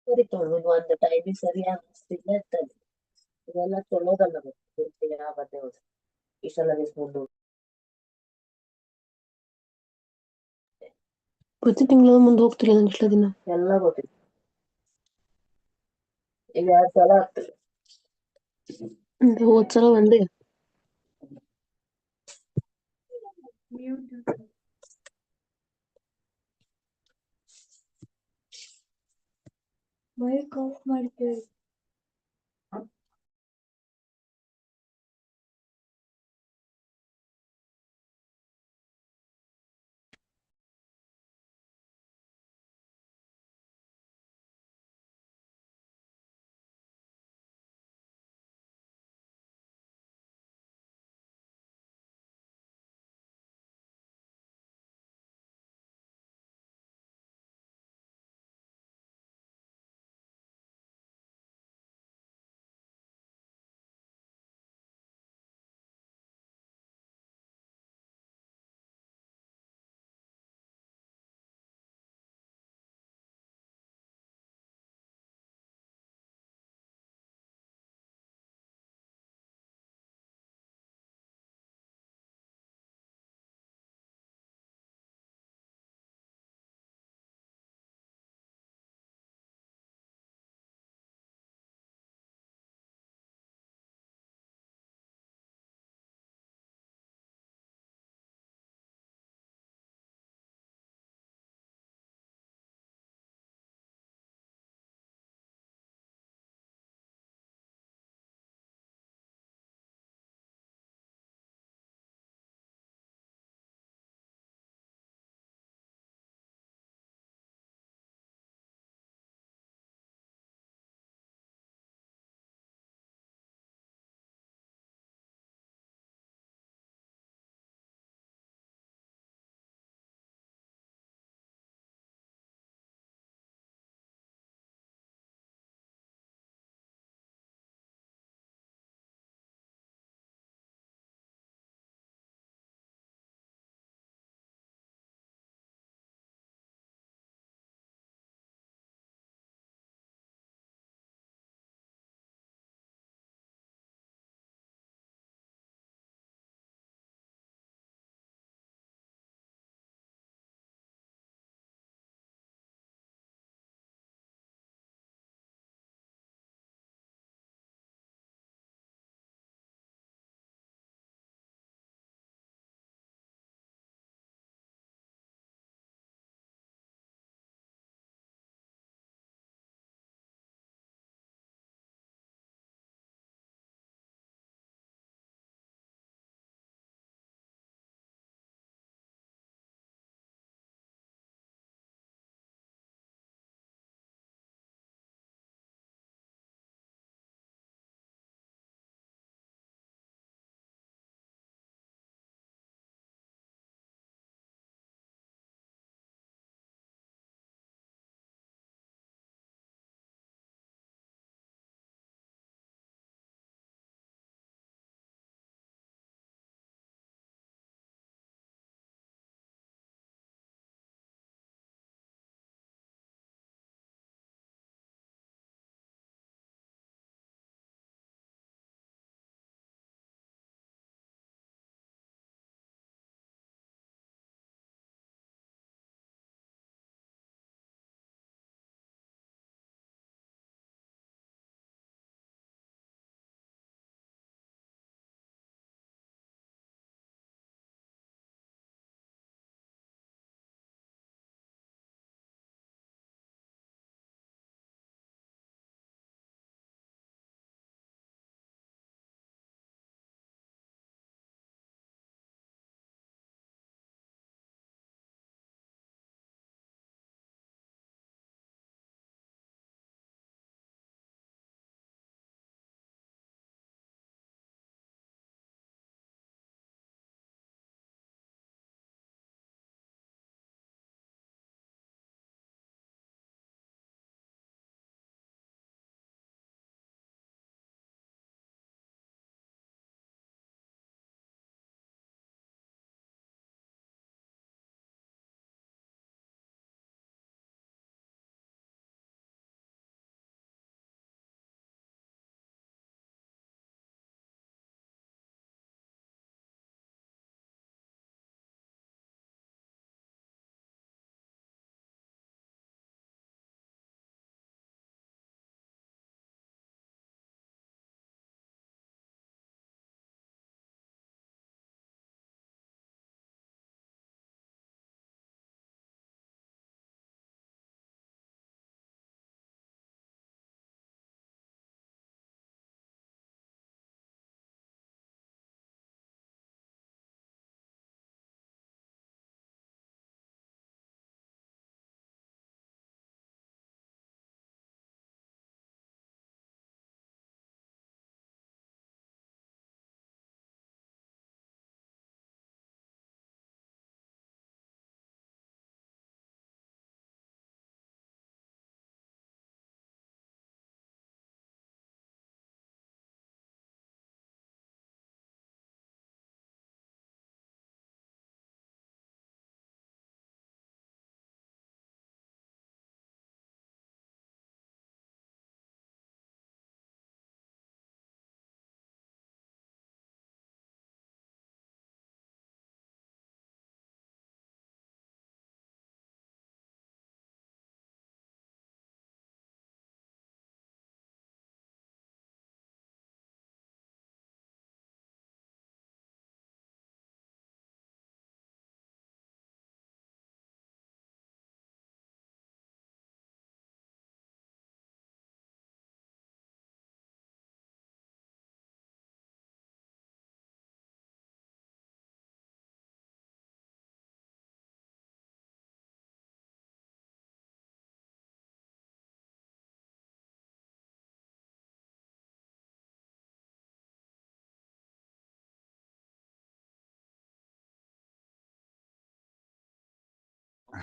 ಸರಿ ತೊಳು ಒಂದು ಟೈಮಿಗೆ ಸರಿಯಾಗಿ ಅನಿಸ್ತಿಲ್ಲ ಇರ್ತದೆ. ಇದೆಲ್ಲ ತೊಳೋದಲ್ಲ ಮತ್ತೆ ಯಾವತ್ತೇ ಇಷ್ಟೆಲ್ಲ ದಿವ್ಸ ಪ್ರತಿ ತಿಂಗಳು ಮುಂದೆ ಹೋಗ್ತಿಲ್ಲ ನಂಗೆ ಇಷ್ಟ ದಿನ. ಎಲ್ಲ ಗೊತ್ತಿತ್ತು. ಈಗ 2 ಸಲ ಆಗ್ತದೆ. ಹೋದ್ಸಲ ಒಂದೇ. ಮೈಕ್ ಆಫ್ ಮಾಡ್ತೇವೆ.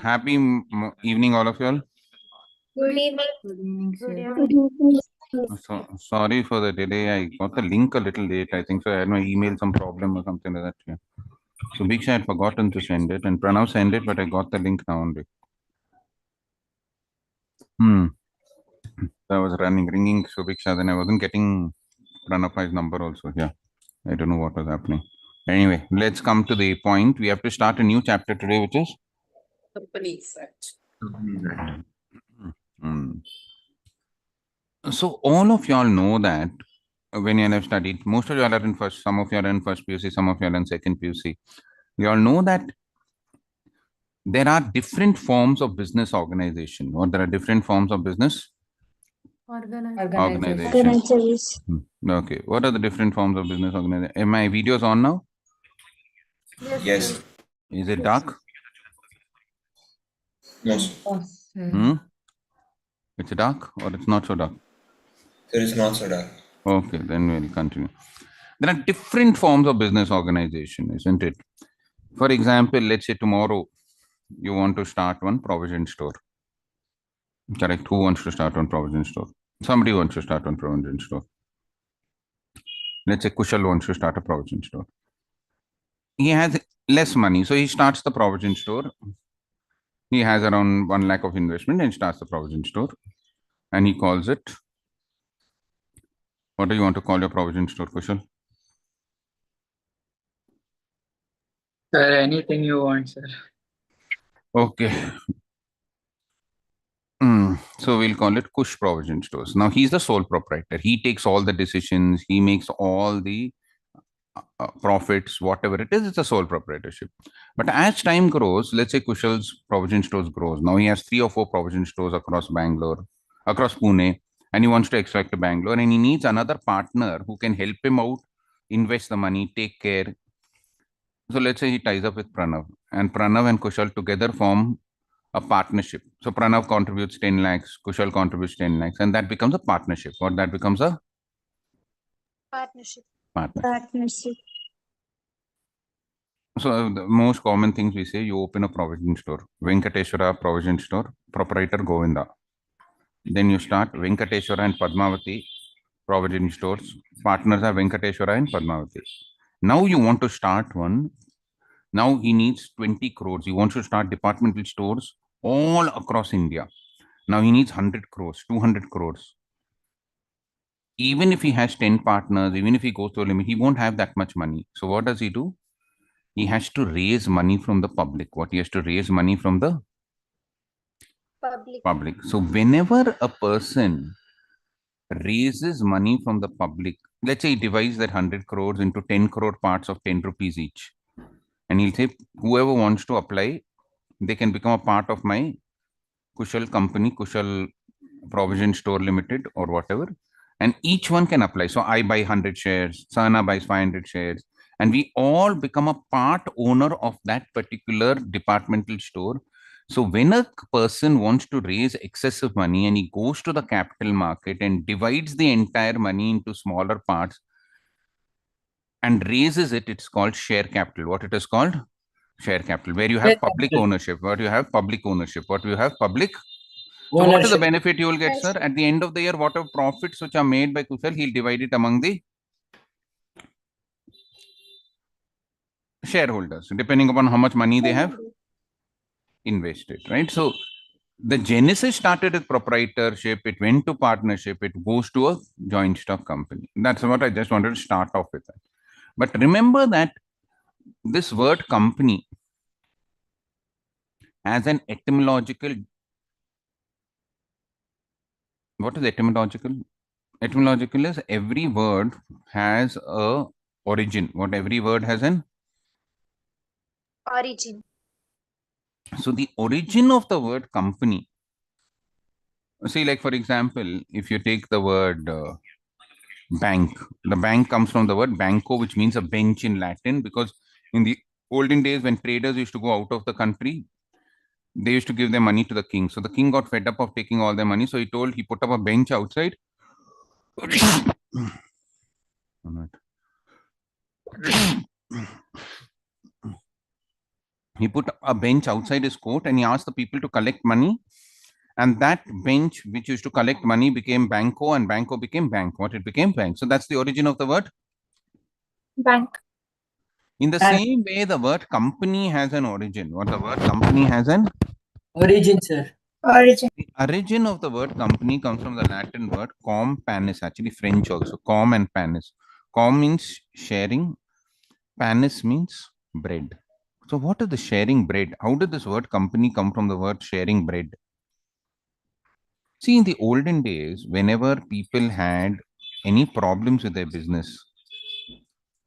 Happy evening, all of you all. Good evening. Good evening, sir. Good evening. So sorry for the delay. I got the link a little late. I think so. I had my email some problem or something like that. Yeah. So Bhiksha had forgotten to send it, and Pranav sent it, but I got the link now only. So I was ringing Subhiksha, then I wasn't getting Pranav's number also. Yeah. I don't know what was happening. Anyway, let's come to the point. We have to start a new chapter today, which is Companies Act. Hmm. So all of y'all know that when you have studied, most of y'all are in first, some of y'all are in first PUC, some of y'all are in second PUC. You all know that there are different forms of business organization, or there are different forms of business organization. Organizers. Okay, what are the different forms of business organization? Am my videos on now? Yes. Is it dark? No, sir. Hmm? It's dark or it's not so dark? There is not so dark. Okay, then we'll continue. There are different forms of business organization, isn't it? For example, let's say tomorrow you want to start one provision store. Correct. Who wants to start one provision store? Somebody wants to start one provision store. Let's say Kushal wants to start a provision store. He has less money, so he starts the provision store. He has around 1 lakh of investment and starts the provision store. And he calls it. What do you want to call your provision store, Kushal? Sir, anything you want, sir. Okay. So we'll call it Kush Provision Stores. Now he's the sole proprietor. He takes all the decisions. He makes all the profits, whatever it is. It's a sole proprietorship. But as time grows, let's say Kushal's provision stores grows. Now he has 3 or 4 provision stores across Bangalore, across Pune, and he wants to expand to Bangalore, and he needs another partner who can help him out, invest the money, take care. So let's say he ties up with Pranav, and Pranav and Kushal together form a partnership. So Pranav contributes 10 lakhs, Kushal contributes 10 lakhs, and that becomes a partnership, or that becomes a Partnership. Partnership. So the most common things we say, you open a provision store, Venkateshwara provision store, proprietor Govinda. Then you start Venkateshwara and Padmavati provision stores. Partners are Venkateshwara and Padmavati. Now you want to start one. Now he needs 20 crores. He wants to start departmental stores all across India. Now he needs 100 crores, 200 crores. Even if he has 10 partners, even if he goes to a limit, he won't have that much money. So what does he do? He has to raise money from the public. What he has to raise money from the public. So whenever a person raises money from the public, let's say he divides that 100 crores into 10 crore parts of 10 rupees each. And he'll say, whoever wants to apply, they can become a part of my Kushal company, Kushal Provision Store Limited or whatever. And each one can apply. So I buy 100 shares, Sana buys 500 shares, and we all become a part owner of that particular departmental store. So when a person wants to raise excessive money and he goes to the capital market and divides the entire money into smaller parts and raises it, it's called share capital. What it is called? Share capital, where you have public ownership. What you have? Public ownership. What you have? Public. So what is the benefit you will get, sir? At the end of the year, whatever profits which are made by Kushal, he'll divide it among the shareholders, depending upon how much money they have invested, right? So the genesis started with proprietorship, it went to partnership, it goes to a joint stock company. That's what I just wanted to start off with. But remember that this word company has an etymological. What is etymological? Etymological is every word has a origin. What every word has an Origin. So the origin of the word company, see, like for example, if you take the word bank, the bank comes from the word banco, which means a bench in Latin, because in the olden days when traders used to go out of the country, they used to give their money to the king. So the king got fed up of taking all their money. So he put up a bench outside. He put a bench outside his court and he asked the people to collect money. And that bench, which used to collect money, became Banco, and Banco became bank. What it became? Bank. So that's the origin of the word. Bank. In the same way, the word company has an origin. What the word company has an Origin, sir. Origin. the origin of the word company comes from the Latin word com panis, actually French also. Com and panis. Com means sharing, panis means bread. So what is the sharing bread? How did this word company come from the word sharing bread? See, in the olden days, whenever people had any problems with their business,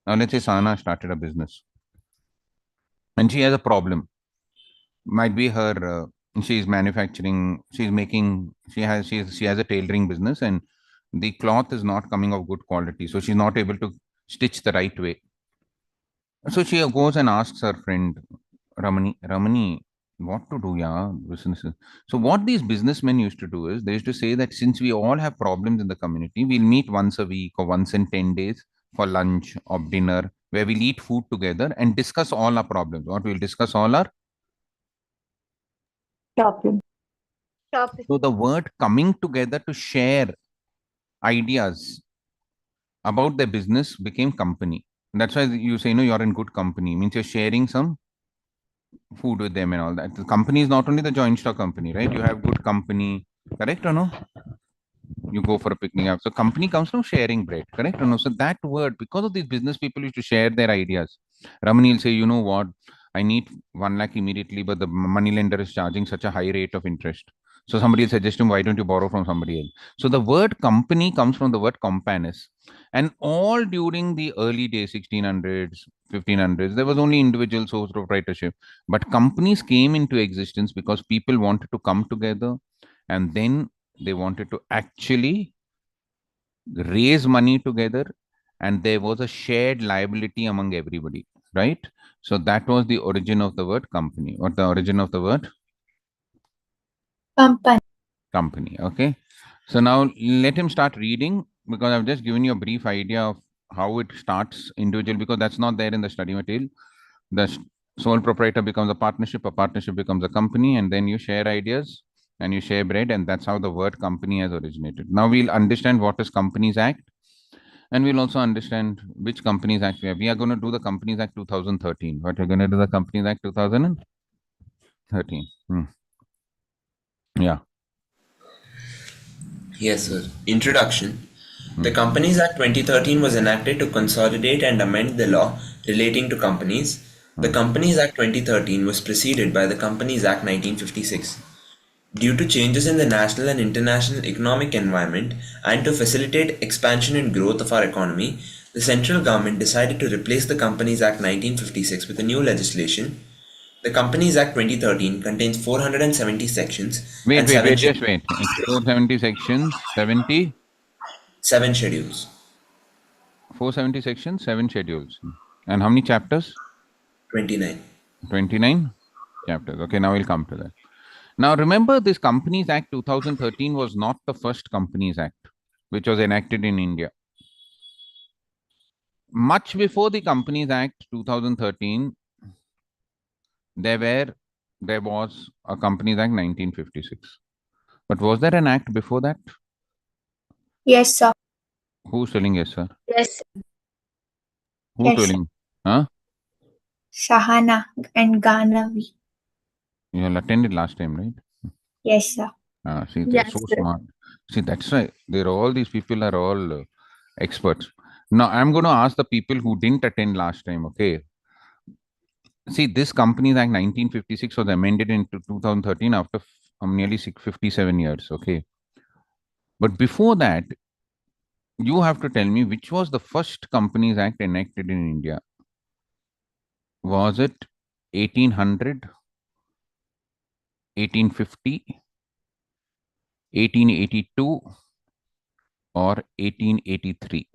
now let's say Sana started a business and she has a problem. Might be her, she's manufacturing, she's making, she has a tailoring business and the cloth is not coming of good quality. So she's not able to stitch the right way. So she goes and asks her friend, Ramani, what to do, yeah, businesses. So what these businessmen used to do is they used to say that since we all have problems in the community, we'll meet once a week or once in 10 days for lunch or dinner, where we'll eat food together and discuss all our problems. What we'll discuss all our. Shopping. Topic. So the word coming together to share ideas about their business became company. That's why you say, no, you're in good company. Means you're sharing some food with them and all that. The company is not only the joint stock company, right? You have good company, correct or no? You go for a picnic up. So company comes from sharing bread, correct or no? So that word, because of these business people used to share their ideas. Ramani will say, you know what? I need 1 lakh immediately, but the money lender is charging such a high rate of interest. So somebody will suggest him, why don't you borrow from somebody else? So the word company comes from the word companus. And all during the early days, 1600s, 1500s, there was only individual sole proprietorship. But companies came into existence because people wanted to come together and then they wanted to actually raise money together and there was a shared liability among everybody, right? So that was the origin of the word company. What the origin of the word? Company. Company. Okay. So now let him start reading because I've just given you a brief idea of how it starts individual because that's not there in the study material. The sole proprietor becomes a partnership becomes a company, and then you share ideas and you share bread, and that's how the word company has originated. Now we'll understand what is Companies Act, and we'll also understand which Companies Act we have. We are going to do the Companies Act 2013. What we're going to do the Companies Act 2013. Yeah. Yes, sir. Introduction. The Companies Act 2013 was enacted to consolidate and amend the law relating to companies. The Companies Act 2013 was preceded by the Companies Act 1956. Due to changes in the national and international economic environment and to facilitate expansion and growth of our economy, the central government decided to replace the Companies Act 1956 with a new legislation. The Companies Act 2013 contains 470 sections and Just wait. It's 470 sections, 70, 7 schedules. 470 sections, 7 schedules. And how many chapters? 29. 29 chapters. Okay, now we'll come to that. Now remember, this Companies Act 2013 was not the first Companies Act which was enacted in India. Much before the Companies Act 2013, there was a Companies Act 1956. But was there an act before that? Yes, sir. Who's telling yes, sir? Yes. Who's Yes, telling? Huh? Sahana and Ganavi. You all attended last time, right? Yes, sir. See, they're Yes, so sir. smart. See, that's why these people are all experts. Now, I'm going to ask the people who didn't attend last time, okay? See, this Companies Act 1956 was amended into 2013 after nearly 57 years, okay? But before that, you have to tell me which was the first Companies Act enacted in India. Was it 1800, 1850, 1882, or 1883?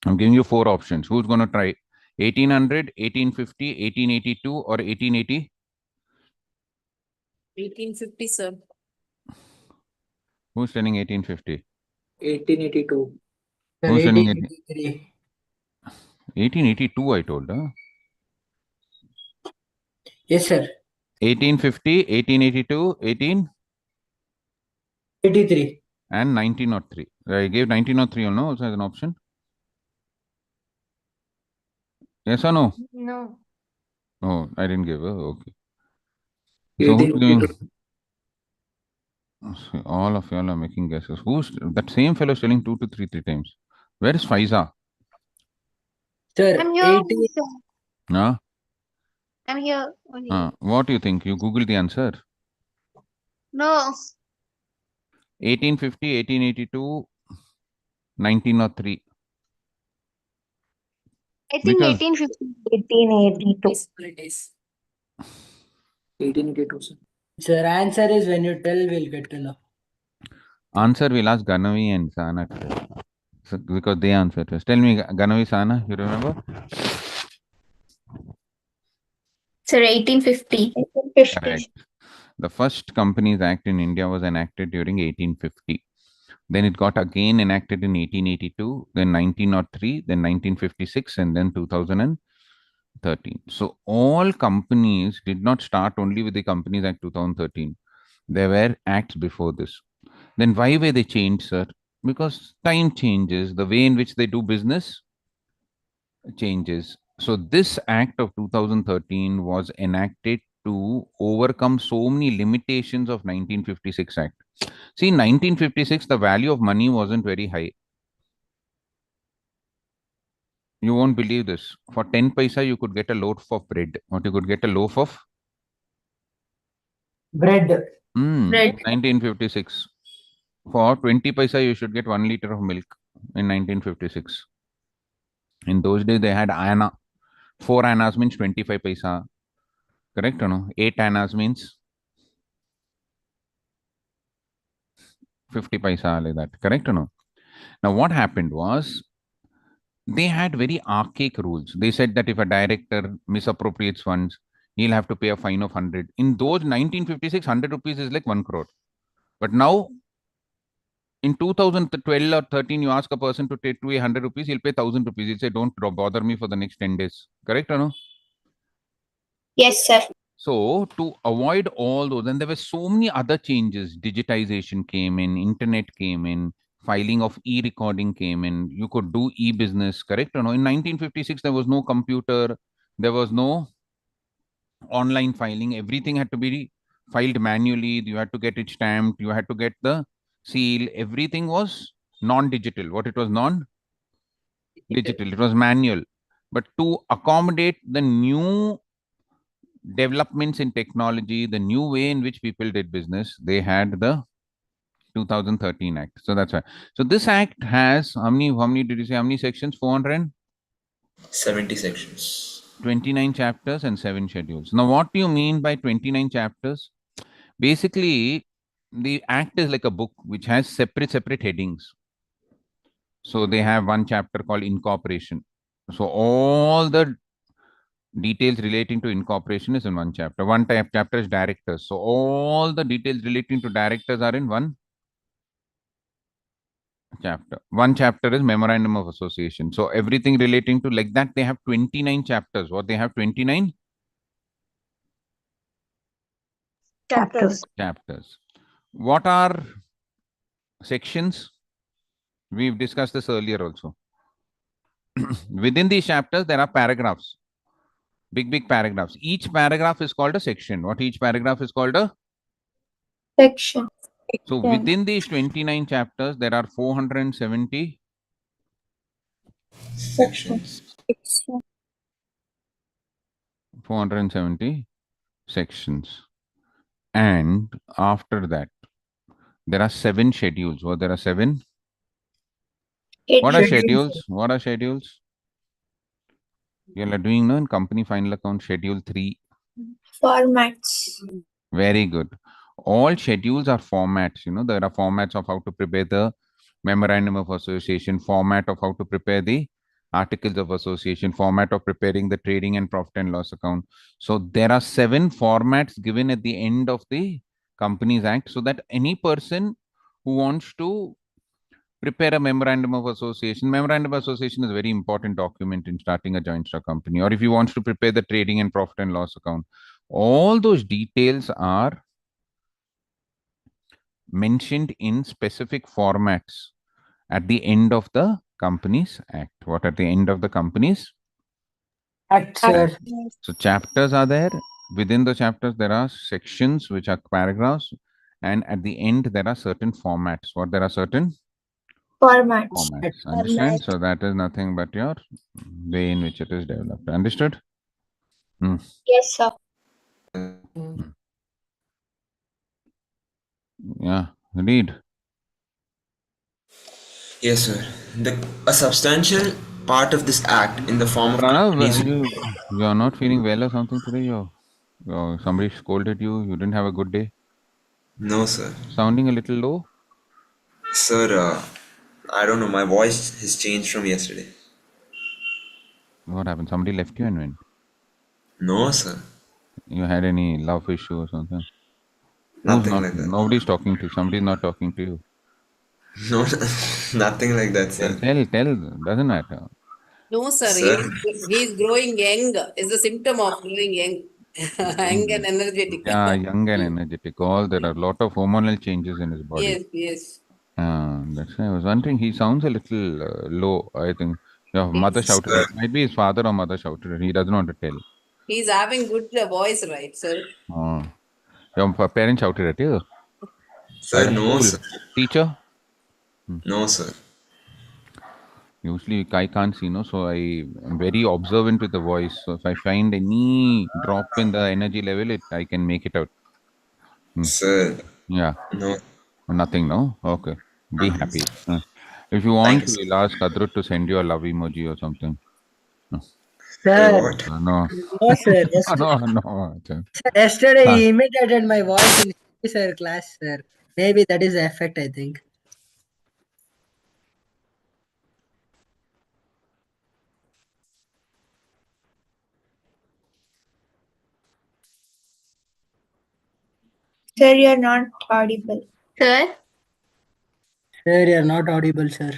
I'm giving you 4 options. Who's going to try? 1800, 1850, 1882, or 1880? 1850, sir. Who's telling 1850? 1882. Who's telling 1883. 1882? I told her. Yes, sir. 1850, 1882, 18 83. and 1903. I gave 1903 also as an option. Yes or no? No. Oh, I didn't give. Okay. So who's 1882. giving? All of y'all are making guesses. Who's that same fellow is telling three times? Where is Faiza? Sir, I'm here. 80. Sir. Huh? I'm here only. What do you think? You Google the answer. No. 1850, 1882, 1903. I think Because 1850. 1882. 1882, sir. Sir, answer is when you tell, we'll get to know. answer we'll ask Ganavi and Sana. So, because they answered first. Tell me, Ganavi, Sana, you remember? Sir, 1850. 1850. 1850. Correct. The first Companies Act in India was enacted during 1850. Then it got again enacted in 1882, then 1903, then 1956, and then 2013. So all companies did not start only with the Companies Act 2013. There were acts before this. Then why were they changed, sir? Because time changes, the way in which they do business changes. So this act of 2013 was enacted to overcome so many limitations of 1956 act. See, in 1956, the value of money wasn't very high. You won't believe this. For 10 paisa, you could get a loaf of bread. What you could get a loaf of? Bread. Bread. 1956. For 20 paisa, you should get 1 liter of milk in 1956. In those days, they had anna. 4 annas means 25 paisa. Correct or no? 8 annas means 50 paisa, like that. Correct or no? Now, what happened was they had very archaic rules. They said that if a director misappropriates funds, he'll have to pay a fine of 100. In those 1956, 100 rupees is like 1 crore. But now, in 2012 or 13, you ask a person to take away 100 rupees, he'll pay 1000 rupees. He'll say, don't bother me for the next 10 days. Correct or no? Yes, sir. So, to avoid all those, and there were so many other changes. Digitization came in, internet came in, filing of e-recording came in. You could do e-business, correct or no? In 1956, there was no computer, there was no online filing. Everything had to be filed manually. You had to get it stamped. You had to get the seal. Everything was non-digital. What it was non-digital, it was manual. But to accommodate the new developments in technology, the new way in which people did business, they had the 2013 Act. So that's why. So this act has how many did you say? How many sections? 70 sections. 429 chapters and 7 schedules. Now, what do you mean by 29 chapters? Basically, the act is like a book which has separate headings. So they have one chapter called incorporation. So all the details relating to incorporation is in one chapter. One type chapter is directors. So all the details relating to directors are in one chapter. One chapter is memorandum of association. So everything relating to like that, they have 29 chapters. What they have 29 Chapters. chapters. What are sections? We've discussed this earlier also. Within these chapters, there are paragraphs. Big paragraphs. Each paragraph is called a section. What each paragraph is called a? Section. So within these 29 chapters, there are 470 Sections. 470 sections. And after that, there are 7 schedules. Well, there are 7. What are schedules? What are schedules? You are doing no in company final account schedule 3. Formats. Very good. All schedules are formats. There are formats of how to prepare the memorandum of association, format of how to prepare the articles of association, format of preparing the trading and profit and loss account. So there are 7 formats given at the end of the Companies Act so that any person who wants to prepare a memorandum of association. Memorandum of association is a very important document in starting a joint stock company. Or if you want to prepare the trading and profit and loss account, All those details are mentioned in specific formats at the end of the Companies Act. What at the end of the Companies? Act, sir. So chapters are there. Within the chapters, there are sections which are paragraphs, and at the end there are certain formats. What there are certain Formats. formats. Understand? So that is nothing but your way in which it is developed. Understood? Yes, sir. Yeah. Read. Yes, sir. A substantial part of this act in the form of Pranav, companies. you are not feeling well or something today? Somebody scolded you. You didn't have a good day. No, sir. Sounding a little low. Sir, I don't know. My voice has changed from yesterday. What happened? Somebody left you and went. No, sir. You had any love issue or something? Who's Nothing not? like that. Nobody's talking to you. Somebody's not talking to you. No, nothing like that, sir. Tell. Doesn't matter. No, sir. Sir. He's growing young. Is a symptom of growing young. Young and energetic. Yeah, young and energetic. There are a lot of hormonal changes in his body. Yes. That's why I was wondering. He sounds a little low. I think your mother shouted. Sir. It might be his father or mother shouted. He doesn't want to tell. He's having good voice, right, sir? Your parents shouted at you. Sir, At no, school? sir. Teacher? No, sir. Usually I can't see, no, so I am very observant with the voice. So if I find any drop in the energy level, I can make it out. Sir, Yeah, no. nothing, no? Okay, be happy. If you Thank want, you, sir. we'll ask Adrut to send you a love emoji or something. Sir, Sir. what? No, No, sir. no. Sir, yesterday Ah. he imitated my voice in sir class, sir. Maybe that is the effect, I think. Sir, you're not audible. Sir? Sir, you are not audible, sir.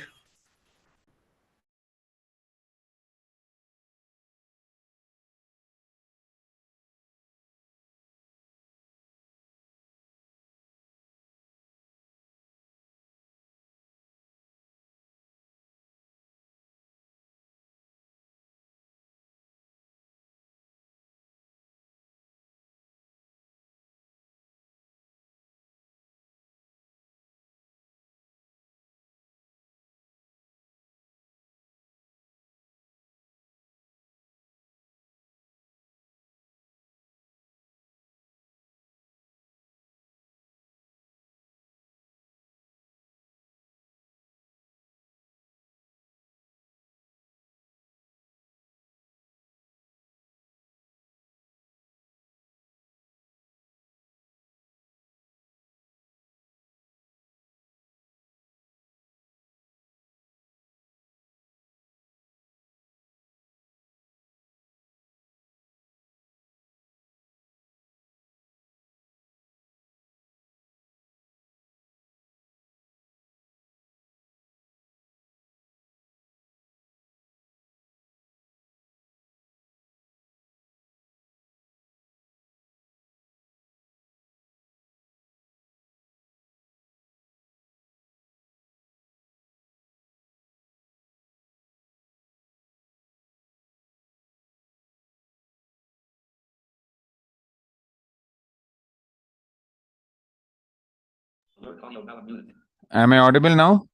Am I audible now?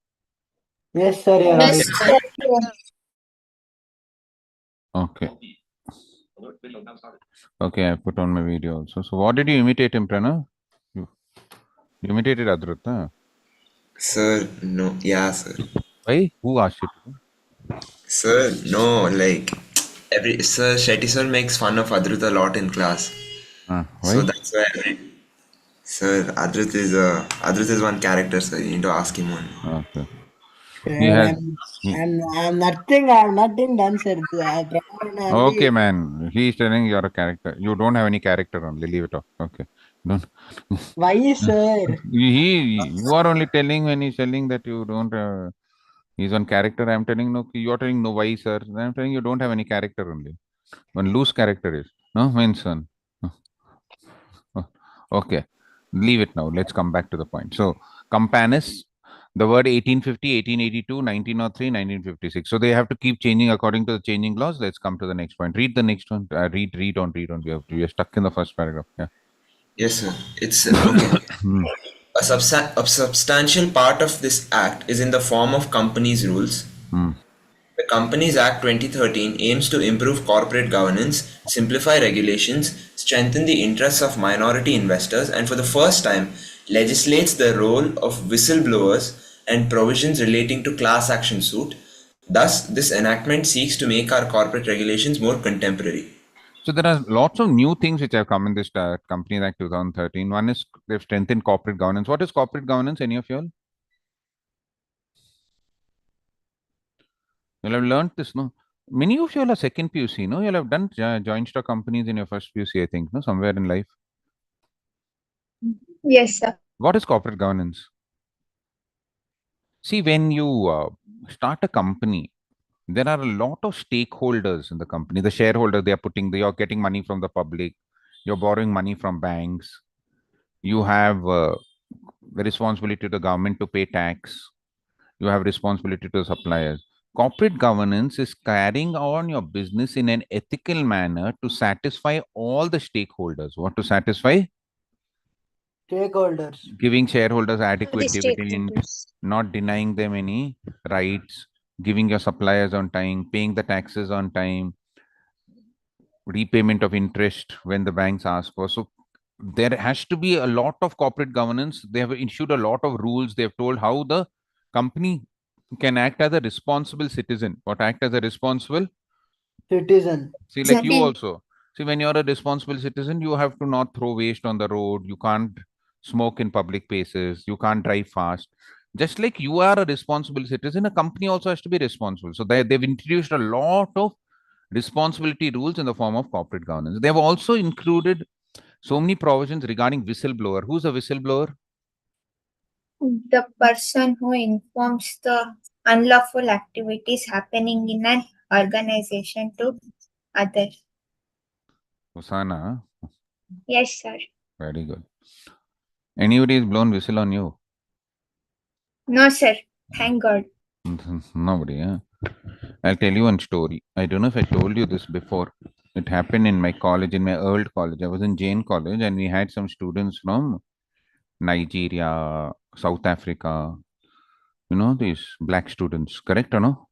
Yes, sir, you are Yes, audible. sir. Okay. Okay, I put on my video also. So what did you imitate him, Pranav? You imitated Adrut, huh? Sir, no. Yeah, sir. Why? Who asked you to? Sir, no. Like, Sir Shetty sir makes fun of Adrut a lot in class. Why? So that's why Sir, Adrut is one character, sir. You need to ask him one. Okay. Sir, He has. I'm nothing done, sir. Okay, man. He's telling you're a character. You don't have any character only. Leave it off. Okay. Don't. Why, sir? You are only telling when he's telling that you don't. He's one character. I'm telling no. You are telling no. Why, sir? I'm telling you don't have any character only. One loose character is. No, means son. Okay, leave it now. Let's come back to the point. So, Campanis, the word 1850, 1882, 1903, 1956. So they have to keep changing according to the changing laws. Let's come to the next point. Read the next one. Read on. We are stuck in the first paragraph. Yeah. Yes, sir. It's okay. Hmm. A substantial part of this act is in the form of companies rules. Hmm. The Companies Act 2013 aims to improve corporate governance, simplify regulations, strengthen the interests of minority investors, and for the first time legislates the role of whistleblowers and provisions relating to class action suit. Thus, this enactment seeks to make our corporate regulations more contemporary. So there are lots of new things which have come in this Company Act 2013. One is they've strengthened corporate governance. What is corporate governance? Any of you all? You'll have learned this, no? Many of you all are second PUC, no? You'll have done joint stock companies in your first PUC, I think, no? Somewhere in life. Yes, sir. What is corporate governance? See, when you start a company, there are a lot of stakeholders in the company. The shareholder, you're getting money from the public, you're borrowing money from banks, you have the responsibility to the government to pay tax, you have responsibility to suppliers. Corporate governance is carrying on your business in an ethical manner to satisfy all the stakeholders. What to satisfy? Stakeholders. Giving shareholders adequate The dividend, stakeholders. not denying them any rights, giving your suppliers on time, paying the taxes on time, repayment of interest when the banks ask for. So there has to be a lot of corporate governance. They have issued a lot of rules. They have told how the company can act as a responsible citizen. What act as a responsible? Citizen. See, like you Citizen. also. See, when you're a responsible citizen, you have to not throw waste on the road. You can't smoke in public places. You can't drive fast. Just like you are a responsible citizen, a company also has to be responsible. So they've introduced a lot of responsibility rules in the form of corporate governance. They have also included so many provisions regarding whistleblower. Who's a whistleblower? The person who informs the unlawful activities happening in an organization to others. Usana. Yes, sir. Very good. Anybody is blown whistle on you? No, sir. Thank God. Nobody, huh? I'll tell you one story. I don't know if I told you this before. It happened in my college, in my old college. I was in Jain College, and we had some students from Nigeria, South Africa, these black students, correct or no?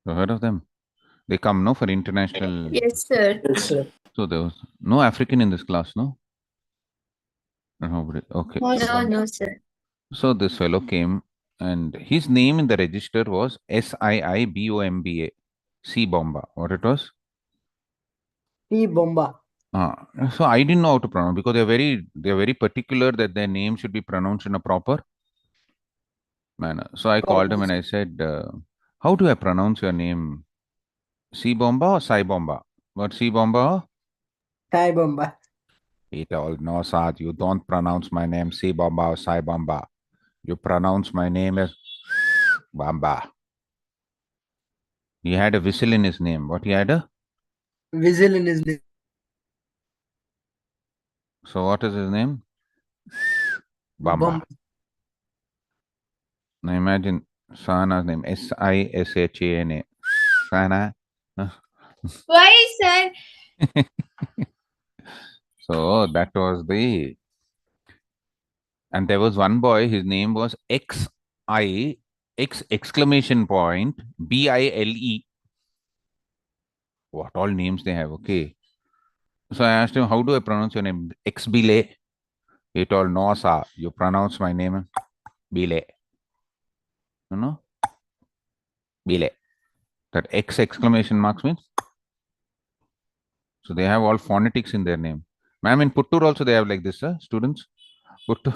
You heard of them? They come, no, for international. Yes, sir. Yes, sir. So there was no African in this class, no? Nobody. Okay. No, sir. So this fellow came, and his name in the register was SIIBOMBA, C Bomba. What it was? P. Bomba. So I didn't know how to pronounce because they're very particular that their name should be pronounced in a proper manner. So I called him and I said, "How do I pronounce your name? C Bomba or Sai Bomba? What C Bomba?" Thai Bomba. He told, "No, Saad, you don't pronounce my name C Bomba or Sai Bomba. You pronounce my name as Bamba." He had a whistle in his name. What he had a? Whistle in his name. So what is his name? Bamba. Bomba. Now imagine Sana's name Sishana. Sana. Why, sir? So that was the. And there was one boy, his name was X exclamation point BILE. What all names they have, okay. So I asked him, how do I pronounce your name? X Bile. He told, no, sir, you pronounce my name Bile. You know? Bile. That X exclamation marks means. So they have all phonetics in their name. Ma'am, in Puttur also they have like this, students. Puttur.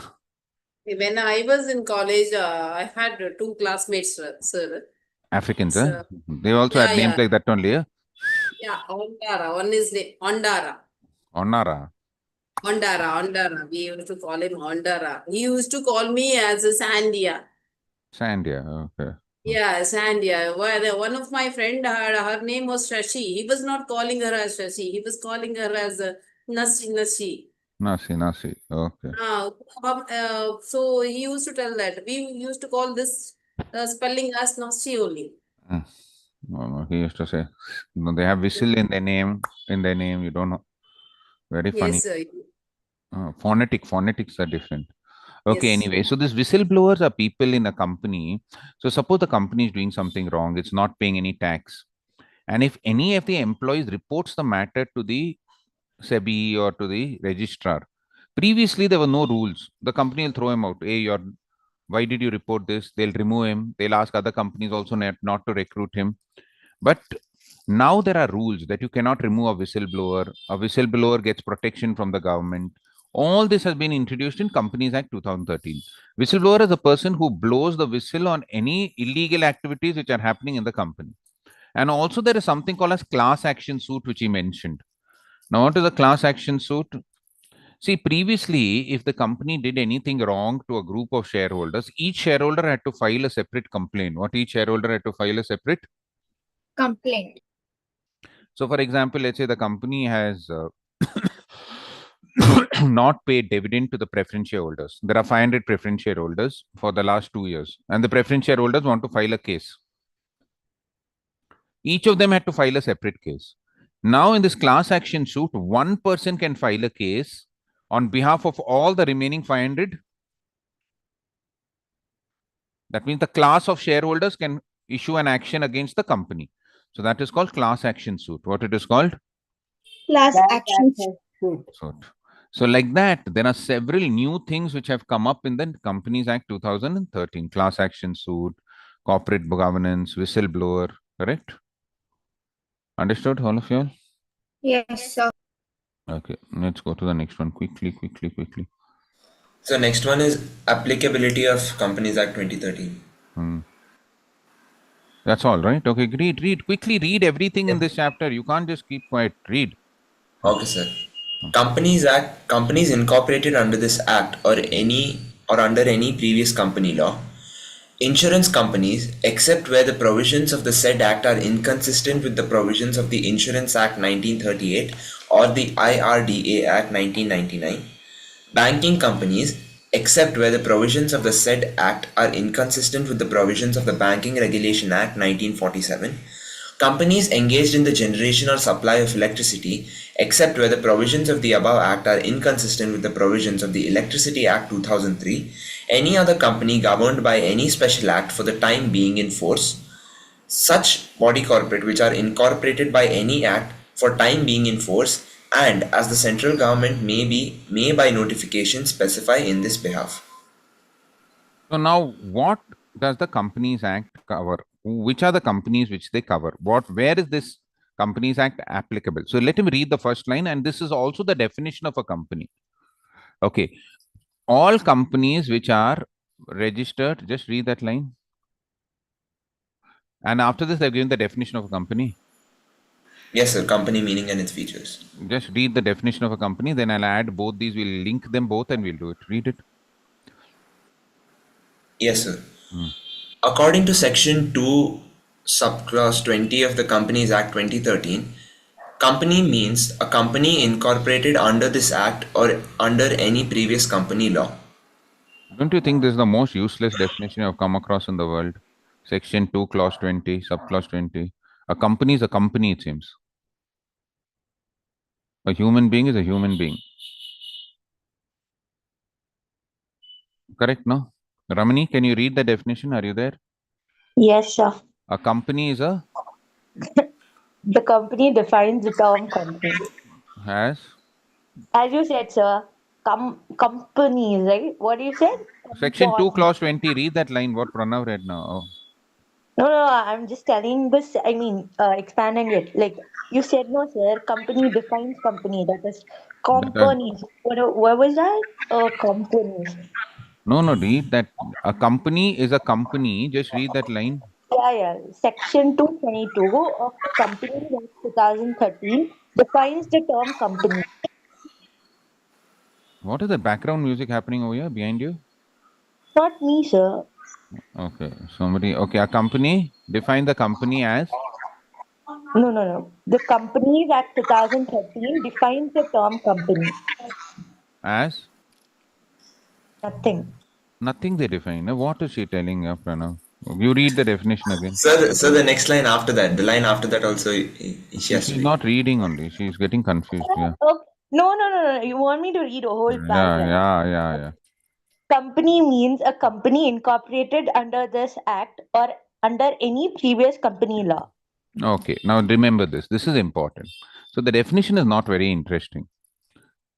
When I was in college, I had two classmates, sir. Africans, So, they also had names like that only, Yeah, Ondara. One is name Ondara. Onnara. Ondara. We used to call him Ondara. He used to call me as a Sandia. Sandia, okay. Yeah, Sandia. One of my friend, her name was Shashi. He was not calling her as Shashi. He was calling her as Nasi. Nasi. Okay. So he used to tell that we used to call this spelling as nasi only. No, he used to say, no, they have whistle in their name. You don't know. Very funny. Yes, sir. Phonetics are different. Okay, Yes. anyway, so these whistleblowers are people in a company. So suppose the company is doing something wrong, it's not paying any tax. And if any of the employees reports the matter to the SEBI or to the registrar, previously there were no rules. The company will throw him out. Hey, why did you report this? They'll remove him. They'll ask other companies also not to recruit him. But now there are rules that you cannot remove a whistleblower. A whistleblower gets protection from the government. All this has been introduced in Companies Act 2013. Whistleblower is a person who blows the whistle on any illegal activities which are happening in the company. And also there is something called as class action suit, which he mentioned. Now, what is a class action suit? See, previously, if the company did anything wrong to a group of shareholders, each shareholder had to file a separate complaint. What each shareholder had to file a separate? Complaint. So, for example, let's say the company has not paid dividend to the preference shareholders. There are 500 preference shareholders for the last 2 years, and the preference shareholders want to file a case. Each of them had to file a separate case. Now, in this class action suit, one person can file a case on behalf of all the remaining 500. That means the class of shareholders can issue an action against the company. So that is called class action suit. What it is called? Class action. Suit. So like that, there are several new things which have come up in the Companies Act 2013. Class action suit, corporate governance, whistleblower, correct? Understood, all of you all? Yes, sir. Okay, let's go to the next one quickly. So next one is applicability of Companies Act 2013. That's all, right? Okay, read quickly, read everything in this chapter. You can't just keep quiet, read. Okay, sir. Companies incorporated under this act or under any previous company law. Insurance companies, except where the provisions of the said act are inconsistent with the provisions of the Insurance Act 1938 or the IRDA Act 1999. Banking companies, except where the provisions of the said act are inconsistent with the provisions of the Banking Regulation Act 1947. Companies engaged in the generation or supply of electricity, except where the provisions of the above act are inconsistent with the provisions of the Electricity Act 2003, any other company governed by any special act for the time being in force, such body corporate which are incorporated by any act for time being in force, and as the central government may by notification specify in this behalf. So now, what does the Companies Act cover? Which are the companies which they cover? Where is this Companies Act applicable? So let him read the first line, and this is also the definition of a company. Okay, all companies which are registered. Just read that line, and after this, they've given the definition of a company. Yes, sir. Company meaning and its features. Just read the definition of a company. Then I'll add both these. We'll link them both, and we'll do it. Read it. Yes, sir. According to Section 2, Subclause 20 of the Companies Act 2013, company means a company incorporated under this act or under any previous company law. Don't you think this is the most useless definition I've come across in the world? Section 2, Clause 20, Subclause 20. A company is a company, it seems. A human being is a human being. Correct, no? Ramani, can you read the definition? Are you there? Yes, sir. A company is a The company defines the term company. has As you said, sir, companies, right? What you said? Section 2, Company. Clause 20. Read that line, what Pranav read now. Oh. No, I'm just telling this, expanding it. Like you said, no, sir, company defines company. That is companies. What was that? Companies. No, read that. A company is a company. Just read that line. Yeah. Section 222 of Companies Act 2013 defines the term company. What is the background music happening over here behind you? Not me, sir. Okay, somebody. Okay, a company. Define the company as. No. The Companies Act 2013 defines the term company. As Nothing. nothing they define. Now, what is she telling you, Pranav? You read the definition again. So the next line after that, the line after that also, she has to She's read. not reading only. She's getting confused. Yeah. Okay. No. You want me to read a whole paragraph? Yeah. Company means a company incorporated under this act or under any previous company law. Okay. Now remember this. This is important. So the definition is not very interesting.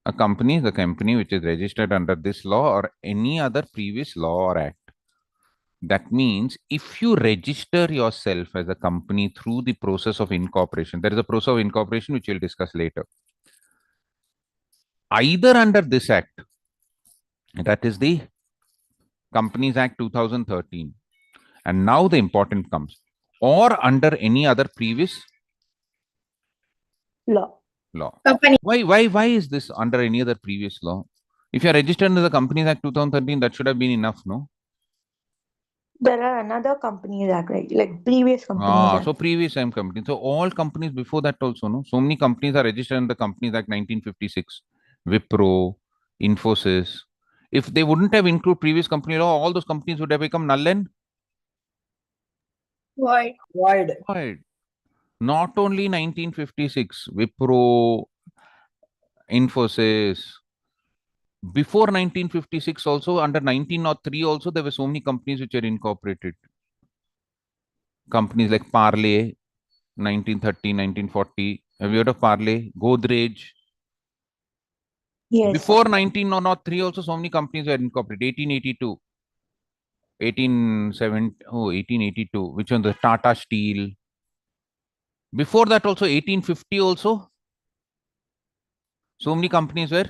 A company is a company which is registered under this law or any other previous law or act. That means if you register yourself as a company through the process of incorporation, there is a process of incorporation which we'll discuss later. Either under this act, that is the Companies Act 2013, and now the important comes, or under any other previous Law. Company. Why is this under any other previous law? If you are registered under the Companies Act 2013, that should have been enough, no? There are another companies act, right? Like previous companies act. So previous time companies. So all companies before that also, no? So many companies are registered in the Companies Act 1956, Wipro, Infosys. If they wouldn't have included previous company law, all those companies would have become null and Void. void. Not only 1956, Wipro, Infosys. Before 1956 also, under 1903 also, there were so many companies which are incorporated. Companies like Parley, 1930, 1940. Have you heard of Parley? Godrej. Yes. Before 1903 also, so many companies were incorporated. 1882. 1882. Which one? The Tata Steel. Before that also, 1850 also, so many companies were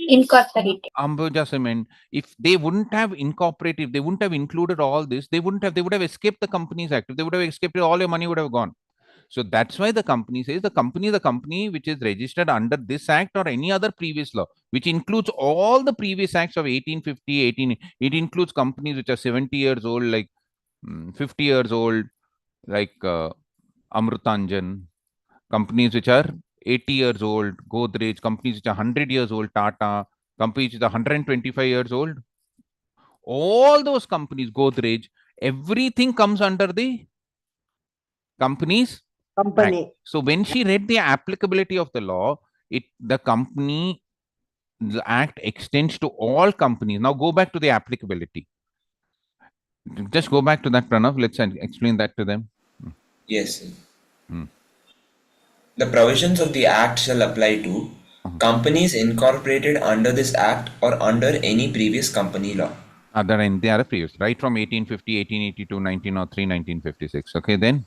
Incorporated. Ambuja Cement. If they wouldn't have incorporated, if they wouldn't have included all this, they would have escaped the Companies Act. If they would have escaped it, all your money would have gone. So that's why the company says the company is a company which is registered under this act or any other previous law, which includes all the previous acts of 1850, 18. It includes companies which are 70 years old, like 50 years old, like Amrutanjan, companies which are 80 years old, Godrej, companies which are 100 years old, Tata, companies which are 125 years old. All those companies, Godrej, everything comes under the Companies Act. So when she read the applicability of the law, the Company the Act extends to all companies. Now go back to the applicability. Just go back to that, Pranav. Let's explain that to them. Yes. Hmm. The provisions of the Act shall apply to companies incorporated under this Act or under any previous company law. Other than the other previous, right from 1850, 1882, 1903, 1956. Okay, then.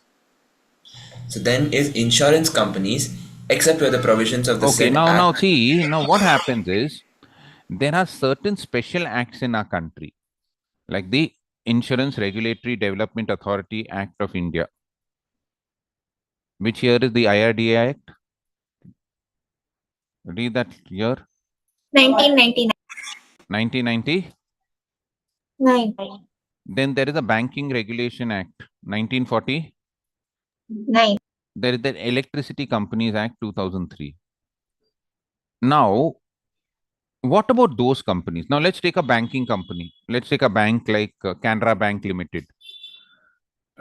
So then is insurance companies, except where the provisions of the Okay, said now Act. see, now what happens is there are certain special acts in our country, like the Insurance Regulatory Development Authority Act of India. Which year is the IRDA Act? Read that year. 1999. 1990. Then there is a Banking Regulation Act, 1940. 9. There is the Electricity Companies Act, 2003. Now, what about those companies? Now, let's take a banking company. Let's take a bank like Canara Bank Limited.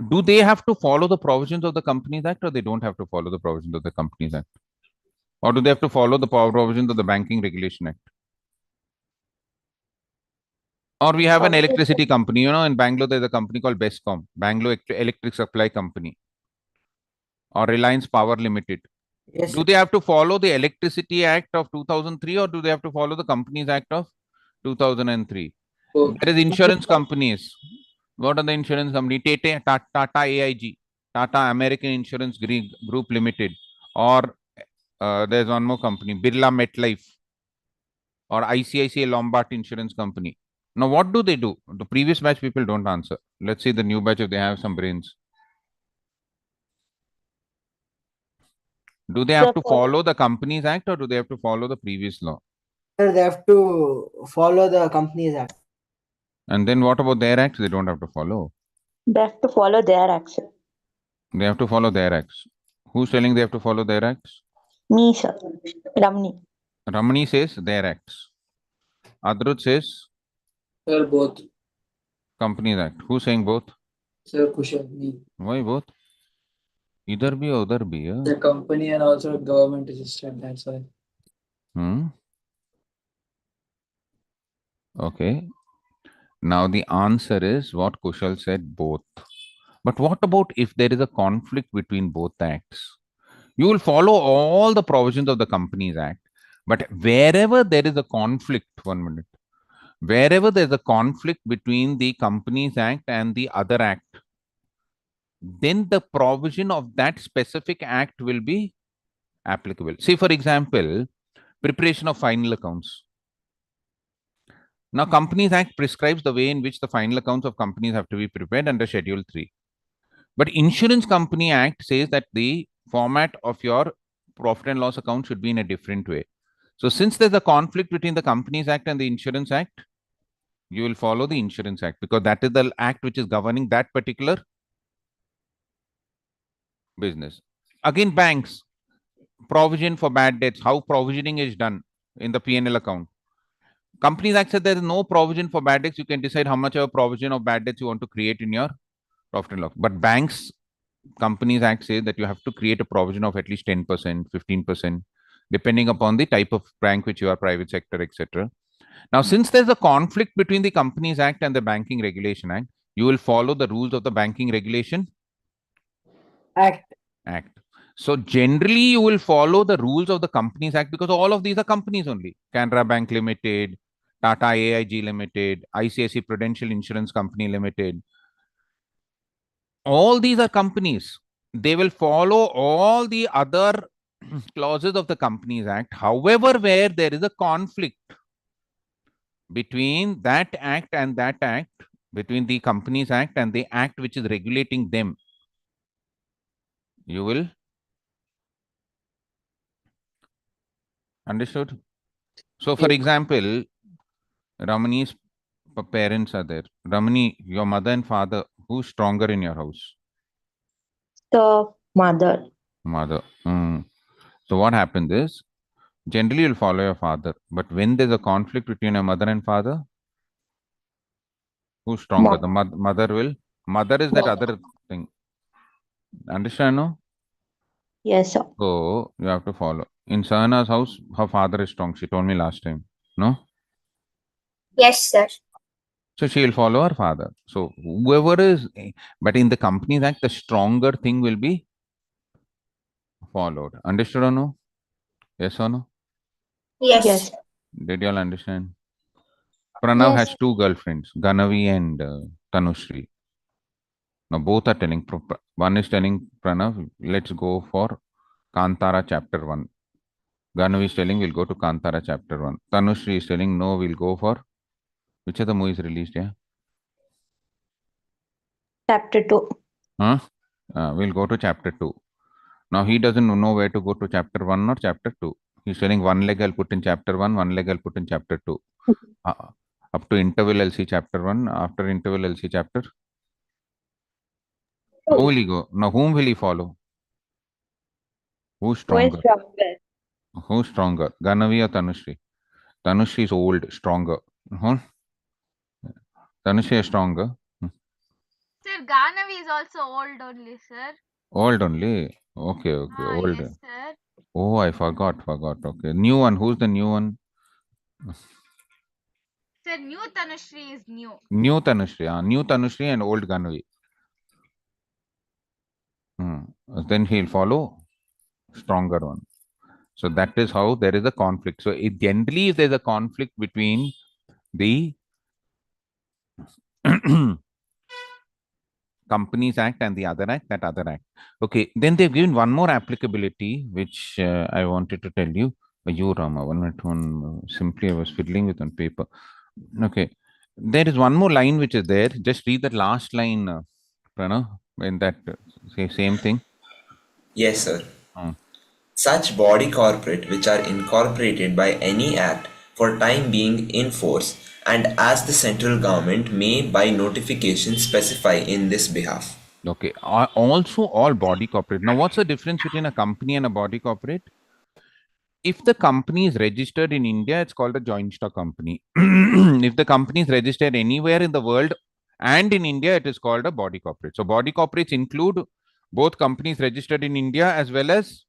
Do they have to follow the provisions of the Companies Act, or they don't have to follow the provisions of the Companies Act? Or do they have to follow the provisions of the Banking Regulation Act? Or we have an electricity company, in Bangalore, there's a company called Bescom, Bangalore Electric Supply Company, or Reliance Power Limited. Yes. Do they have to follow the Electricity Act of 2003, or do they have to follow the Companies Act of 2003? There is insurance companies. What are the insurance companies? Tata AIG, Tata American Insurance Group Limited, or there's one more company, Birla MetLife, or ICICI Lombard Insurance Company. Now, what do they do? The previous batch people don't answer. Let's see the new batch if they have some brains. Do they have to follow the Companies Act, or do they have to follow the previous law? Sir, they have to follow the Companies Act. And then what about their acts? They don't have to follow. They have to follow their action. They have to follow their acts. Who's telling they have to follow their acts? Me, sir. Ramni. Ramani says their acts. Adrut says Sir, both. Companies Act. Who's saying both? Sir, Kushal, me. Why both? Either be or other be. The company and also government assistant, that's why. Okay. Now the answer is what Kushal said, both. But what about if there is a conflict between both acts? You will follow all the provisions of the Companies Act, but wherever there is a conflict, 1 minute, wherever there's a conflict between the Companies Act and the other act, then the provision of that specific act will be applicable. See, for example, preparation of final accounts. Now, Companies Act prescribes the way in which the final accounts of companies have to be prepared under Schedule 3. But Insurance Company Act says that the format of your profit and loss account should be in a different way. So since there's a conflict between the Companies Act and the Insurance Act, you will follow the Insurance Act because that is the act which is governing that particular business. Again, banks, provision for bad debts, how provisioning is done in the P&L account. Companies Act said there is no provision for bad debts. You can decide how much of a provision of bad debts you want to create in your profit and loss. But banks, Companies Act says that you have to create a provision of at least 10%, 15%, depending upon the type of bank which you are, private sector, etc. Now, since there's a conflict between the Companies Act and the Banking Regulation Act, you will follow the rules of the Banking Regulation Act. So generally, you will follow the rules of the Companies Act because all of these are companies only. Canara Bank Limited, Tata AIG Limited, ICICI Prudential Insurance Company Limited. All these are companies. They will follow all the other clauses of the Companies Act. However, where there is a conflict between that act and that act, between the Companies Act and the act which is regulating them, you will understood. So, for example, Ramani's parents are there. Ramani, your mother and father, who's stronger in your house? The mother. Mother. So what happens is, generally you'll follow your father. But when there's a conflict between your mother and father, who's stronger? The mother will. Mother is that other thing. Understand, no? Yes, sir. So you have to follow. In Sahana's house, her father is strong. She told me last time. No? Yes, sir. So she will follow her father. So whoever is, but in the Companies Act, the stronger thing will be followed. Understood or no? Yes or no? Yes. Yes. Did you all understand? Pranav Yes. has two girlfriends, Ganavi and Tanushree. Now both are telling, one is telling Pranav, let's go for Kantara chapter 1. Ganavi is telling, we'll go to Kantara chapter 1. Tanushree is telling, no, we'll go for, which of the movies released, yeah? Chapter 2. Huh? We'll go to chapter 2. Now he doesn't know where to go to chapter 1 or chapter 2. He's telling one leg I'll put in chapter 1, one leg I'll put in chapter 2. Up to interval I'll see chapter 1, after interval I'll see chapter. How will he go? Now whom will he follow? Who's Who is stronger? stronger? Who's stronger? Ganavi or Tanushree? Tanushree is old, stronger. Tanushree is stronger. Sir, Ganavi is also old only, sir. Old only. Okay, old. Yes, sir. Oh, I forgot. Okay. New one. Who's the new one? Sir, new Tanushree is new. New Tanushree. New Tanushree and old Ganavi. Then he'll follow stronger one. So that is how there is a conflict. So generally, if there's a conflict between the Companies Act and the other act, that other act. Okay, then they've given one more applicability, which I wanted to tell you. You, Rama, simply I was fiddling with on paper. Okay, there is one more line which is there. Just read that last line, Pranav, in that same thing. Yes, sir. Such body corporate which are incorporated by any act for time being in force and as the central government may by notification specify in this behalf. Okay, also all body corporate. Now, what's the difference between a company and a body corporate? if the company is registered in India, it's called a joint stock company. If the company is registered anywhere in the world and in India, it is called a body corporate. So body corporates include both companies registered in India as well as.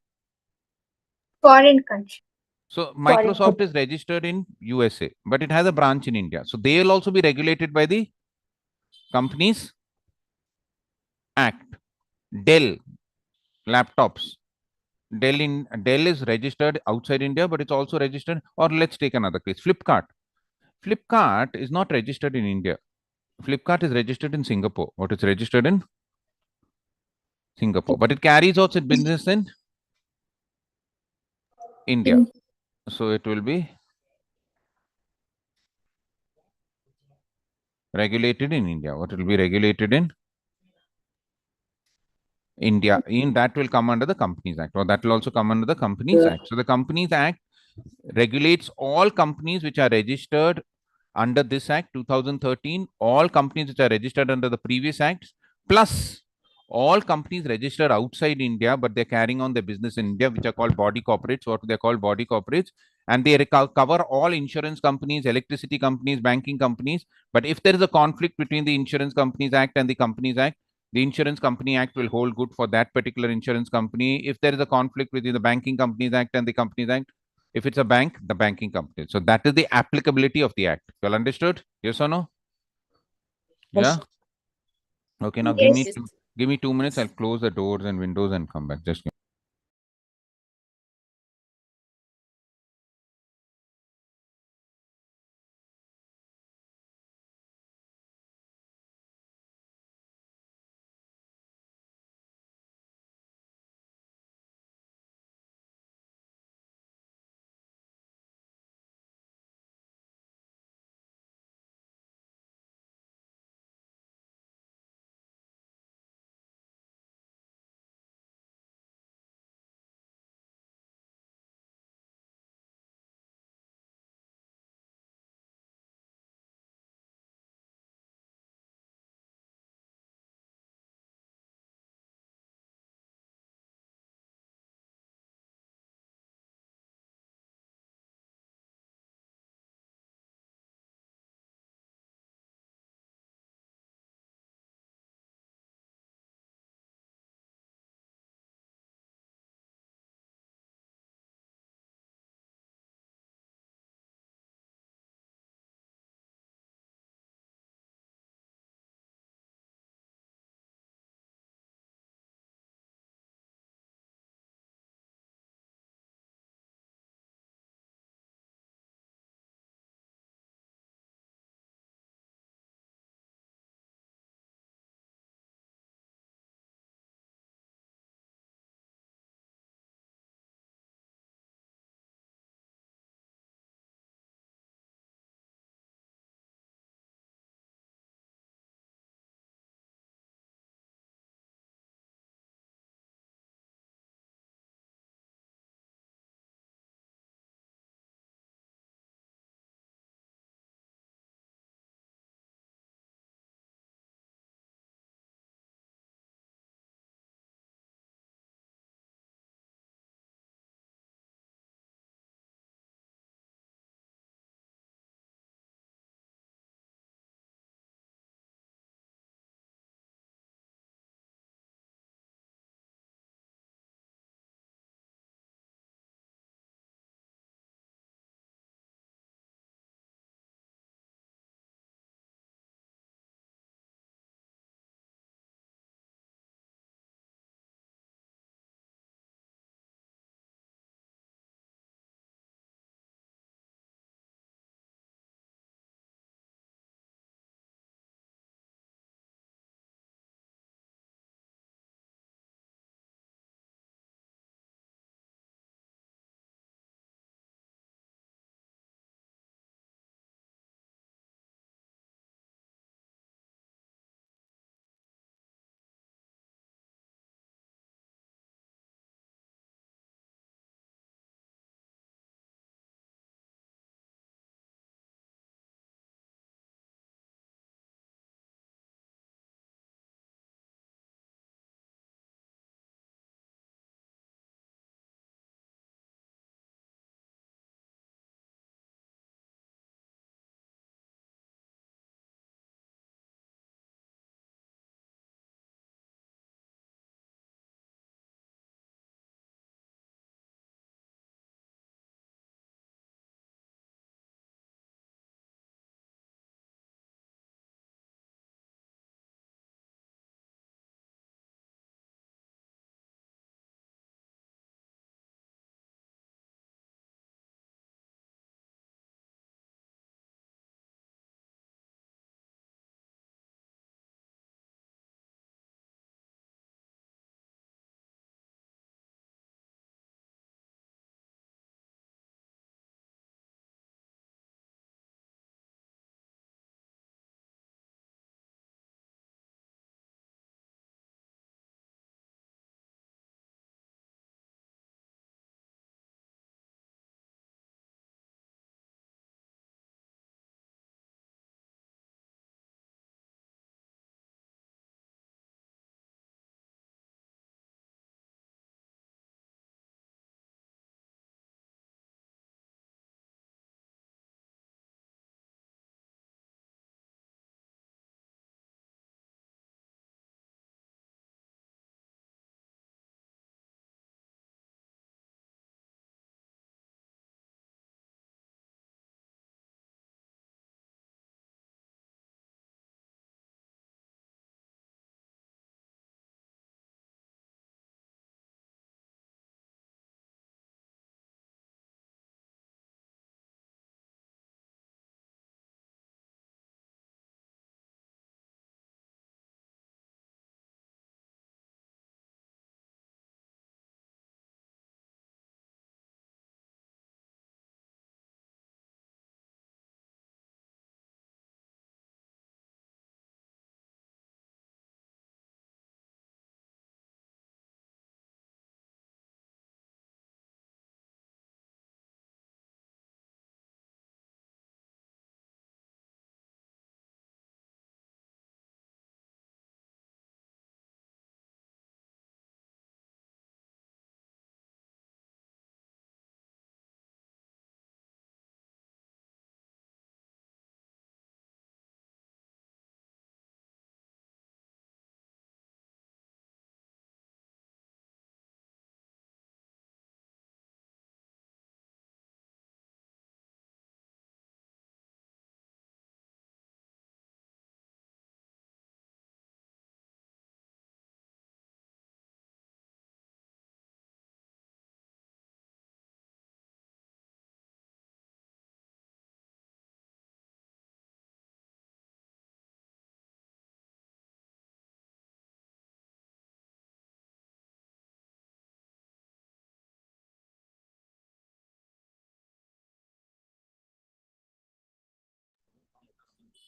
Foreign country. So Foreign Microsoft is registered in USA, but it has a branch in India. So they will also be regulated by the Companies Act. Dell laptops. Dell is registered outside India, but it's also registered. Or let's take another case. Flipkart. Flipkart is not registered in India. Flipkart is registered in Singapore. What is registered in Singapore, but it carries out its business in India. In- So it will be regulated in India. What will be regulated in India? In that will come under the Companies Act, or that will also come under the Companies Act. So the Companies Act regulates all companies which are registered under this Act 2013, all companies which are registered under the previous acts, plus all companies registered outside India, but they're carrying on their business in India, which are called body corporates. What they're called body corporates, and they cover all insurance companies, electricity companies, banking companies. But if there is a conflict between the Insurance Companies Act and the Companies Act, the Insurance Company Act will hold good for that particular insurance company. If there is a conflict between the Banking Companies Act and the Companies Act, if it's a bank, the banking company. So that is the applicability of the act. You all understood? Yes or no? Yeah. Okay. Now Yes. give me 2 minutes. I'll close the doors and windows and come back. Just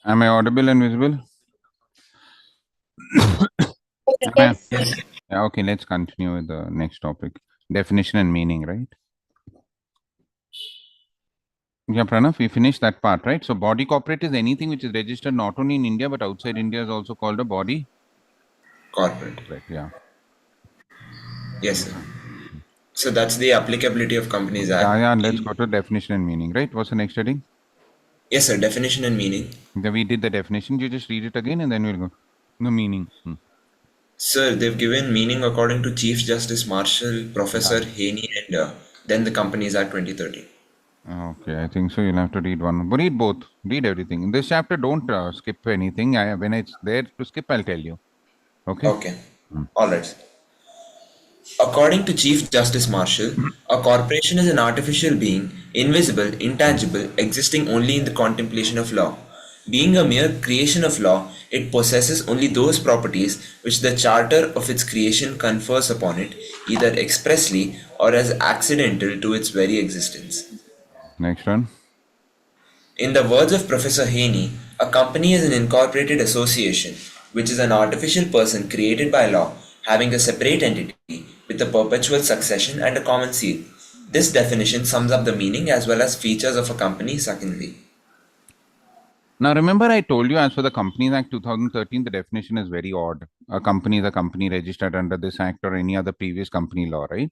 Am I audible and visible? Am I- Yes. Yeah, okay, let's continue with the next topic. Definition and meaning, right? Yeah, Pranav, we finished that part, right? So body corporate is anything which is registered not only in India, but outside India is also called a body Corporate. corporate. Yeah. Yes, sir. So that's the applicability of Companies Act. Yeah, let's go to definition and meaning, right? What's the next heading? Yes, sir. Definition and meaning. Then we did the definition. You just read it again and then we'll go. The meaning. Sir, they've given meaning according to Chief Justice Marshall, Professor Haney, and then the Companies Act 2013. Okay, I think so. You'll have to read one. But read both. Read everything. In this chapter, don't skip anything. When it's there to skip, I'll tell you. Okay? Okay. All right, sir. According to Chief Justice Marshall, a corporation is an artificial being, invisible, intangible, existing only in the contemplation of law. Being a mere creation of law, it possesses only those properties which the charter of its creation confers upon it, either expressly or as accidental to its very existence. Next one. In the words of Professor Haney, a company is an incorporated association, which is an artificial person created by law, having a separate entity with a perpetual succession and a common seal. This definition sums up the meaning as well as features of a company succinctly. Now, remember I told you as for the Companies Act 2013, the definition is very odd. A company is a company registered under this act or any other previous company law, right?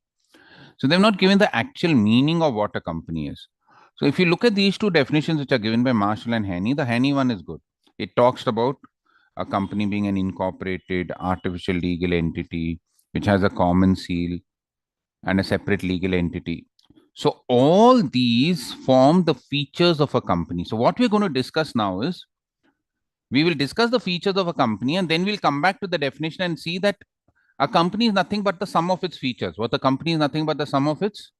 So they've not given the actual meaning of what a company is. So if you look at these two definitions which are given by Marshall and Haney, the Haney one is good. It talks about a company being an incorporated artificial legal entity which has a common seal and a separate legal entity. So all these form the features of a company. So what we're going to discuss now is we will discuss the features of a company and then we'll come back to the definition and see that a company is nothing but the sum of its features. What a company is nothing but the sum of its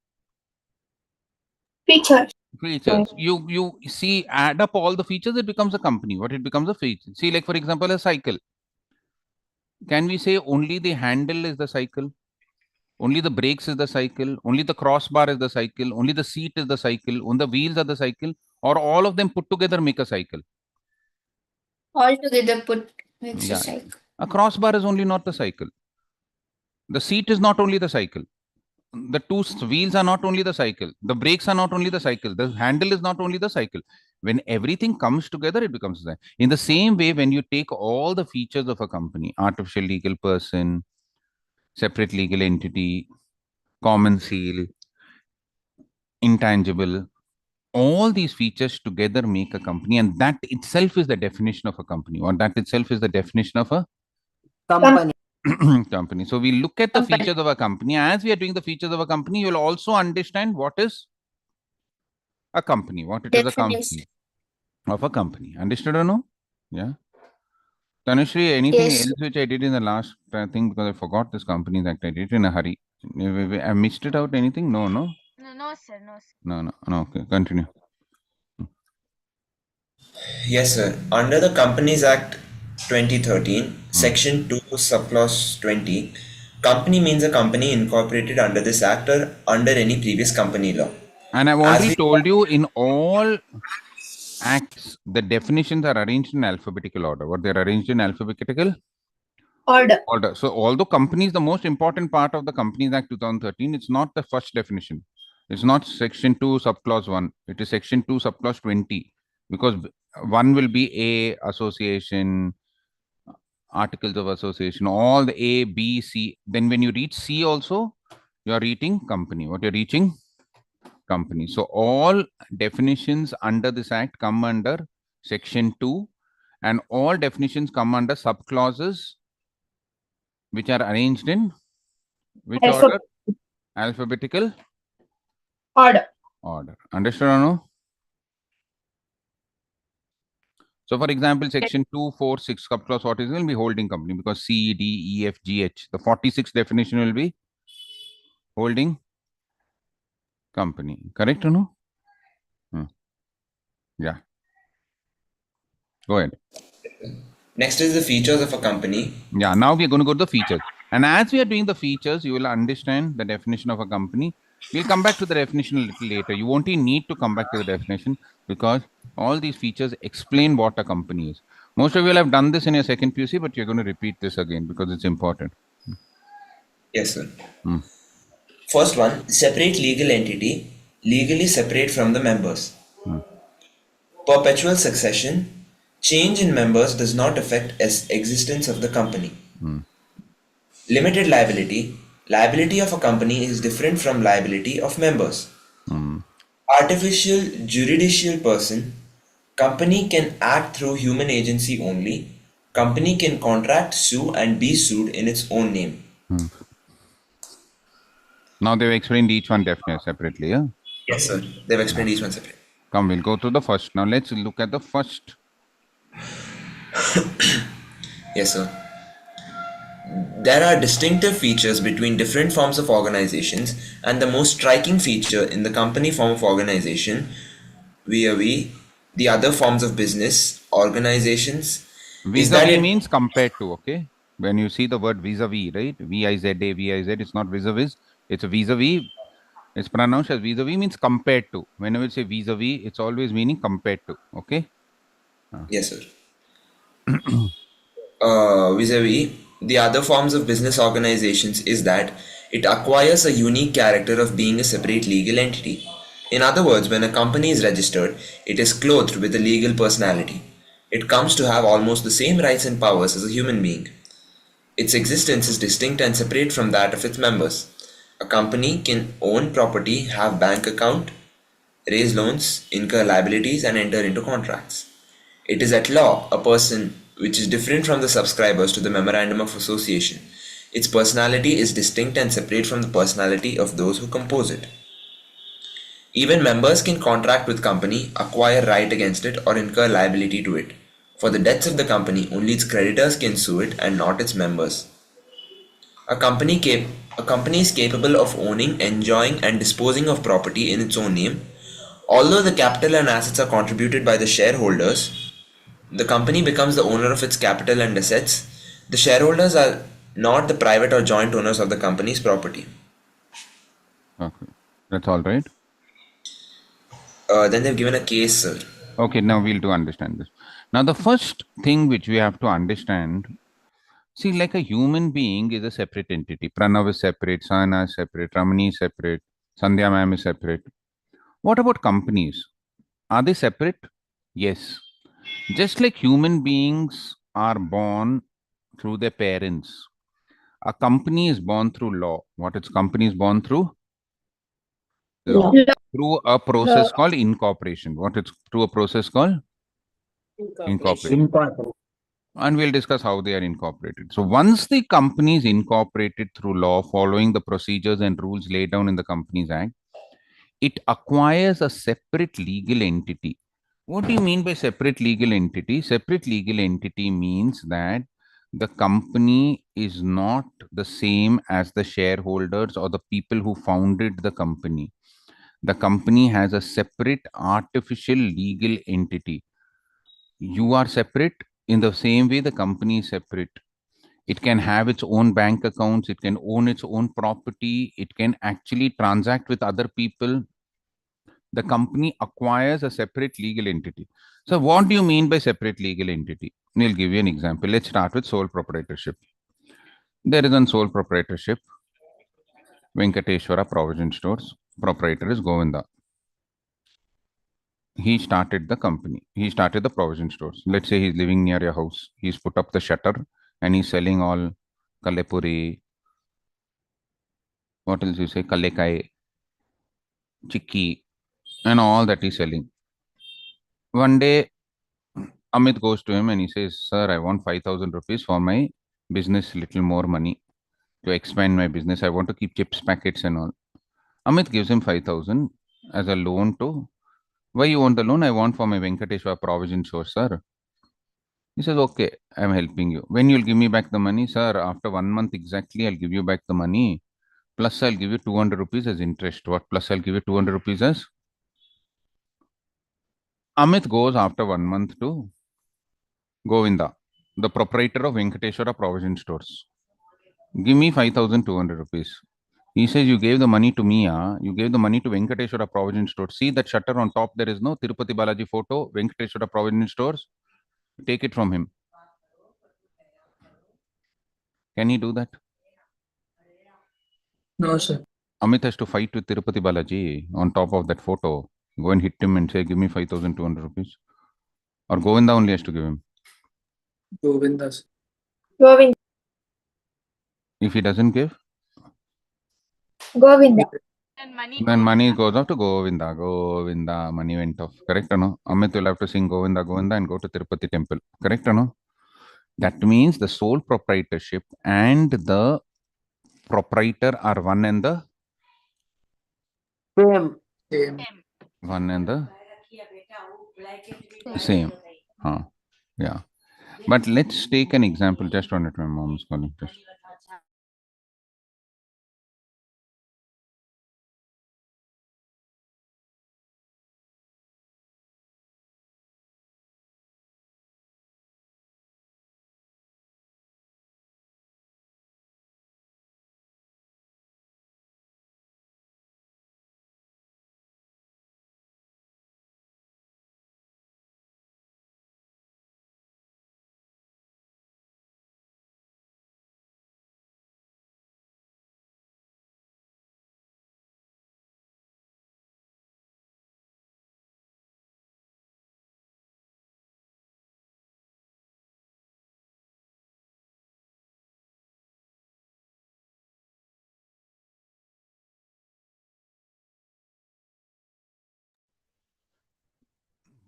Features. features. You see, add up all the features, it becomes a company. What it becomes a feature. See, like for example, a cycle. Can we say only the handle is the cycle? Only the brakes is the cycle, only the crossbar is the cycle, only the seat is the cycle, only the wheels are the cycle, or all of them put together make a cycle? All together put makes a Yeah. cycle. A crossbar is only not the cycle. The seat is not only the cycle. The wheels are not only the cycle. The brakes are not only the cycle. The handle is not only the cycle. When everything comes together, it becomes a cycle. In the same way, when you take all the features of a company, artificial legal person, separate legal entity, common seal, intangible, all these features together make a company, and that itself is the definition of a company, or that itself is the definition of a Company. company. So we look at the Company. features of a company. As we are doing the features of a company, you will also understand what is a company, what it is a Definition. company of a company. Understood or no? Yeah. Tanushree, anything Yes. else which I did in the last thing because I forgot this company that I did in a hurry. I missed it out. Anything? No. No, sir. No, sir. No. Okay, continue. Yes, sir. Under the Companies Act 2013, Section 2, Subclause 20, company means a company incorporated under this act or under any previous company law. And I've As already we- told you in all acts, the definitions are arranged in alphabetical order. What they're arranged in alphabetical Order. order. So although company is the most important part of the Companies Act 2013, it's not the first definition. It's not section 2 subclause 1. It is section 2 subclause 20 because one will be A, association, articles of association, all the A, B, C. Then when you reach C also, you are reaching company. What you're reaching? Company. So all definitions under this act come under section 2 and all definitions come under subclauses which are arranged in which order? Alphabetical Order. order. Understood or no? So for example, section 246 subclause what is will be holding company because C, D, E, F, G, H. The 46th definition will be holding company. Correct or no? Yeah. Go ahead. Next is the features of a company. Yeah, now we are going to go to the features. And as we are doing the features, you will understand the definition of a company. We'll come back to the definition a little later. You won't even need to come back to the definition. because all these features explain what a company is. Most of you will have done this in your second PUC, but you're going to repeat this again because it's important. Yes, sir. Hmm. First one, separate legal entity, legally separate from the members. Perpetual succession, change in members does not affect existence of the company. Limited liability, liability of a company is different from liability of members. Artificial judicial person, company can act through human agency only. Company can contract, sue and be sued in its own name. Now they've explained each one definitely separately. Yeah? Yes, sir. They've explained each one separately. Come, we'll go to the first. Now let's look at the first. Yes, sir. There are distinctive features between different forms of organizations, and the most striking feature in the company form of organization vis-a-vis the other forms of business organizations is that Vis-a-vis it means compared to, okay? When you see the word vis-a-vis, right? V-I-Z-A, V-I-Z, it's not vis-a-vis, it's a vis-a-vis. It's pronounced as vis-a-vis means compared to. Whenever you say vis-a-vis, it's always meaning compared to, okay? yes, sir. Vis-a-vis the other forms of business organizations is that it acquires a unique character of being a separate legal entity. In other words, when a company is registered, it is clothed with a legal personality. It comes to have almost the same rights and powers as a human being. Its existence is distinct and separate from that of its members. A company can own property, have bank account, raise loans, incur liabilities, and enter into contracts. It is at law a person which is different from the subscribers to the Memorandum of Association. Its personality is distinct and separate from the personality of those who compose it. Even members can contract with company, acquire right against it, or incur liability to it. For the debts of the company, only its creditors can sue it and not its members. A company is capable of owning, enjoying, and disposing of property in its own name. Although the capital and assets are contributed by the shareholders, the company becomes the owner of its capital and assets. The shareholders are not the private or joint owners of the company's property. Okay, that's all right. Then they've given a case, sir. Okay, now we'll do understand this. Now, the first thing which we have to understand, see, like a human being is a separate entity. Pranav is separate, Sana is separate, Ramani is separate, Sandhya ma'am is separate. What about companies? Are they separate? Yes. Just like human beings are born through their parents, a company is born through law. What its company is born through? Law. Through a process called incorporation. What it's through a process called? Incorporation. And we'll discuss how they are incorporated. So once the company is incorporated through law, following the procedures and rules laid down in the Companies Act, it acquires a separate legal entity. What do you mean by separate legal entity? Separate legal entity means that the company is not the same as the shareholders or the people who founded the company. The company has a separate artificial legal entity. You are separate in the same way the company is separate. It can have its own bank accounts, it can own its own property, it can actually transact with other people. The company acquires a separate legal entity. So what do you mean by separate legal entity? We'll give you an example. Let's start with sole proprietorship. There is a sole proprietorship. Venkateshwara Provision Stores. Proprietor is Govinda. He started the company. He started the provision stores. Let's say he's living near your house. He's put up the shutter and he's selling all kalepuri. What else you say? Kalekai, chikki, and all that he's selling. One day, Amit goes to him and he says, "Sir, I want 5,000 rupees for my business, little more money to expand my business. I want to keep chips packets and all." Amit gives him 5,000 as a loan to. Why you want the loan? I want for my Venkateshwara provision store, sir. He says, "Okay, I'm helping you. When you'll give me back the money, sir, after 1 month exactly, I'll give you back the money. Plus, I'll give you 200 rupees as interest." What plus I'll give you 200 rupees as? Amit goes after 1 month to Govinda, the proprietor of Venkateshwara Provision Stores. "Give me 5,200 rupees." He says you gave the money to me, you gave the money to Venkateshwara Provision Store. See that shutter on top, there is no Tirupati Balaji photo, Venkateshwara Provision Stores. Take it from him. Can he do that? No, sir. Amit has to fight with Tirupati Balaji on top of that photo. Go and hit him and say, give me 5,200 rupees. Or Govinda only has to give him. Govinda, sir. Govinda. If he doesn't give, Govinda. And money then goes money back. goes off to Govinda. Govinda, money went off. Correct or no? Amit will have to sing Govinda, Govinda and go to Tirupati temple. Correct or no? That means the sole proprietorship and the proprietor are one and the Same. one and the same. Yeah. But let's take an example. Just one minute, my mom is calling. Just.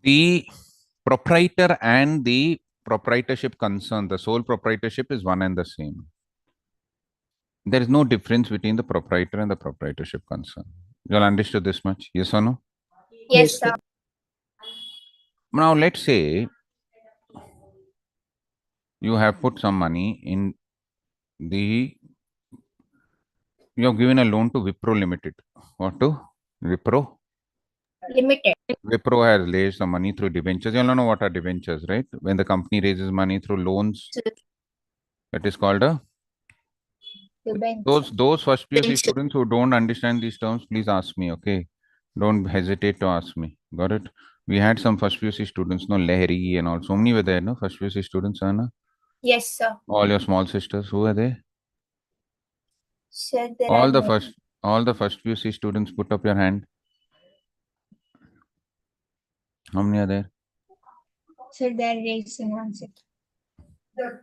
The proprietor and the proprietorship concern, the sole proprietorship is one and the same. There is no difference between the proprietor and the proprietorship concern. You all understood this much? Yes or no? Yes, sir. Now let's say you have put some money in the, you have given a loan to Wipro Limited. What to? Wipro? Limited. Wipro has raised some money through debentures. You all know what are debentures, right? When the company raises money through loans, that is called a. Those first PUC students who don't understand these terms, please ask me, okay? Don't hesitate to ask me. Got it? We had some first PUC students, no Lehri and all. So many were there, no? First PUC students, Anna. Yes, sir. All your small sisters, who are they? Sir, there All are the no. first PUC students, put up your hand. How many are there? Sir, there is an answer. Sir,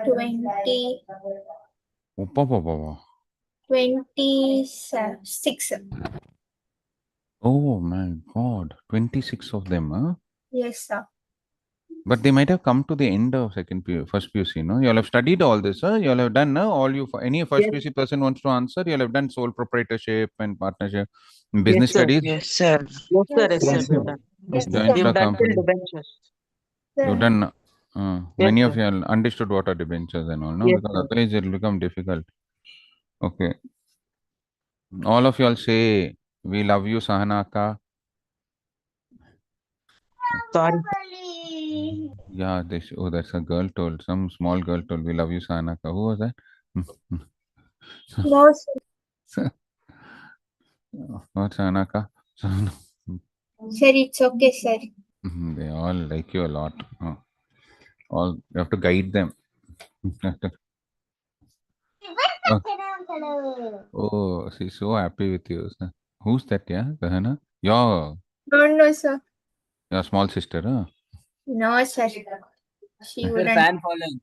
20, Oppa. 26. Oh my God, 26 of them, huh? Yes, sir. But they might have come to the end of first PUC, no? You all have studied all this, huh? You all have done, no? All you, any first PUC person wants to answer, you all have done sole proprietorship and partnership, business studies, Yes, sir. Yes, sir. Yes, sir. We've done. joint We've stock done till company. debentures. You've done, Yes, many of sir. you all understood what are debentures and all, no? Yes, Because sir. otherwise it will become difficult. Okay. All of you all say, we love you, Sahana Akka. Sorry. Yeah, oh, that's a girl told, some small girl told, we love you, Sahana Akka. Who was that? No, sir. What's Sahana Akka? Sir, it's okay, sir. They all like you a lot. All you have to guide them. Oh, she's so happy with you. Sir. Who's that? Yeah, Sahana? No, sir. Your small sister, huh? No, sir. She wouldn't. Fan following.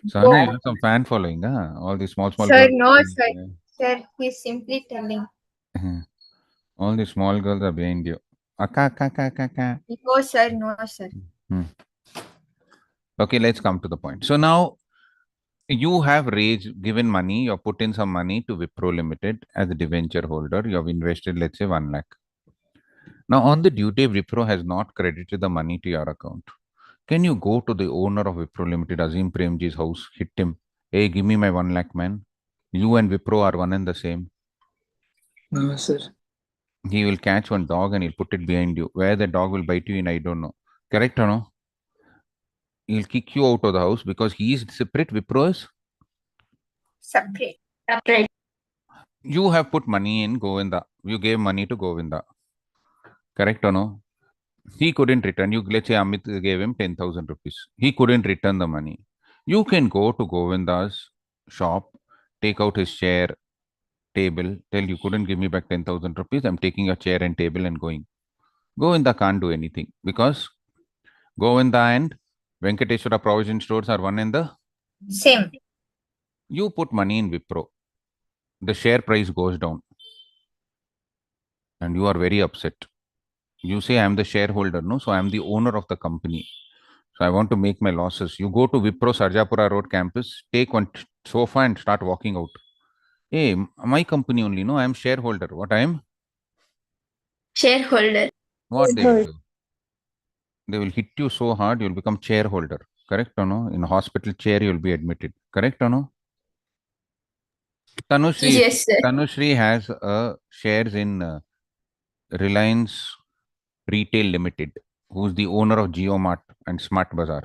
Sahana, you have some fan following, huh? All these small Sir, girls. no, sir. Sir, he's simply telling. All the small girls are behind you. Akka. No, sir. No, sir. Okay, let's come to the point. So now you have given money, you have put in some money to Wipro Limited as a debenture holder. You have invested, let's say, 1 lakh. Now, on the due date, Wipro has not credited the money to your account. Can you go to the owner of Wipro Limited, Azim Premji's house, hit him? Hey, give me my 1 lakh, man. You and Wipro are one and the same. No, sir. He will catch one dog and he'll put it behind you. Where the dog will bite you in, I don't know. Correct or no? He'll kick you out of the house because he is separate. Wipro is Separate. You have put money in Govinda. You gave money to Govinda. Correct or no? He couldn't return. Let's say Amit gave him 10,000 rupees. He couldn't return the money. You can go to Govinda's shop, take out his chair, table, tell you couldn't give me back 10,000 rupees. I'm taking your chair and table and going. Govinda can't do anything because Govinda and Venkateshwara provision stores are one and the Same. you put money in Wipro. The share price goes down and you are very upset. You say, I'm the shareholder, no? So I'm the owner of the company. So I want to make my losses. You go to Wipro Sarjapura Road campus, take one sofa and start walking out. Hey, my company only, no? I am shareholder. What I am? Shareholder. What they will do? They will hit you so hard, you'll become shareholder. Correct or no? In a hospital chair, you'll be admitted. Correct or no? Yes, sir. Tanushri has shares in Reliance Retail Limited, who's the owner of GeoMart and Smart Bazaar.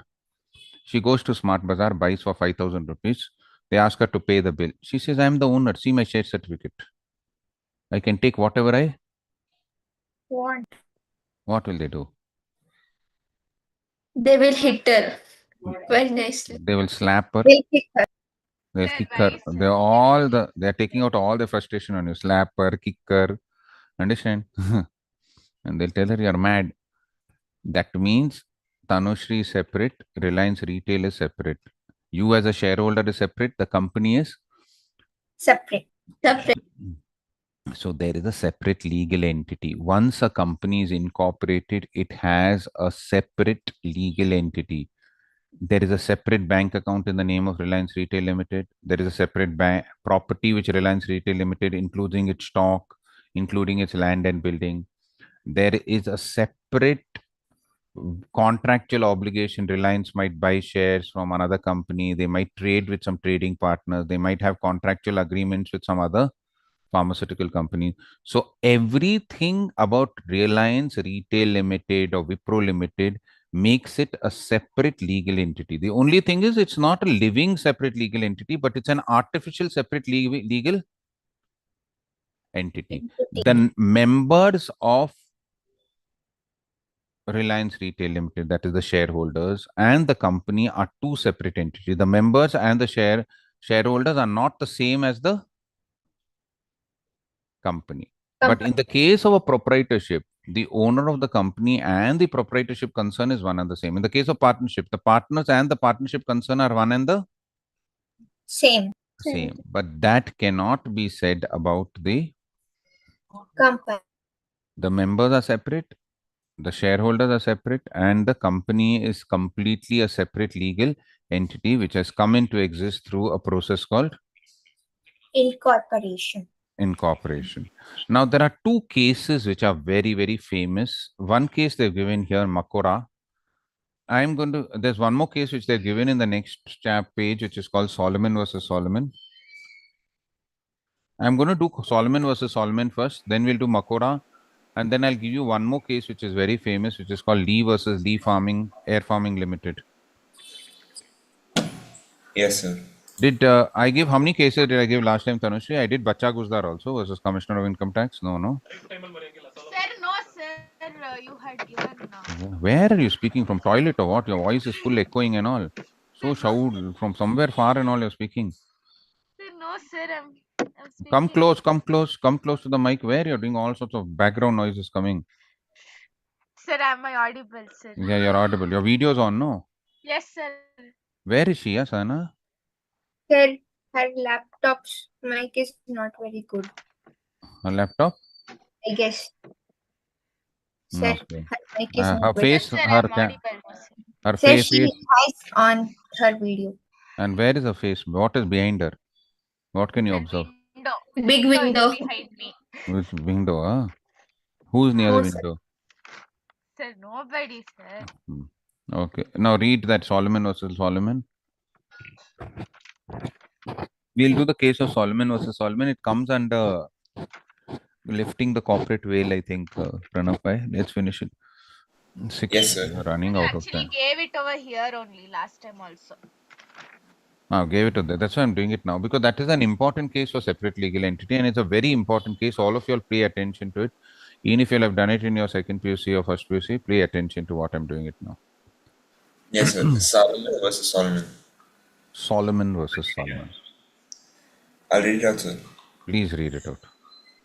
She goes to Smart Bazaar, buys for 5,000 rupees. They ask her to pay the bill. She says, I'm the owner. See my share certificate. I can take whatever I Want. What will they do? They will hit her very nicely. They will slap her. Will kick her. They'll Sir, kick very her. sweet. They're taking out all the frustration on you. Slap her, kick her. Understand? And they'll tell her you're mad. That means Tanushri is separate, Reliance Retail is separate. You as a shareholder is separate, the company is Separate. Separate. so there is a separate legal entity. Once a company is incorporated, it has a separate legal entity. There is a separate bank account in the name of Reliance Retail Limited. There is a separate property which Reliance Retail Limited, including its stock, including its land and building. There is a separate contractual obligation. Reliance might buy shares from another company. They might trade with some trading partners. They might have contractual agreements with some other pharmaceutical company. So everything about Reliance Retail Limited or Wipro Limited makes it a separate legal entity. The only thing is it's not a living separate legal entity, but it's an artificial separate legal entity. The members of Reliance Retail Limited, that is the shareholders, and the company are two separate entities. The members and the shareholders are not the same as the company. But in the case of a proprietorship, the owner of the company and the proprietorship concern is one and the same. In the case of partnership, the partners and the partnership concern are one and the Same. same. But that cannot be said about the Company. the members are separate, the shareholders are separate, and the company is completely a separate legal entity which has come into exist through a process called Incorporation. incorporation. Now, there are two cases which are very, very famous. One case they've given here, Makora. There's one more case which they've given in the next page, which is called Solomon versus Solomon. I'm going to do Solomon versus Solomon first, then we'll do Makora, and then I'll give you one more case which is very famous, which is called Lee versus Lee Farming, Air Farming Limited. Yes, sir. Did I give, how many cases did I give last time, Tanushri? I did Bacha Guzdar also versus Commissioner of Income Tax. No. Sir, no, sir. You had given. Where are you speaking from? Toilet or what? Your voice is full echoing and all. So shout from somewhere far and all you're speaking. Sir, no, sir. I'm speaking. Come close to the mic. Where you're doing all sorts of background noises coming. Sir, am I audible, sir? Yeah, you're audible. Your video's on, no? Yes, sir. Where is she, Sana? Sir, her laptop's mic is not very good. Her laptop? I guess. Sir, Okay. her mic is Her not face, Sir, her I'm audible, no, sir. her Sir, face she is. has on her video. And where is her face? What is behind her? What can you Sir, observe? window. Big Is window. behind me. Which window? Huh? Who's near the No, sir. window? Sir, nobody, sir. Okay. Now read that Solomon versus Solomon. We'll do the case of Solomon versus Solomon. It comes under lifting the corporate veil, I think, Pranav. Let's finish it. 6. Yes, sir. We are running I out of actually time. gave it over here only last time also. Gave it to that. That's why I'm doing it now, because that is an important case for separate legal entity, and it's a very important case. All of you all pay attention to it. Even if you'll have done it in your second PUC or first PUC, pay attention to what I'm doing it now. Yes, sir. Solomon versus Solomon. Solomon versus Solomon. I'll read it out, sir. Please read it out.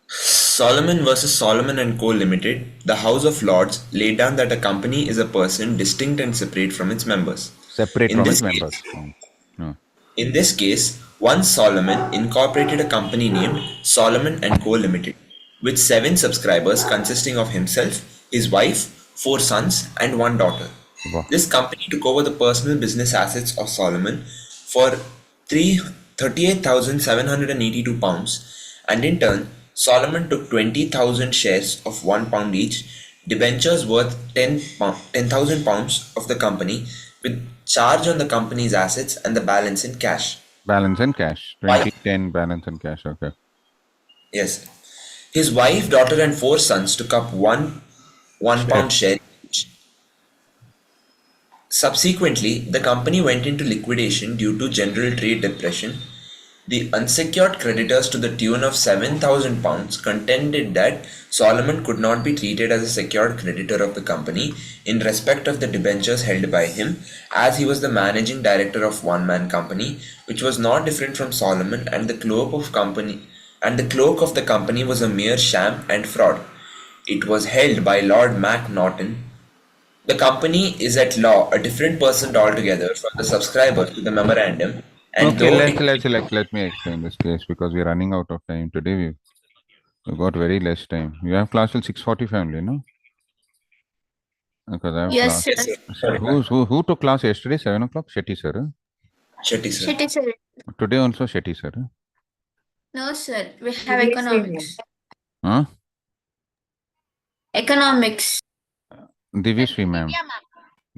Solomon versus Solomon and Co. Limited, the House of Lords laid down that a company is a person distinct and separate from its members. Separate In from this its case- members. No. In this case, one Solomon incorporated a company named Solomon and Co. Limited, with 7 subscribers consisting of himself, his wife, 4 sons, and 1 daughter. Wow. This company took over the personal business assets of Solomon for £38,782, and in turn, Solomon took 20,000 shares of £1 each, debentures worth £10,000 of the company, with charge on the company's assets and the balance in cash. Balance and cash. 2010 balance and cash. Okay. Yes. His wife, daughter, and 4 sons took up one £1 share each. Subsequently, the company went into liquidation due to general trade depression. The unsecured creditors, to the tune of £7,000, contended that Solomon could not be treated as a secured creditor of the company in respect of the debentures held by him, as he was the managing director of one-man company, which was not different from Solomon, and the cloak of the company was a mere sham and fraud. It was held by Lord Macnaghten. The company is at law a different person altogether from the subscriber to the memorandum, and Okay, though let me explain this case, because we're running out of time today. We've got very less time. You have class till 6:45 only, no? Because I have Yes, class. sir. So who took class yesterday? 7 o'clock? Shetty sir. Huh? Shetty sir. Shetty sir. Today also Shetty sir. Huh? No, sir. We have economics. Huh? Economics. Divyashree ma'am. Divya ma'am.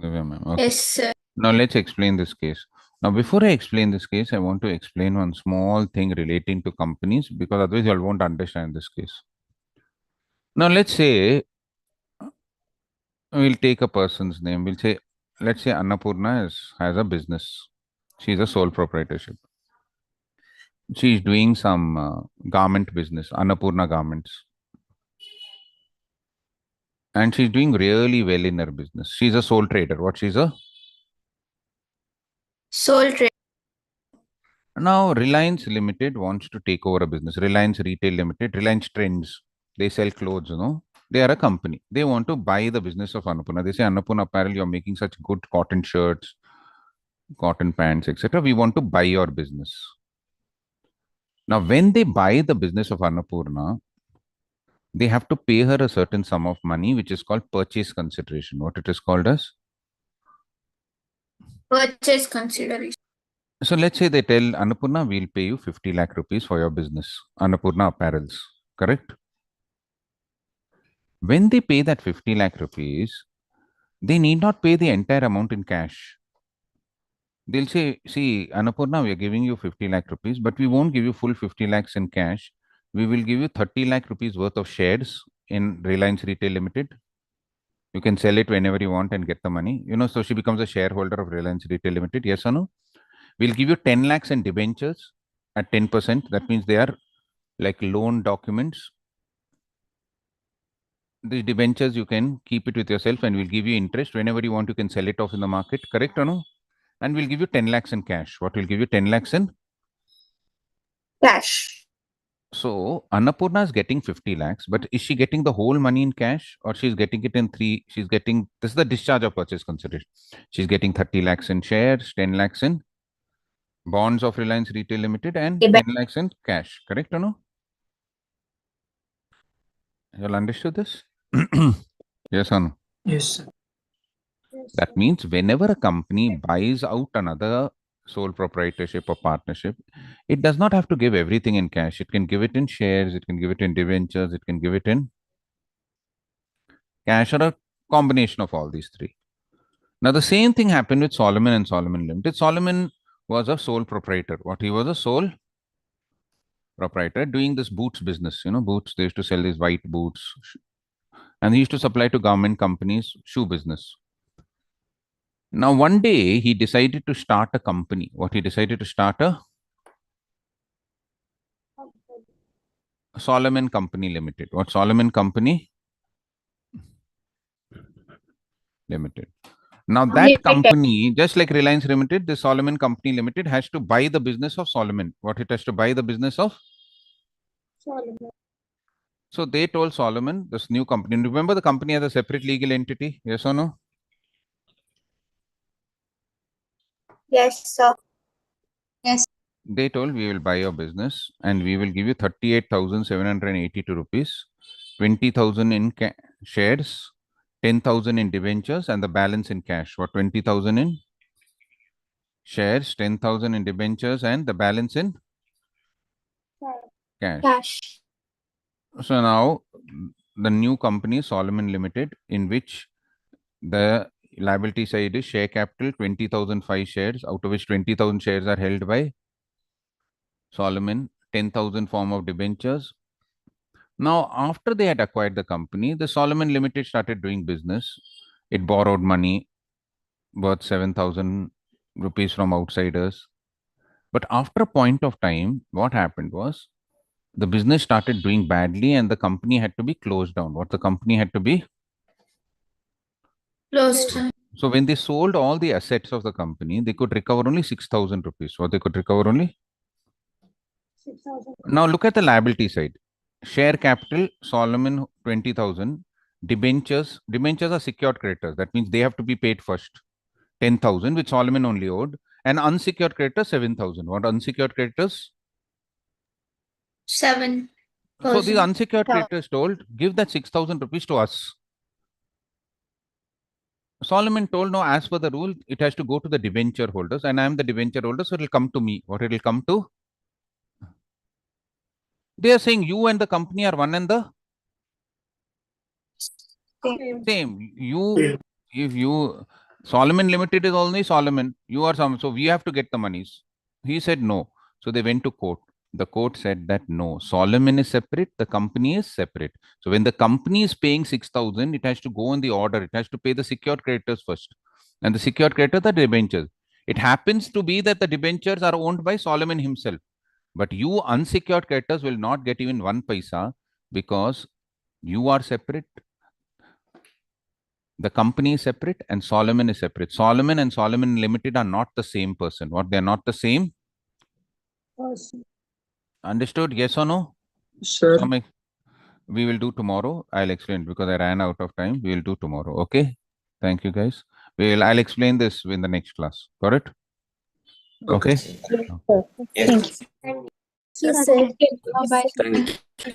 Divya ma'am. Okay. Yes, sir. Now let's explain this case. Now, before I explain this case, I want to explain one small thing relating to companies, because otherwise you all won't understand this case. Now, let's say we'll take a person's name. We'll say, let's say Annapurna has a business. She's a sole proprietorship. She's doing some garment business, Annapurna Garments. And she's doing really well in her business. She's a sole trader. What she's a? Sole trade. Now, Reliance Limited wants to take over a business. Reliance Retail Limited, Reliance Trends. They sell clothes, you know. They are a company. They want to buy the business of Annapurna. They say, Annapurna Apparel, you're making such good cotton shirts, cotton pants, etc. We want to buy your business. Now, when they buy the business of Annapurna, they have to pay her a certain sum of money, which is called purchase consideration. What it is called as? Purchase consideration. So let's say they tell Annapurna, we'll pay you 50 lakh rupees for your business, Annapurna Apparels, correct? When they pay that 50 lakh rupees, they need not pay the entire amount in cash. They'll say, see, Annapurna, we are giving you 50 lakh rupees, but we won't give you full 50 lakhs in cash. We will give you 30 lakh rupees worth of shares in Reliance Retail Limited. You can sell it whenever you want and get the money. You know, so she becomes a shareholder of Reliance Retail Limited. Yes or no? We'll give you 10 lakhs in debentures at 10%. That means they are like loan documents. The debentures, you can keep it with yourself and we'll give you interest. Whenever you want, you can sell it off in the market. Correct or no? And we'll give you 10 lakhs in cash. What will give you 10 lakhs in? Cash. So Annapurna is getting 50 lakhs, but is she getting the whole money in cash, or she's getting it in three? She's getting, this is the discharge of purchase consideration. She's getting 30 lakhs in shares, 10 lakhs in bonds of Reliance Retail Limited, and 10 lakhs in cash. Correct or no? You all understood this? Yes or no? Yes, sir. That means whenever a company buys out another sole proprietorship or partnership, it does not have to give everything in cash. It can give it in shares, it can give it in debentures, it can give it in cash, or a combination of all these three. Now, the same thing happened with Solomon and Solomon Limited. Solomon was a sole proprietor. What? He was a sole proprietor doing this boots business. You know, boots, they used to sell these white boots. And he used to supply to government companies, shoe business. Now, one day he decided to start a company. What he decided to start a Solomon Company Limited. What Solomon Company Limited. Now that Limited. company, just like Reliance Limited, the Solomon Company Limited has to buy the business of Solomon. What it has to buy the business of? Solomon. So they told Solomon, this new company. Remember the company as a separate legal entity? Yes or no? Yes, sir. Yes. They told we will buy your business and we will give you 38,782 rupees, 20,000 in shares, 10,000 in debentures, and the balance in cash. What 20,000 in shares, 10,000 in debentures, and the balance in cash. Cash. So now the new company Solomon Limited, in which the liability side is share capital 20,005 shares, out of which 20,000 shares are held by Solomon, 10,000 form of debentures. Now, after they had acquired the company, the Solomon Limited started doing business. It borrowed money worth 7,000 rupees from outsiders. But after a point of time, what happened was the business started doing badly and the company had to be closed down. What the company had to be? Closed. So when they sold all the assets of the company, they could recover only 6,000 rupees. What they could recover only? 6,000. Now look at the liability side. Share capital, Solomon 20,000. Debentures. Debentures are secured creditors. That means they have to be paid first. 10,000, which Solomon only owed. And unsecured creditors, 7,000. What unsecured creditors? 7,000. So these unsecured creditors told, give that 6,000 rupees to us. Solomon told, no, as per the rule, it has to go to the debenture holders, and I am the debenture holder, so it will come to me. What it will come to? They are saying you and the company are one and the same. You, if you, Solomon Limited is only Solomon, you are some, so we have to get the monies. He said no. So they went to court. The court said that no, Solomon is separate, the company is separate. So when the company is paying 6,000, it has to go in the order. It has to pay the secured creditors first. And the secured creditors are debentures. It happens to be that the debentures are owned by Solomon himself. But you unsecured creditors will not get even one paisa because you are separate. The company is separate and Solomon is separate. Solomon and Solomon Limited are not the same person. What? They are not the same. Understood? Yes or no? Sir. We will do tomorrow. I'll explain because I ran out of time. We will do tomorrow. Okay. Thank you, guys. I'll explain this in the next class. Got it? Okay. Yes. Yes, sir. Bye. Thank you.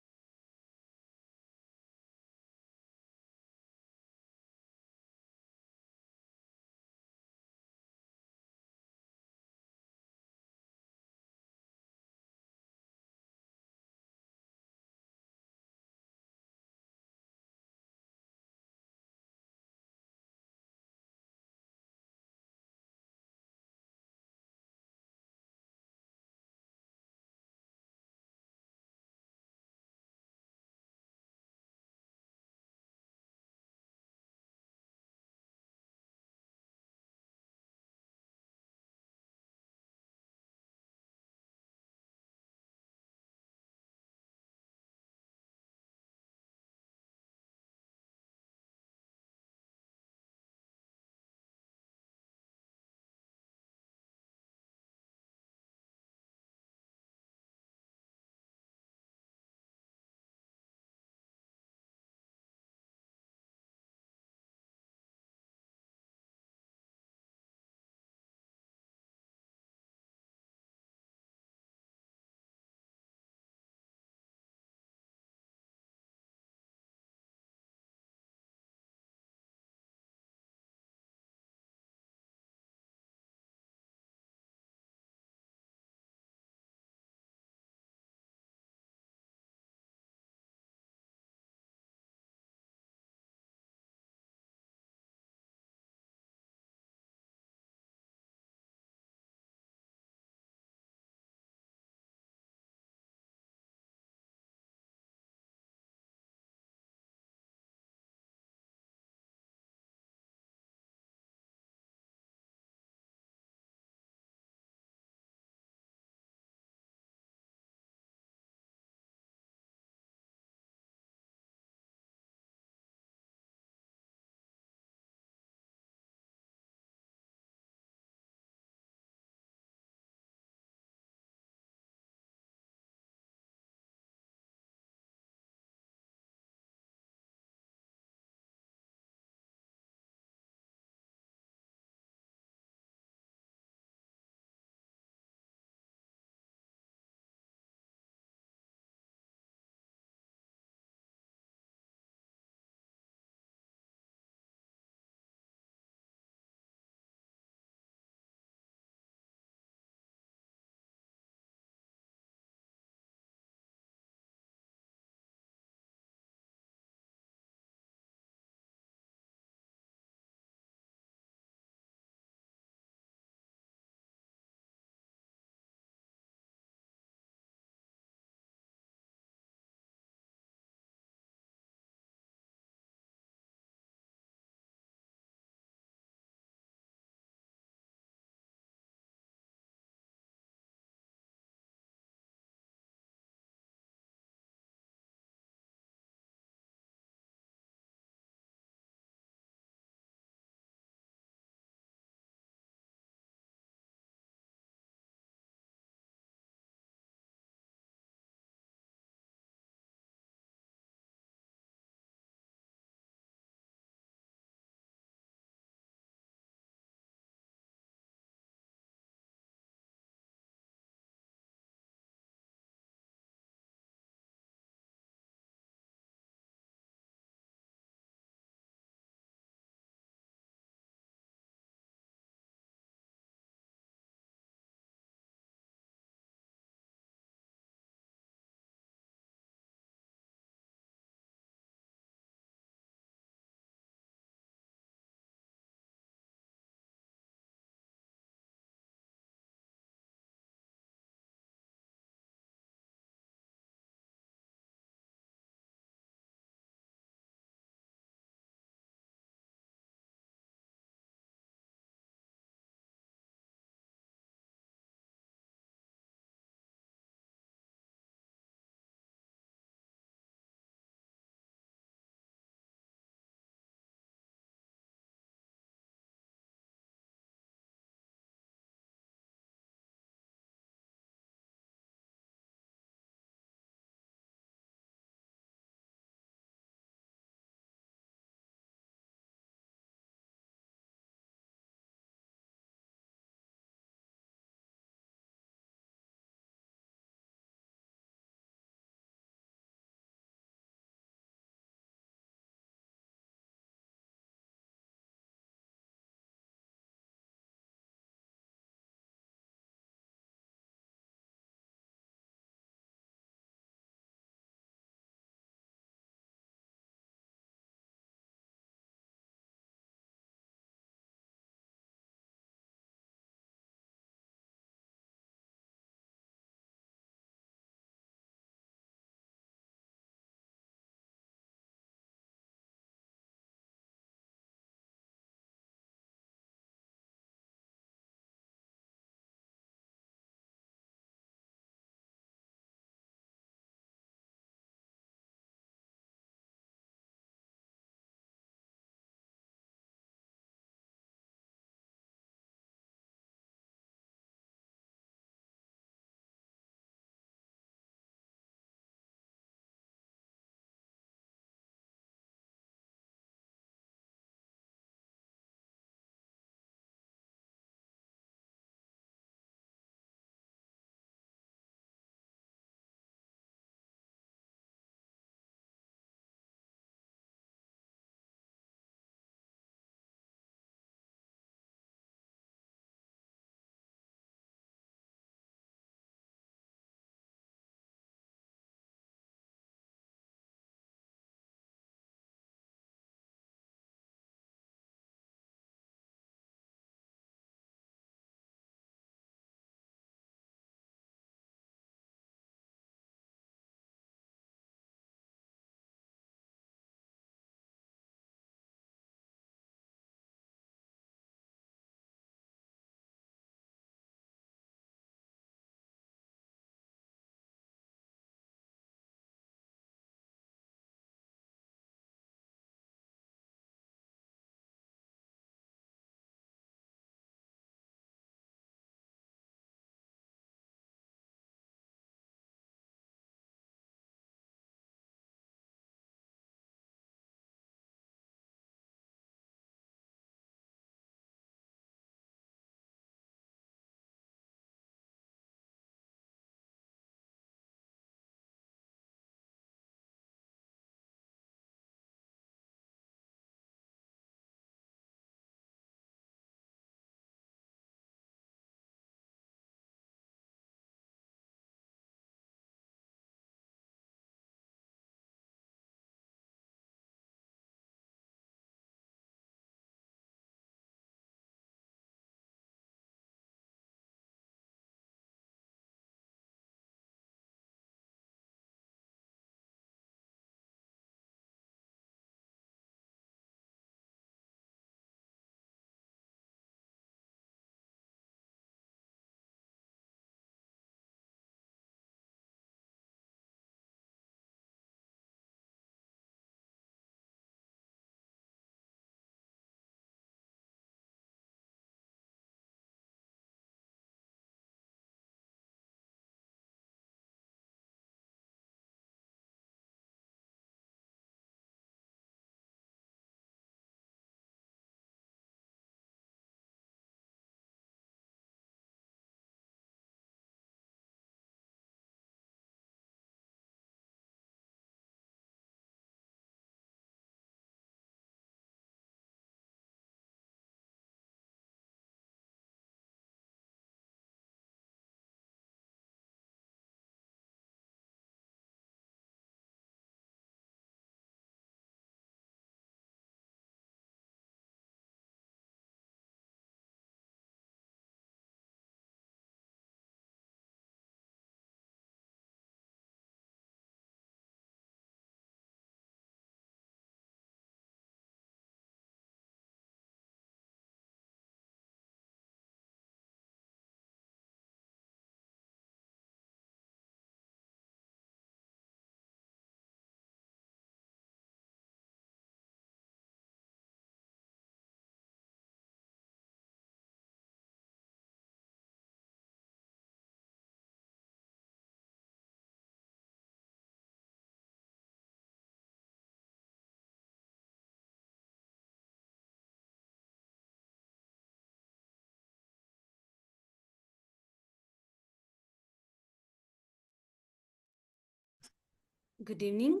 Good evening.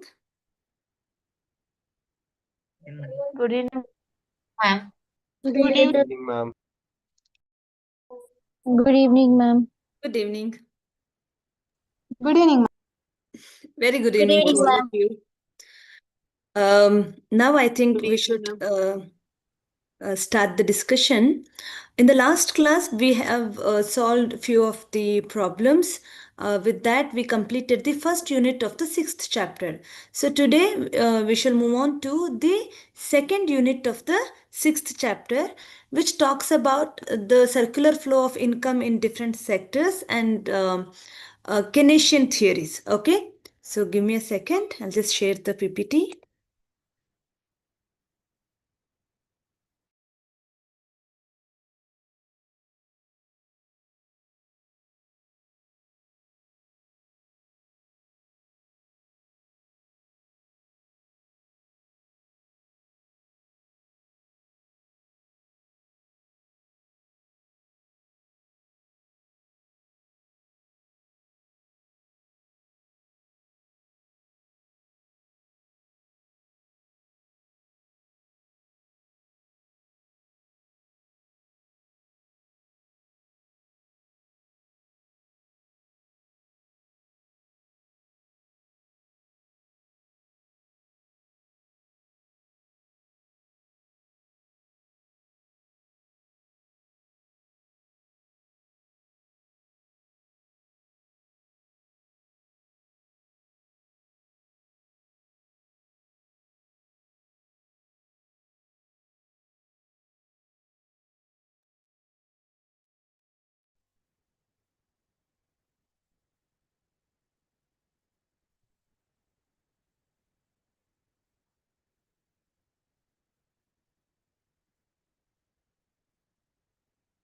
Good evening, Ma'am. good evening, ma'am. good evening, ma'am. Good evening. Good evening, Very good good evening to evening, all of ma'am. you. Now I think we should start the discussion. In the last class, we have solved few of the problems. With that, we completed the first unit of the sixth chapter. So today, we shall move on to the second unit of the sixth chapter, which talks about the circular flow of income in different sectors and Keynesian theories. Okay, so give me a second. I'll just share the PPT.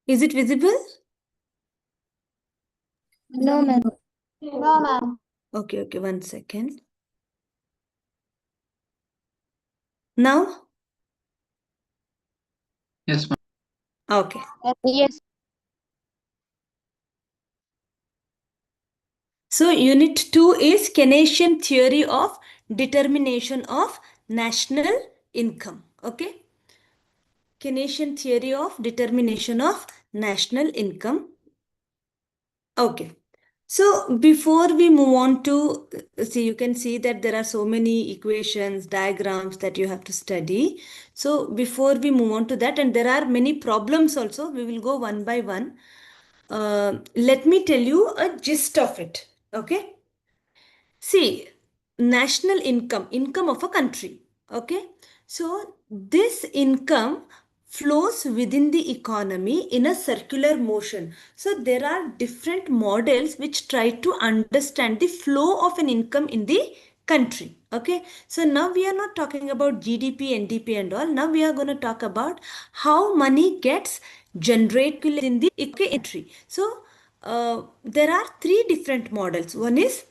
Is it visible? No, ma'am. No, ma'am. Okay, one second. Now? Yes, ma'am. Okay. Yes. So unit 2 is Keynesian theory of determination of national income. Okay. Keynesian theory of determination of national income. Okay. So before we move on to see, you can see that there are so many equations, diagrams that you have to study. So before we move on to that, and there are many problems also, we will go one by one. Let me tell you a gist of it. Okay. See, national income of a country. Okay. So this income flows within the economy in a circular motion. So there are different models which try to understand the flow of an income in the country. Okay. So now we are not talking about GDP, NDP and all. Now we are going to talk about how money gets generated in the country. So there are three different models. One is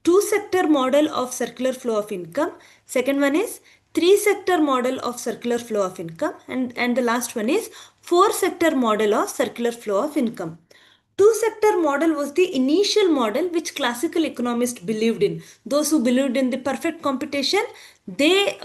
two-sector model of circular flow of income. Second one is three-sector model of circular flow of income. And the last one is four-sector model of circular flow of income. Two-sector model was the initial model which classical economists believed in. Those who believed in the perfect competition, they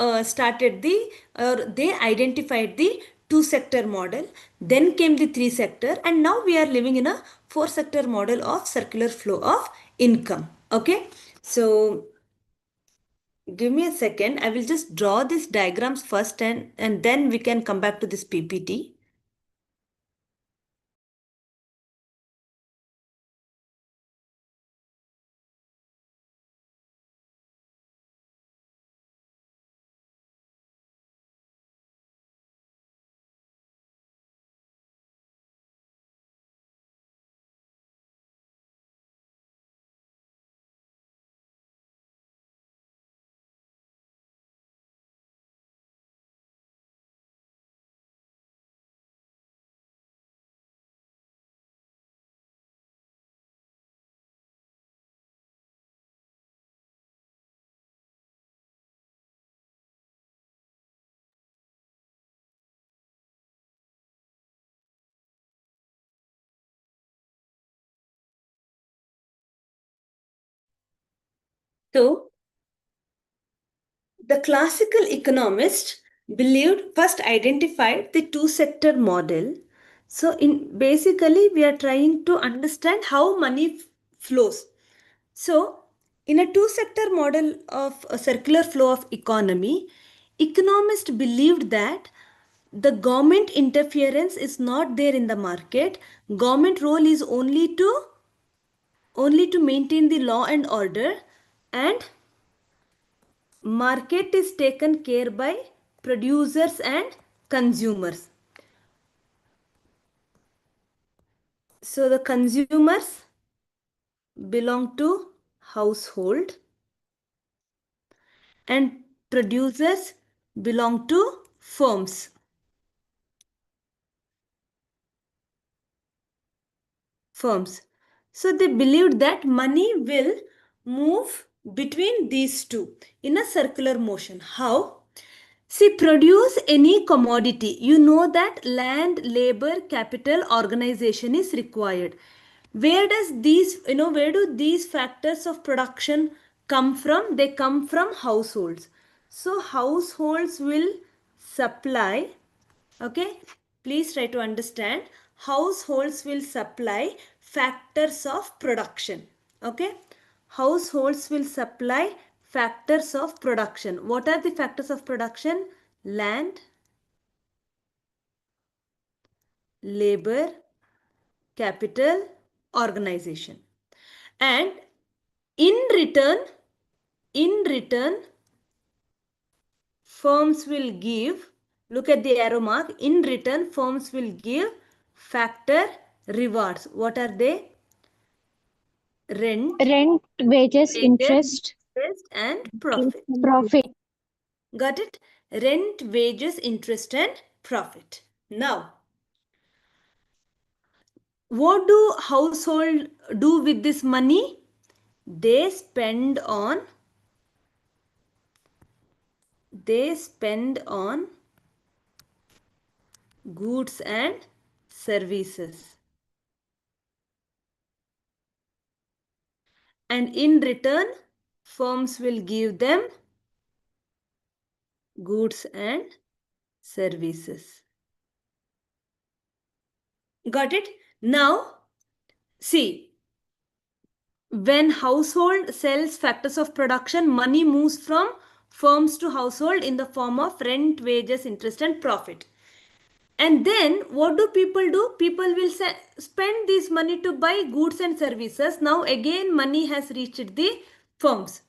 they identified the two-sector model. Then came the three-sector, and now we are living in a four-sector model of circular flow of income. Okay, so give me a second. I will just draw these diagrams first, and then we can come back to this PPT. So the classical economist first identified the two-sector model. So basically we are trying to understand how money flows. So in a two-sector model of a circular flow of economy, economists believed that the government interference is not there in the market. Government role is only to maintain the law and order, and market is taken care by producers and consumers. So the consumers belong to household and producers belong to firms. So they believed that money will move between these two in a circular motion. How? See, produce any commodity. You know that land, labor, capital, organization is required. Where do these factors of production come from? They come from households. So households will supply. Okay, please try to understand. Households will supply factors of production. Okay, households will supply factors of production. What are the factors of production? Land, labor, capital, organization. And in return, firms will give, look at the arrow mark, in return firms will give factor rewards. What are they? Rent, wages, interest, and profit. profit. Got it? Rent, wages, interest and profit. Now, what do household do with this money? They spend on goods and services. And in return, firms will give them goods and services. Got it? Now, see, when household sells factors of production, money moves from firms to household in the form of rent, wages, interest and profit. And then what do? People will spend this money to buy goods and services. Now again money has reached the firms.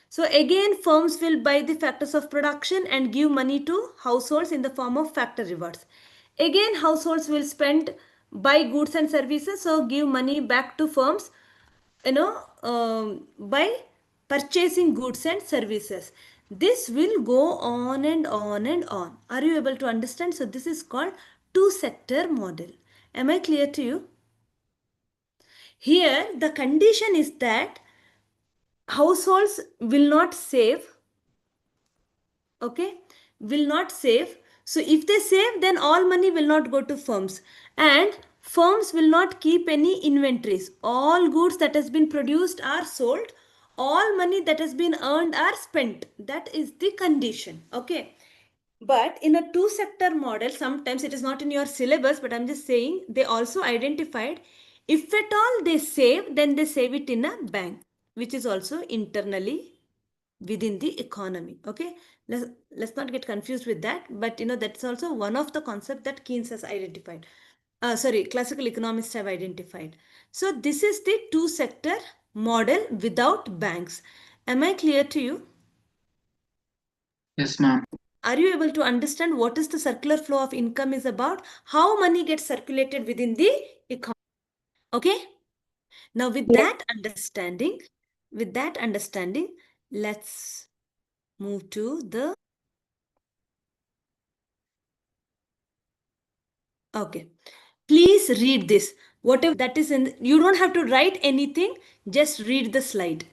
So again firms will buy the factors of production and give money to households in the form of factor rewards. Again households will buy goods and services, so give money back to firms, by purchasing goods and services. This will go on and on and on. Are you able to understand? So this is called two-sector model. Am I clear to you? Here the condition is that households will not save. Okay, will not save. So if they save, then all money will not go to firms, and firms will not keep any inventories. All goods that has been produced are sold, all money that has been earned are spent. That is the condition. Okay, but in a two sector model, sometimes it is not in your syllabus, but I'm just saying, they also identified, if at all they save, then they save it in a bank, which is also internally within the economy. Okay, let's not get confused with that, but that's also one of the concept that Keynes has identified. Classical economists have identified. So this is the two sector model without banks. Am I clear to you? Yes, ma'am. Are you able to understand what is the circular flow of income is about? How money gets circulated within the economy? Okay, now with that understanding, let's move to the okay. Please read this. Whatever that is in, you don't have to write anything, just read the slide.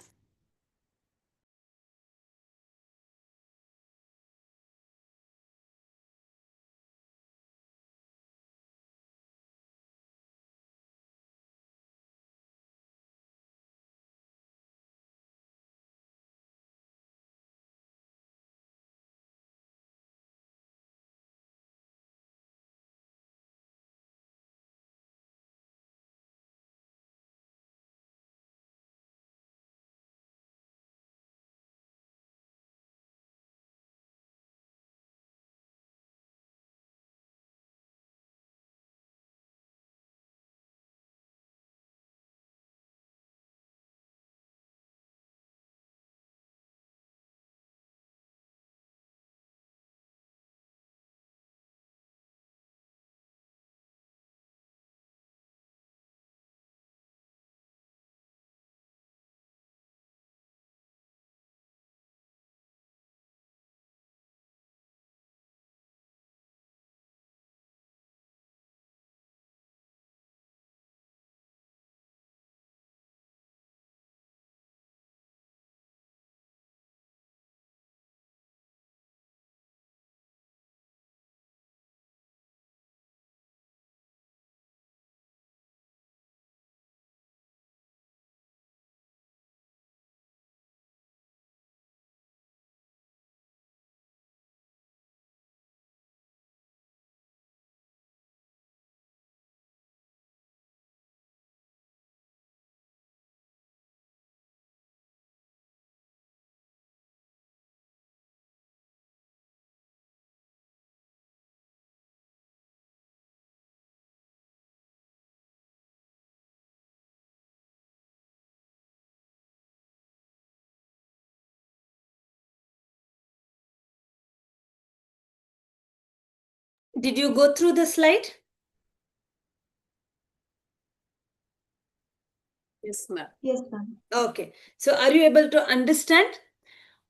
Did you go through the slide? Yes, ma'am. Yes, ma'am. Okay. So are you able to understand?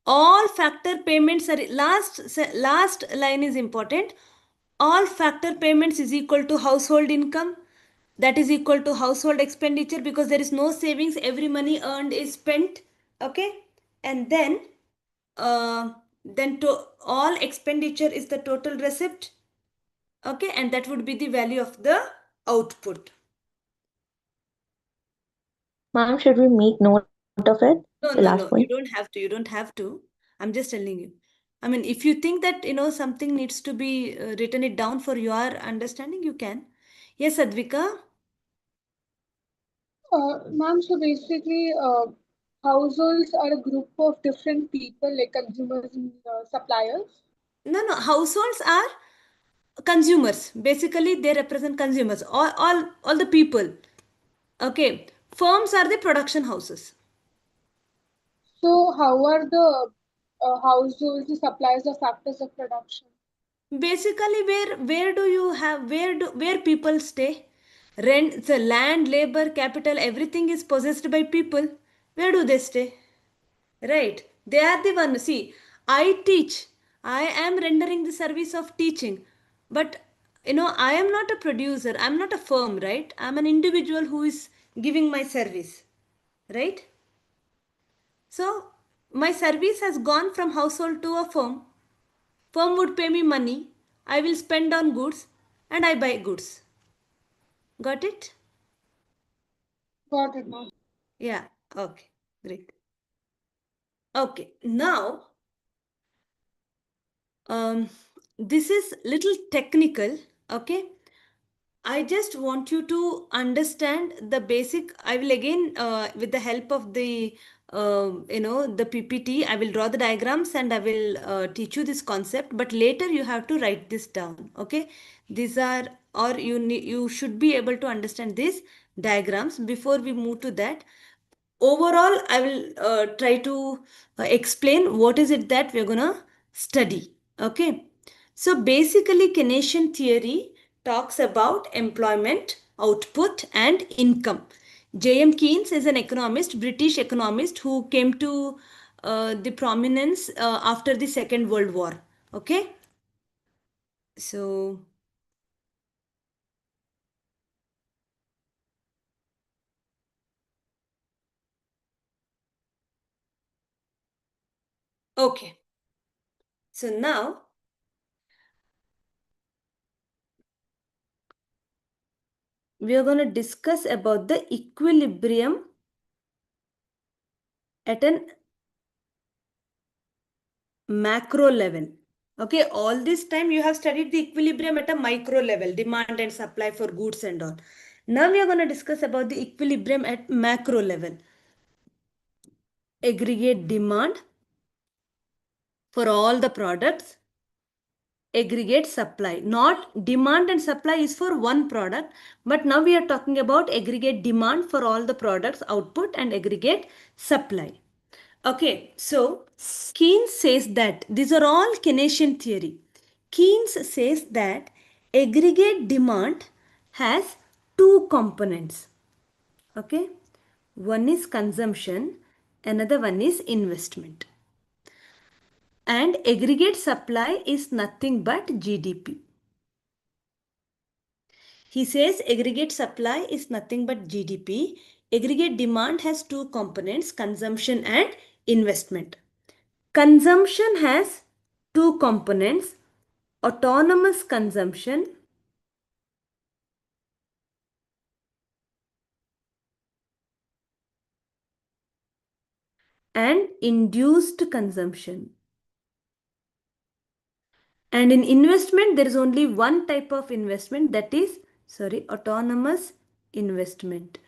All factor payments are last line is important. All factor payments is equal to household income. That is equal to household expenditure because there is no savings. Every money earned is spent. Okay. And then to all expenditure is the total receipt. Okay. And that would be the value of the output. Ma'am, should we make note of it? No, The no, last no. You point. don't have to. You don't have to. I'm just telling you. I mean, if you think that, something needs to be written it down for your understanding, you can. Yes, Advika? Ma'am, so basically, households are a group of different people like consumers and suppliers. No, no. Households are consumers. Basically, they represent consumers. All the people. Okay. Firms are the production houses. So, how are the households the suppliers or factors of production? Basically, where people stay? Rent, the land, labor, capital, everything is possessed by people. Where do they stay? Right. They are the one. See, I teach. I am rendering the service of teaching. But, I am not a producer. I'm not a firm, right? I'm an individual who is giving my service. Right? So, my service has gone from household to a firm. Firm would pay me money. I will spend on goods and I buy goods. Got it? Got it, ma'am. Yeah. Okay. Great. Okay. Now, this is little technical. Okay. I just want you to understand the basic. I will again, with the help of the PPT, I will draw the diagrams and I will teach you this concept. But later you have to write this down. Okay, these are, or you should be able to understand these diagrams before we move to that. Overall, I will try to explain what is it that we're gonna study. Okay. So basically, Keynesian theory talks about employment, output, and income. J.M. Keynes is an economist, British economist who came to the prominence after the Second World War. Okay. So, okay. So now, we are going to discuss about the equilibrium at an macro level. Okay, all this time you have studied the equilibrium at a micro level, demand and supply for goods and all. Now we are going to discuss about the equilibrium at macro level. Aggregate demand for all the products, aggregate supply. Not demand and supply is for one product, but now we are talking about aggregate demand for all the products, output, and aggregate supply. Okay, so Keynes says that these are all Keynesian theory. Keynes says that aggregate demand has two components. Okay, one is consumption, another one is investment. And aggregate supply is nothing but GDP. He says aggregate supply is nothing but GDP. Aggregate demand has two components, consumption and investment. Consumption has two components, autonomous consumption and induced consumption. And in investment, there is only one type of investment, that is, autonomous investment.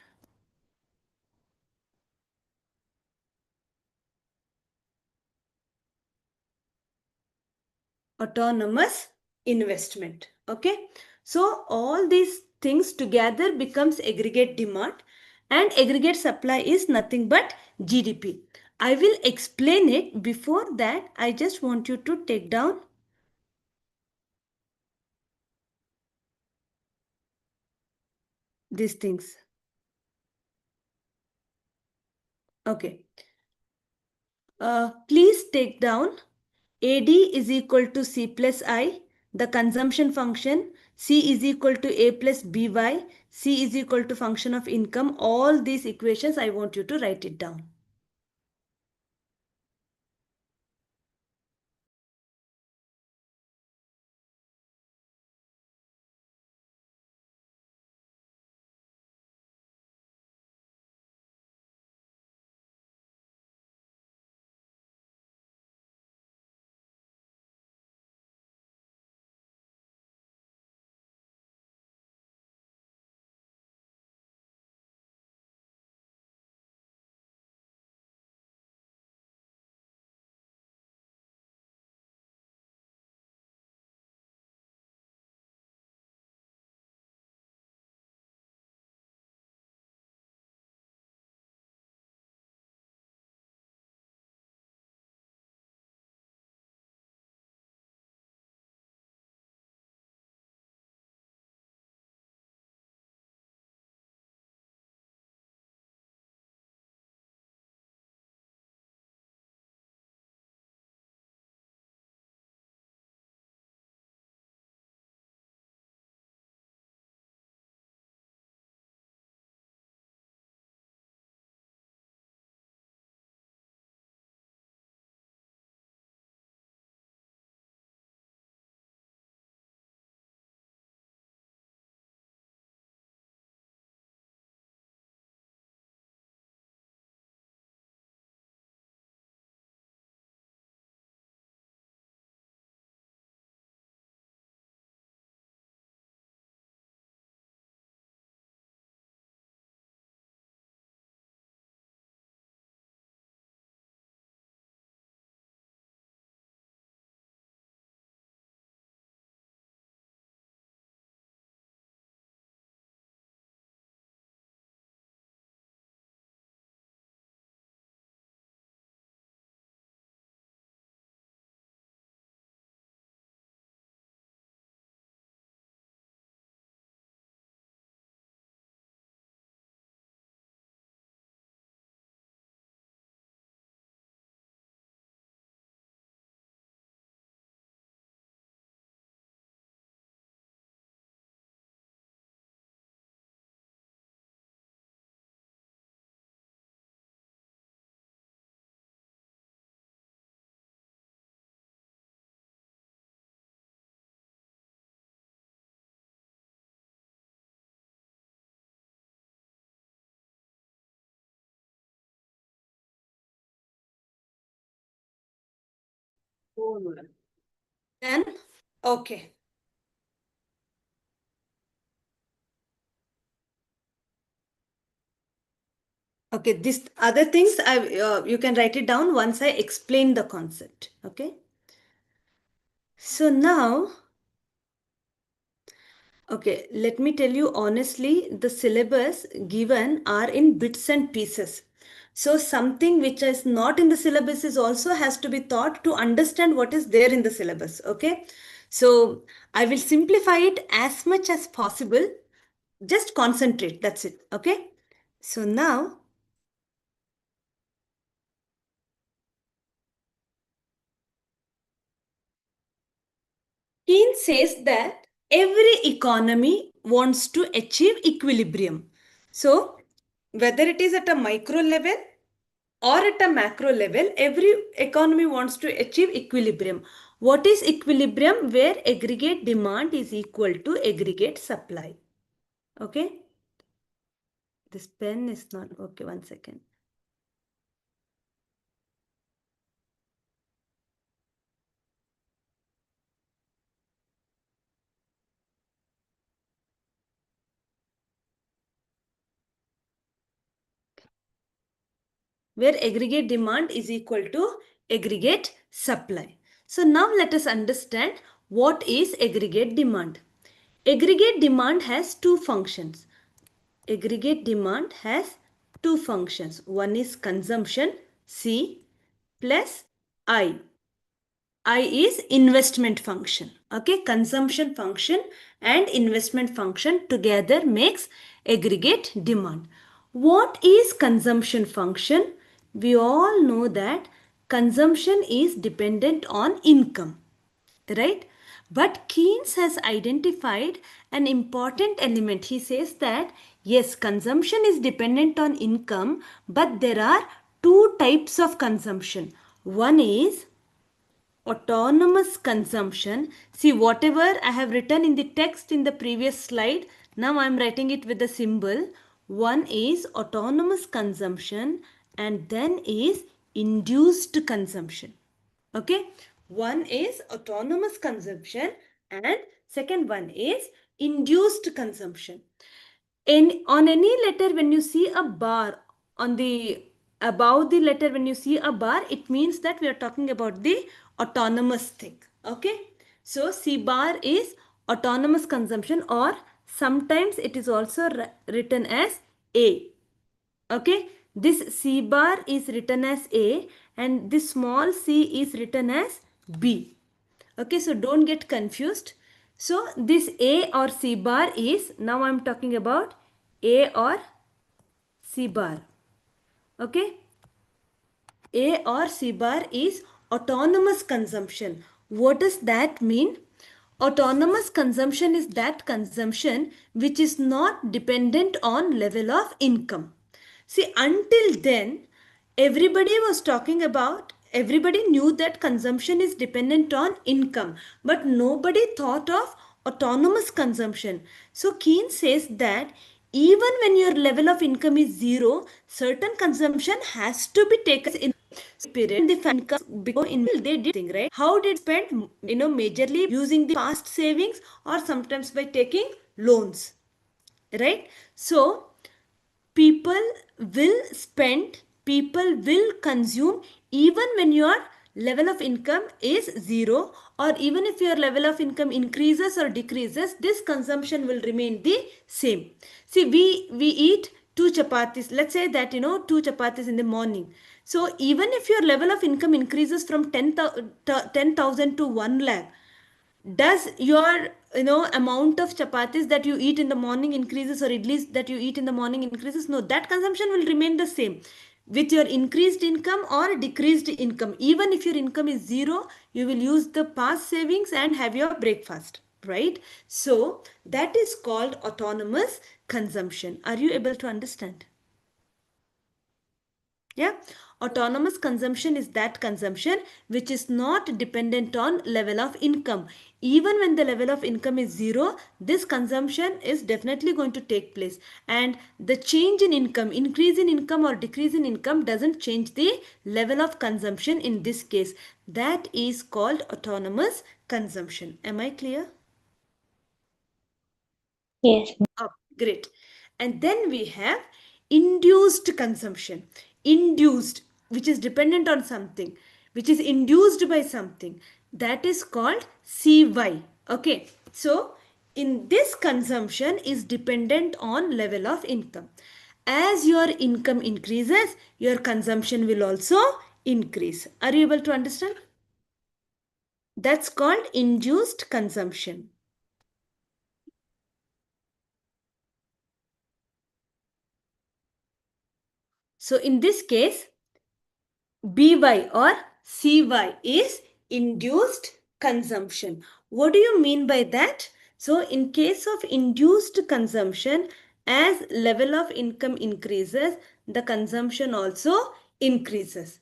Autonomous investment. Okay, so all these things together becomes aggregate demand, and aggregate supply is nothing but GDP. I will explain it. Before that, I just want you to take down these things. Okay. Please take down AD is equal to C plus I, the consumption function, C is equal to A plus BY, C is equal to function of income. All these equations, I want you to write it down. Then, okay. Okay, these other things you can write it down once I explain the concept. Okay. So now, okay, let me tell you honestly, the syllabus given are in bits and pieces. So something which is not in the syllabus is also has to be taught to understand what is there in the syllabus. Okay. So I will simplify it as much as possible. Just concentrate. That's it. Okay. So now, Keynes says that every economy wants to achieve equilibrium. So, whether it is at a micro level or at a macro level, every economy wants to achieve equilibrium. What is equilibrium? Where aggregate demand is equal to aggregate supply. Okay. This pen is not okay. One second. Where aggregate demand is equal to aggregate supply. So now let us understand what is aggregate demand. Aggregate demand has two functions. Aggregate demand has two functions. One is consumption, C, plus I. I is investment function. Okay, consumption function and investment function together makes aggregate demand. What is consumption function? We all know that consumption is dependent on income, right? But Keynes has identified an important element. He says that yes, consumption is dependent on income, but there are two types of consumption. One is autonomous consumption. See, whatever I have written in the text in the previous slide, now I am writing it with a symbol. One is autonomous consumption and then is induced consumption. Okay, one is autonomous consumption and second one is induced consumption. On any letter, when you see a bar on the above the letter, when you see a bar, it means that we are talking about the autonomous thing. Okay, so C bar is autonomous consumption, or sometimes it is also written as A. Okay, this C bar is written as A and this small c is written as B. Okay, so don't get confused. So this A or C bar is, now I'm talking about A or C bar. Okay, A or C bar is autonomous consumption. What does that mean? Autonomous consumption is that consumption which is not dependent on level of income. See, until then, everybody knew that consumption is dependent on income, but nobody thought of autonomous consumption. So Keynes says that even when your level of income is zero, certain consumption has to be taken in period. The income because in they did thing, right? How did spend, majorly using the past savings or sometimes by taking loans, right? So people will spend, people will consume even when your level of income is zero, or even if your level of income increases or decreases, this consumption will remain the same. See, we eat two chapatis. Let's say that two chapatis in the morning. So even if your level of income increases from 10,000 to 1 lakh, does your amount of chapatis that you eat in the morning increases, or idlis that you eat in the morning increases? No, that consumption will remain the same with your increased income or decreased income. Even if your income is zero, you will use the past savings and have your breakfast, right? So that is called autonomous consumption. Are you able to understand? Yeah, autonomous consumption is that consumption which is not dependent on level of income. Even when the level of income is zero, this consumption is definitely going to take place, and the change in income, increase in income or decrease in income, doesn't change the level of consumption in this case. That is called autonomous consumption. Am I clear? Yes. Oh, great. And then we have induced consumption. Induced, which is dependent on something, which is induced by something. That is called CY. Okay. So, in this consumption is dependent on level of income. As your income increases, your consumption will also increase. Are you able to understand? That's called induced consumption. So in this case, BY or CY is induced consumption. What do you mean by that? So in case of induced consumption, as level of income increases, the consumption also increases.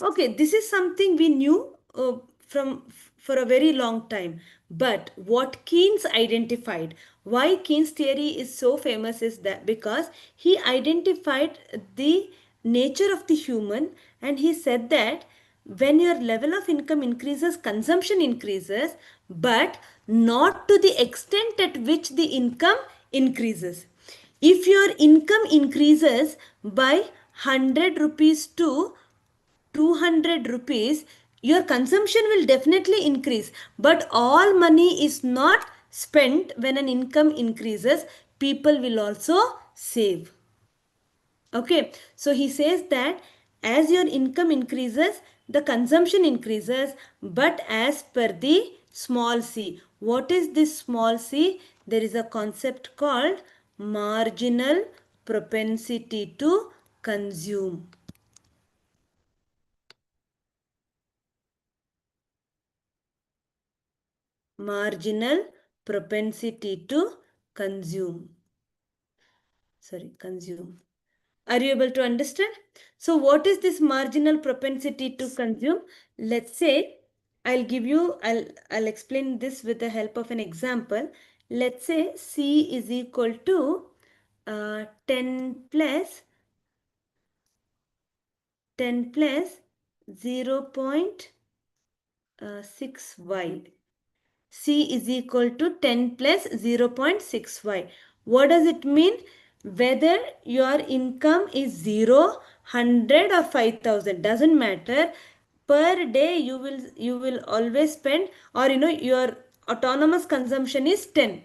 Okay, this is something we knew for a very long time. But what Keynes identified, why Keynes theory is so famous is that because he identified the nature of the human, and he said that when your level of income increases, consumption increases, but not to the extent at which the income increases. If your income increases by 100 rupees to 200 rupees, your consumption will definitely increase. But all money is not spent when an income increases. People will also save. Okay, so he says that as your income increases, the consumption increases, but as per the small c. What is this small c? There is a concept called marginal propensity to consume. Marginal propensity to consume. Consume. Are you able to understand? So what is this marginal propensity to consume? Let's say I'll explain this with the help of an example. Let's say C is equal to 10 plus 0.6y. C is equal to 10 plus 0.6y. What does it mean? Whether your income is 0, 100 or 5,000 doesn't matter. Per day you will always spend, or your autonomous consumption is 10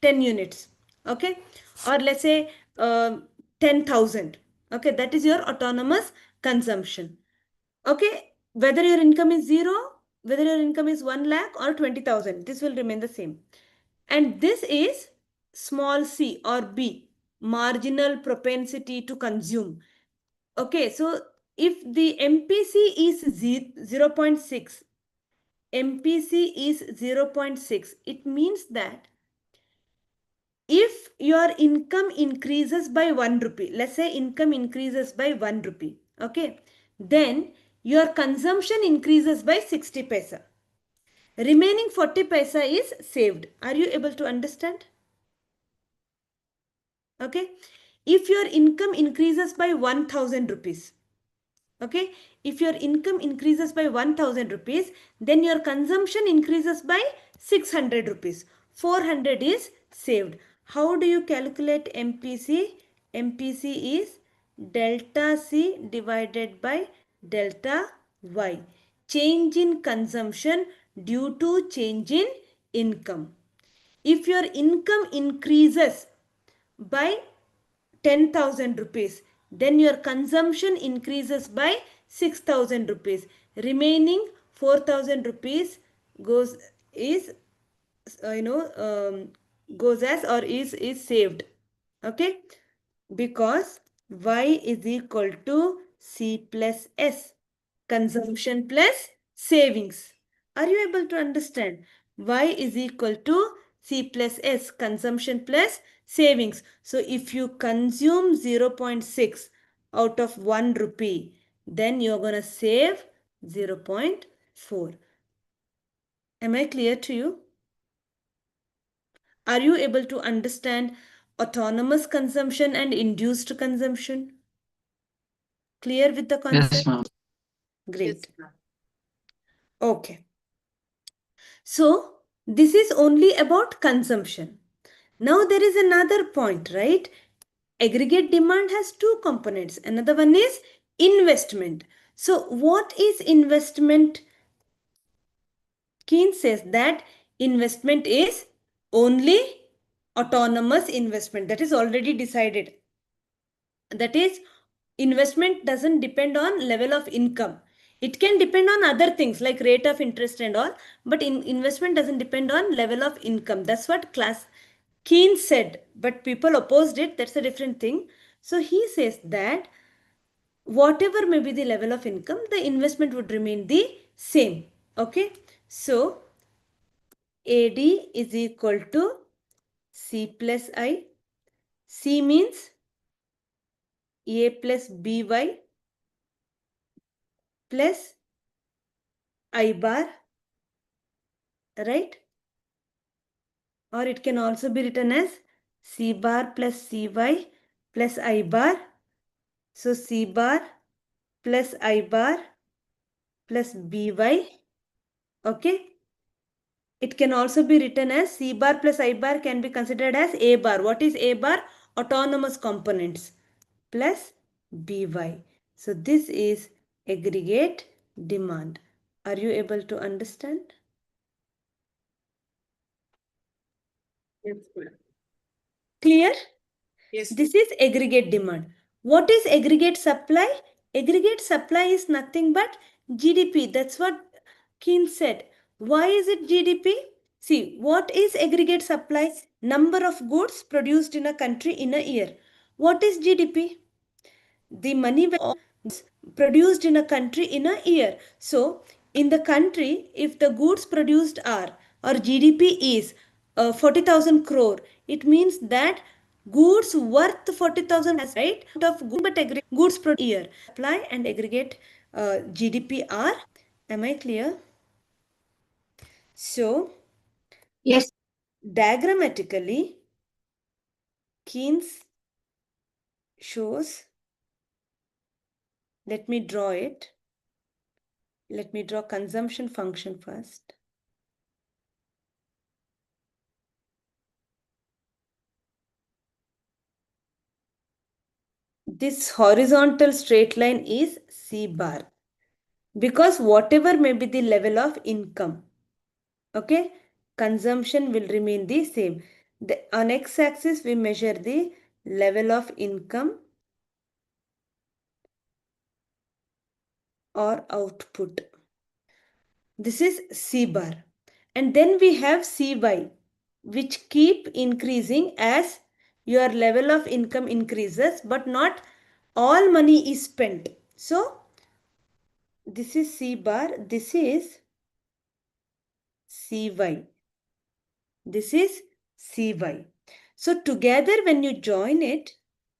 units. Okay, or let's say 10,000. Okay, that is your autonomous consumption. Okay, whether your income is 0, whether your income is 1 lakh or 20,000, this will remain the same. And this is small c or b, marginal propensity to consume. Okay, so if the MPC is 0.6, MPC is 0.6, it means that if your income increases by 1 rupee, let's say income increases by 1 rupee, okay, then your consumption increases by 60 paisa. Remaining 40 paisa is saved. Are you able to understand? Okay. If your income increases by 1000 rupees, okay, if your income increases by 1000 rupees, then your consumption increases by 600 rupees. 400 is saved. How do you calculate MPC? MPC is delta C divided by delta Y. Change in consumption due to change in income. If your income increases by 10,000 rupees, then your consumption increases by 6,000 rupees. Remaining 4,000 rupees goes is goes as, or is saved. Okay, because Y is equal to C plus S, consumption plus savings. Are you able to understand? Y is equal to C plus S, consumption plus savings. So if you consume 0.6 out of 1 rupee, then you're going to save 0.4. Am I clear to you? Are you able to understand autonomous consumption and induced consumption? Clear with the concept? Yes, ma'am. Great. Okay. So this is only about consumption. Now there is another point, right? Aggregate demand has two components. Another one is investment. So what is investment? Keynes says that investment is only autonomous investment. That is already decided. That is, investment doesn't depend on level of income. It can depend on other things like rate of interest and all, but investment doesn't depend on level of income. That's what Keynes said, but people opposed it. That's a different thing. So he says that whatever may be the level of income, the investment would remain the same. Okay, so AD is equal to C plus I. C means A plus BY plus I bar, right? Or it can also be written as C bar plus CY plus I bar. So C bar plus I bar plus BY. Okay. It can also be written as C bar plus I bar can be considered as A bar. What is A bar? Autonomous components plus BY. So this is aggregate demand. Are you able to understand? Yes. Clear? Yes. This is aggregate demand. What is aggregate supply? Aggregate supply is nothing but GDP. That's what Keynes said. Why is it GDP? See, what is aggregate supply? Number of goods produced in a country in a year. What is GDP? The money produced in a country in a year. So, in the country, if the goods produced are or GDP is 40,000 crore, it means that goods worth 40,000 has right of but aggregate goods per year. Supply and aggregate GDP are. Am I clear? So, Yes. diagrammatically, Keynes shows. Let me draw it. Let me draw consumption function first. This horizontal straight line is C bar, because whatever may be the level of income, okay, consumption will remain the same. On x-axis we measure the level of income or output. This is C bar. And then we have CY, which keep increasing as your level of income increases, but not all money is spent. So this is C bar, this is CY. This is CY. So together when you join it,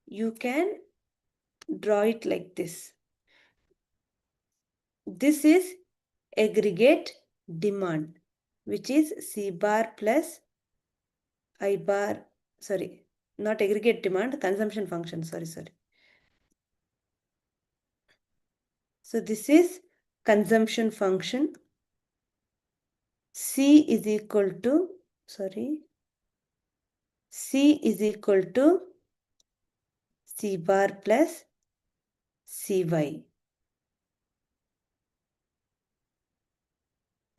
you can draw it like this. This is aggregate demand, which is C bar plus I bar, sorry, not aggregate demand, consumption function, sorry. So this is consumption function. C is equal to, C is equal to C bar plus CY.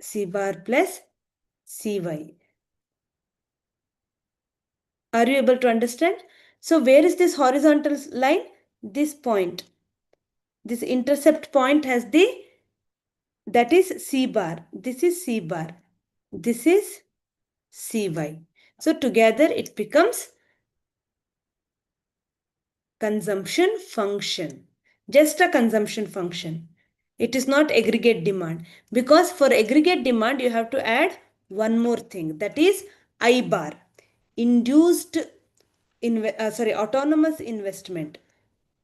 C bar plus CY. Are you able to understand? So where is this horizontal line? This point. This intercept point has that is C bar. This is C bar. This is CY. So together it becomes consumption function. Just a consumption function. It is not aggregate demand, because for aggregate demand you have to add one more thing, that is I bar, induced autonomous investment.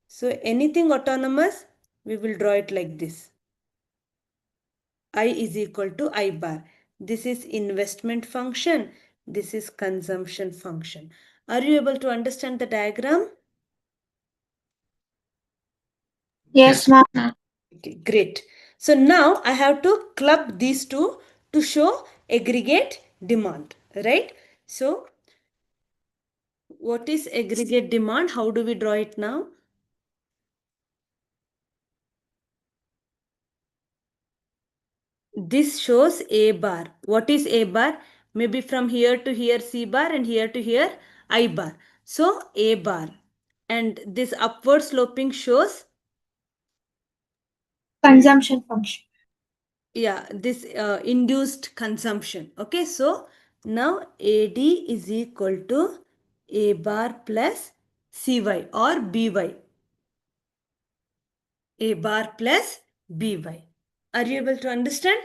So anything autonomous, we will draw it like this. I is equal to I bar. This is investment function. This is consumption function. Are you able to understand the diagram? Yes, ma'am. Okay, great. So now I have to club these two to show aggregate demand, right? So what is aggregate demand? How do we draw it now? This shows A bar. What is A bar? Maybe from here to here C bar and here to here I bar. So A bar. And this upward sloping shows Consumption function. yeah, this induced consumption. Okay, so now AD is equal to A bar plus CY or BY. A bar plus BY. Are you able to understand?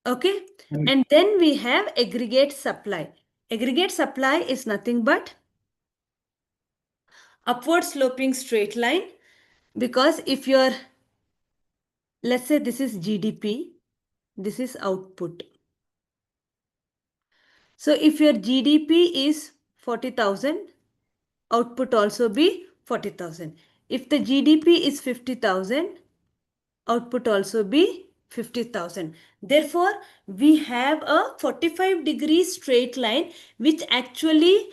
Okay, and then we have aggregate supply. Aggregate supply is nothing but upward sloping straight line, because if you're, let's say this is GDP, this is output. So if your GDP is 40,000, output also be 40,000. If the GDP is 50,000, output also be 50,000. Therefore, we have a 45-degree straight line which actually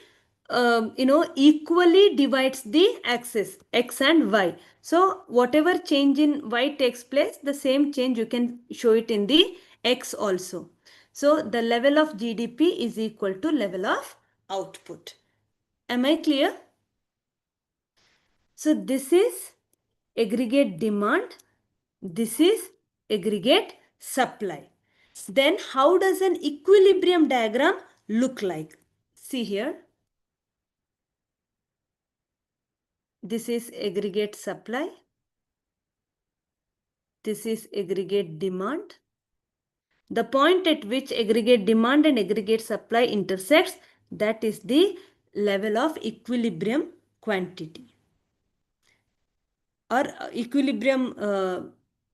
equally divides the axis x and y. So whatever change in y takes place, the same change you can show it in the x also. So the level of GDP is equal to level of output. Am I clear? So this is aggregate demand This is aggregate supply. Then how does an equilibrium diagram look like? See here. This is aggregate supply. This is aggregate demand. The point at which aggregate demand and aggregate supply intersects, that is the level of equilibrium quantity or equilibrium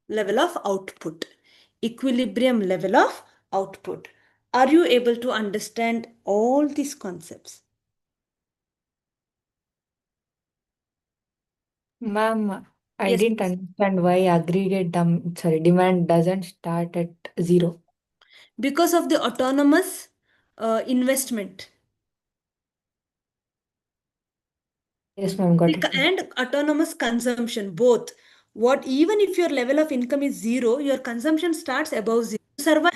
level of output. Equilibrium level of output. Are you able to understand all these concepts? Ma'am, I Yes, didn't please. understand why aggregate demand doesn't start at 0. Because of the autonomous investment. Yes, ma'am, got it. And autonomous consumption, both. What even if your level of income is 0, your consumption starts above 0. Survive.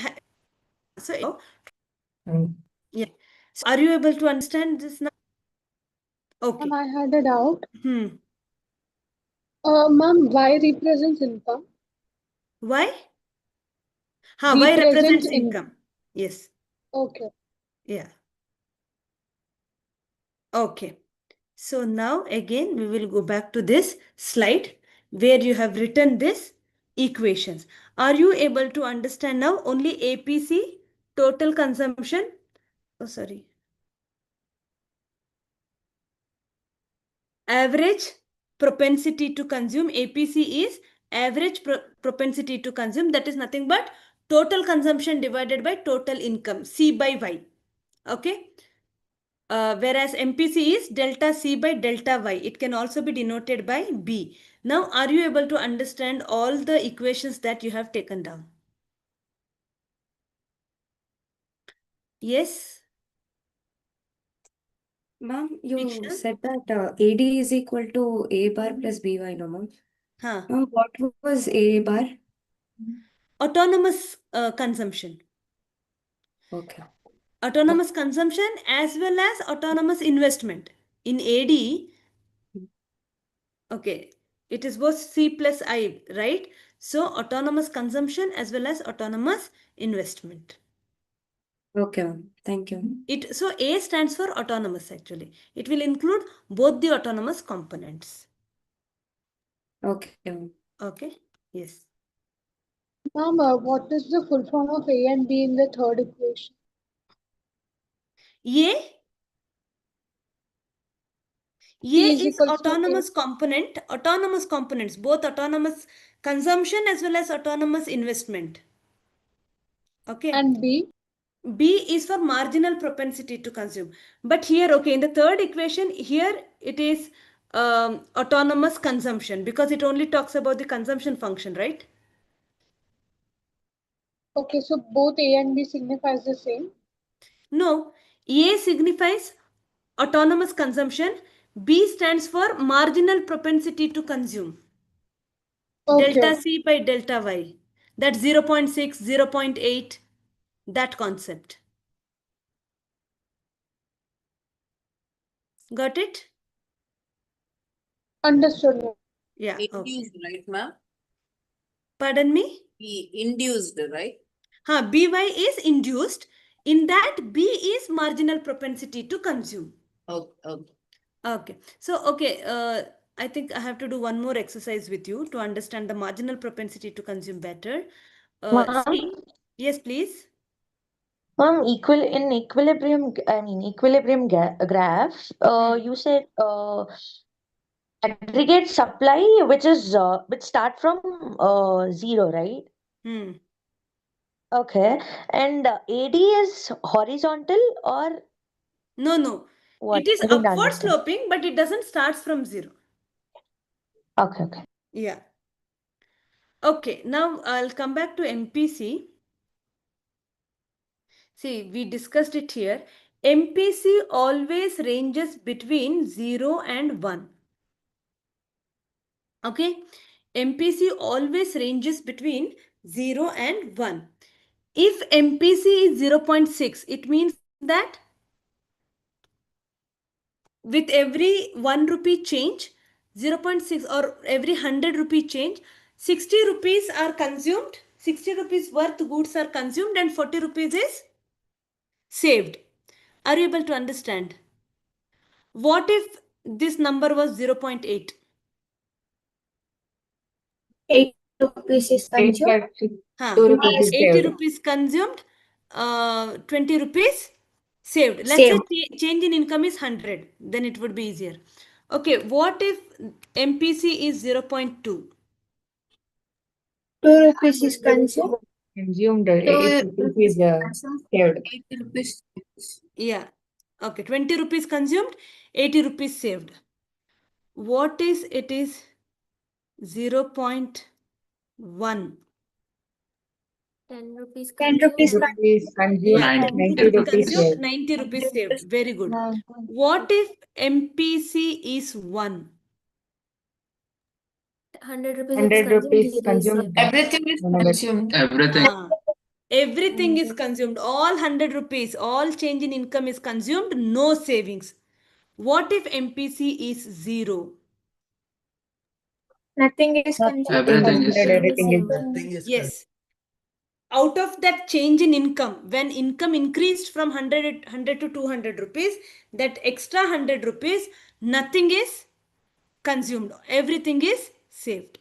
So, yeah. So are you able to understand this now? Okay. I had a doubt. Hmm. Ma'am, Y represents income. Why? Y represents income. Yes. Okay. Yeah. Okay. So now again we will go back to this slide where you have written this equations. Are you able to understand now only APC, total consumption? Oh, sorry. Average propensity to consume. APC is average propensity to consume. That is nothing but total consumption divided by total income. C by Y. Okay. Whereas MPC is delta C by delta Y. It can also be denoted by B. Now, are you able to understand all the equations that you have taken down? Yes? Ma'am, you said that AD is equal to A bar plus BY, no, ma'am? Huh. What was A bar? Autonomous consumption. Okay. Autonomous consumption as well as autonomous investment. In AD, okay, it is both C plus I, right? So autonomous consumption as well as autonomous investment. Okay, ma'am. Thank you. So A stands for autonomous actually. It will include both the autonomous components. Okay, ma'am. Okay. Yes. Ma'am, what is the full form of A and B in the third equation? A is autonomous component, autonomous components, both autonomous consumption as well as autonomous investment. Okay. And B? B is for marginal propensity to consume. But here, okay, in the third equation, here it is autonomous consumption because it only talks about the consumption function, right? Okay, so both A and B signifies the same? No, A signifies autonomous consumption. B stands for marginal propensity to consume. Okay. Delta C by delta Y. That's 0.6, 0.8, that concept. Got it? Understood. Yeah. Induced, right, ma'am? Pardon me? Induced, right? BY is induced. In that, B is marginal propensity to consume. Okay. Okay. So, okay. I think I have to do one more exercise with you to understand the marginal propensity to consume better. See, yes, please. In equilibrium, graph, you said aggregate supply, which start from 0, right? Hmm. Okay, and AD is horizontal or No. what? It is I didn't upward understand. sloping, but it doesn't start from 0. Okay. Yeah. Okay, now I'll come back to MPC. See, we discussed it here. MPC always ranges between 0 and 1. Okay, MPC always ranges between 0 and 1. If MPC is 0.6, it means that with every 1 rupee change, 0.6 or every 100 rupee change, 60 rupees are consumed, 60 rupees worth goods are consumed and 40 rupees is saved. Are you able to understand? What if this number was 0.8? 8 rupees is 8 consumed. plus 6, Huh. 2 rupees is 80 saved. rupees consumed, 20 rupees saved. Let's say change in income is 100. Then it would be easier. Okay, what if MPC is 0.2? 2 rupees is consumed. Consumed, 2 8 rupees is consumed. saved. 80 rupees. Yeah. Okay, 20 rupees consumed, 80 rupees saved. What is it is 0.1? 10 rupees 10 consumed. rupees 10 rupees consumed, Yeah, 90 10 90 rupees rupees consumed, saved. 90 rupees saved. Very good. What if MPC is 1? 100 rupees 100 rupees consumed. Everything is 100. consumed. Everything. Ah, everything is consumed. All 100 rupees, all change in income is consumed, no savings. What if MPC is 0? Nothing is consumed. Everything is saved. Everything is Nothing is Yes. Out of that change in income, when income increased from 100 to 200 rupees, that extra 100 rupees, nothing is consumed. Everything is saved.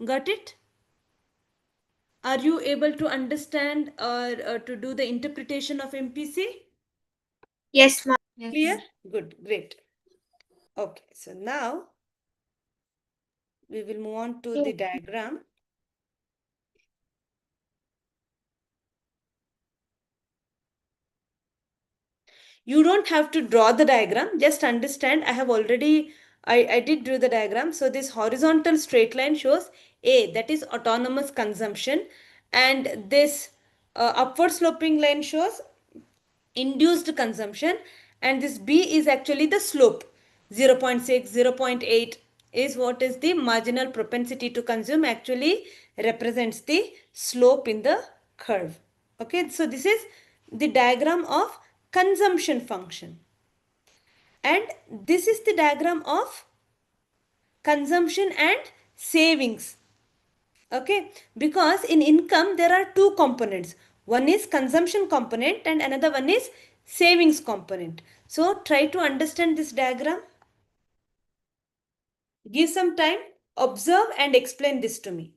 Got it? Are you able to understand or to do the interpretation of MPC? Yes, ma'am. Clear? Good, great. Okay, so now we will move on to the diagram. You don't have to draw the diagram, just understand. I did draw the diagram. So this horizontal straight line shows A, that is autonomous consumption, and this upward sloping line shows induced consumption, and this B is actually the slope. 0.6, 0.8 is what is the marginal propensity to consume, actually represents the slope in the curve. Okay, so this is the diagram of consumption function, and this is the diagram of consumption and savings. Okay, because in income there are two components. One is consumption component and another one is savings component. So try to understand this diagram. Give some time, observe and explain this to me.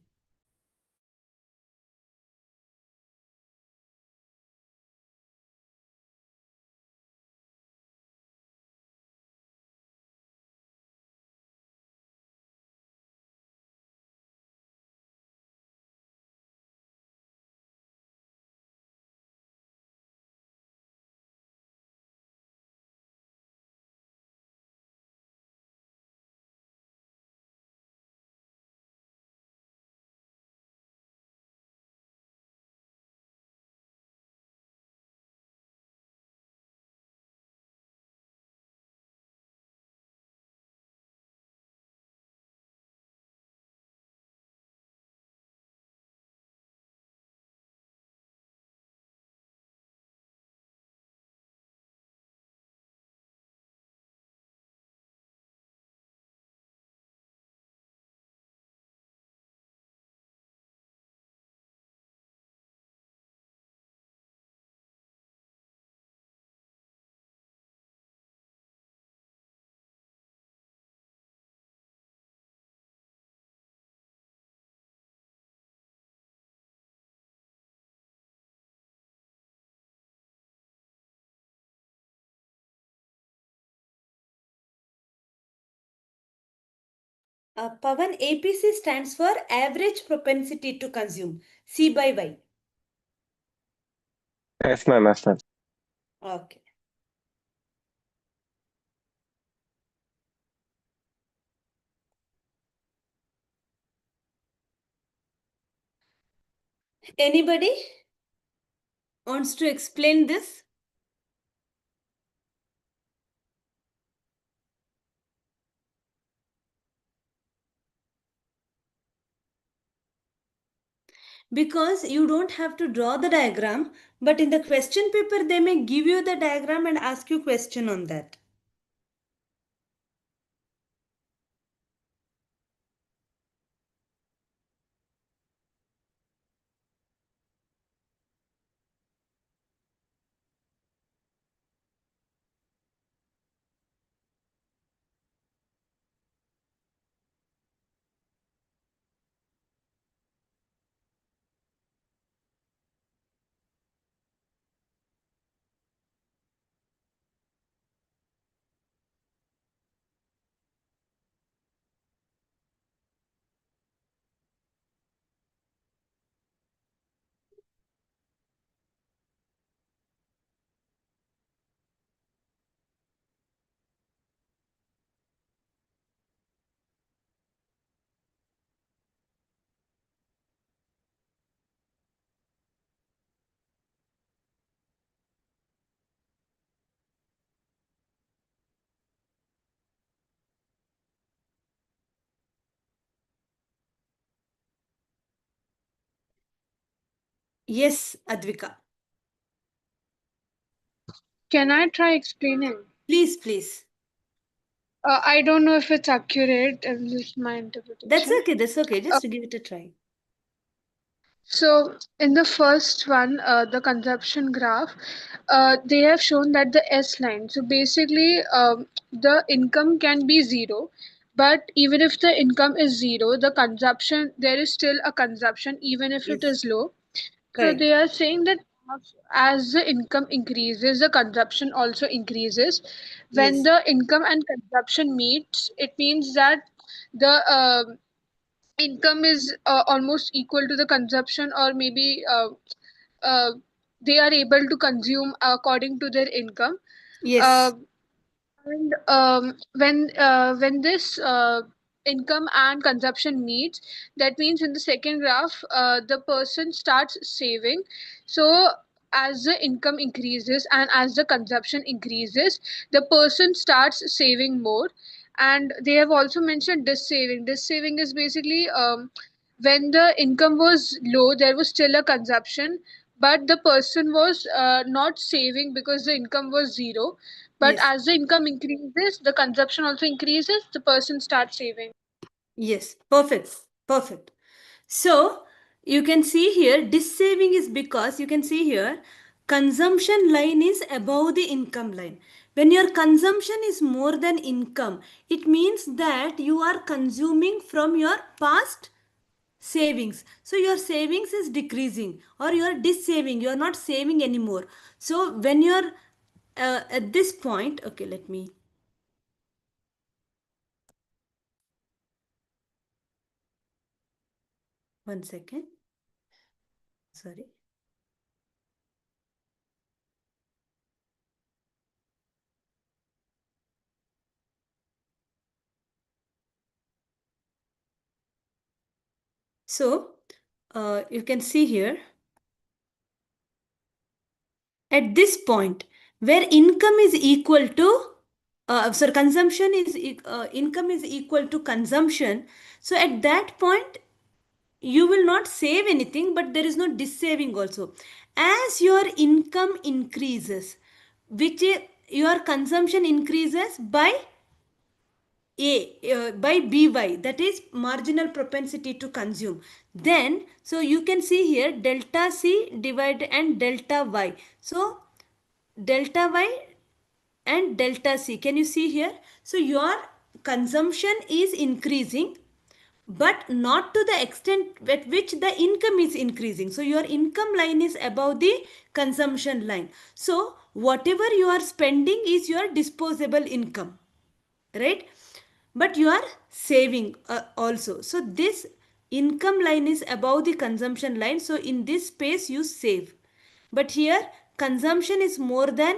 Pavan, APC stands for average propensity to consume, C by Y. Yes, ma'am. Yes, ma'am. Okay. Anybody wants to explain this? Because you don't have to draw the diagram, but in the question paper they may give you the diagram and ask you question on that. Yes, Advika. Can I try explaining? Please, please. I don't know if it's accurate, and this is my interpretation. That's okay. That's okay. Just give it a try. So in the first one, the consumption graph, they have shown that the S line. So basically, the income can be zero, but even if the income is zero, the consumption, there is still a consumption even if it is low. So Correct. they are saying that as the income increases, the consumption also increases. When Yes. the income and consumption meets, it means that the income is almost equal to the consumption, or maybe uh, they are able to consume according to their income. Yes. Uh, and when this income and consumption meets, that means in the second graph, the person starts saving. So as the income increases and as the consumption increases, the person starts saving more. And they have also mentioned this saving. This saving is basically when the income was low, there was still a consumption, but the person was not saving because the income was zero. But Yes. as the income increases, the consumption also increases, the person starts saving. Yes. Perfect. Perfect. So you can see here, dissaving is because you can see here, consumption line is above the income line. When your consumption is more than income, it means that you are consuming from your past savings. So your savings is decreasing, or you are dissaving, you are not saving anymore. So when you are at this point, okay, let me. One second. Sorry. So you can see here, at this point where income is equal to consumption is income is equal to consumption. So at that point you will not save anything, but there is no dissaving also. As your income increases, which your consumption increases by by by, that is marginal propensity to consume. Then so you can see here delta C divided and delta Y. So delta Y and delta C, can you see here? So your consumption is increasing, but not to the extent at which the income is increasing. So your income line is above the consumption line. So whatever you are spending is your disposable income, right? But you are saving also. So this income line is above the consumption line. So in this space you save. But here consumption is more than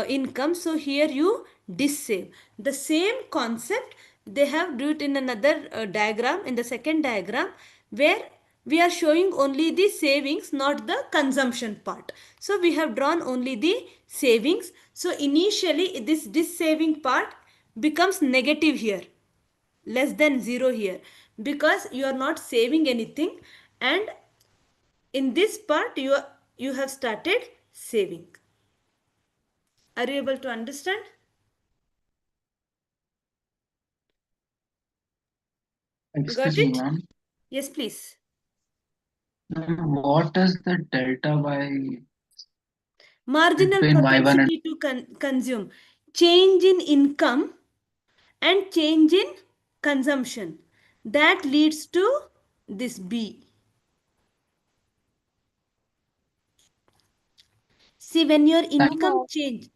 income. So here you dissave. The same concept they have do it in another diagram, in the second diagram, where we are showing only the savings, not the consumption part. So we have drawn only the savings. So initially this saving part becomes negative here, less than 0 here, because you are not saving anything, and in this part you have started saving. Are you able to understand? Got Excuse me, it? ma'am. Yes, please. What is the delta by Marginal between Y1 and propensity to consume, change in income and change in consumption, that leads to this B. See, when your income change,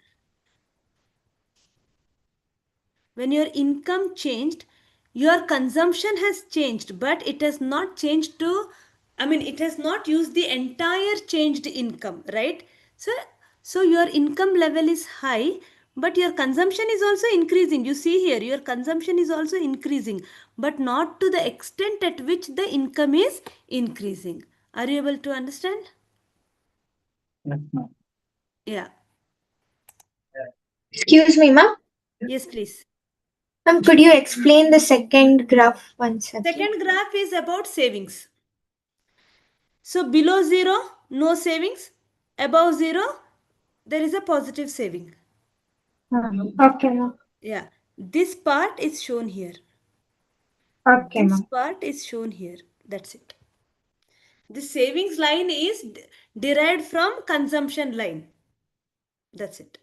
when your income changed, your consumption has changed, but it has not changed to, I mean, it has not used the entire changed income, right? So your income level is high, but your consumption is also increasing. You see here, your consumption is also increasing, but not to the extent at which the income is increasing. Are you able to understand? Yes, ma'am. Yeah. Excuse me, ma'am. Yes, please. Ma'am, could you explain the second graph once again? Second graph is about savings. So below 0, no savings. Above 0, there is a positive saving. Okay, ma'am. Yeah, this part is shown here. Okay, This ma'am. part is shown here. That's it. The savings line is derived from consumption line. That's it.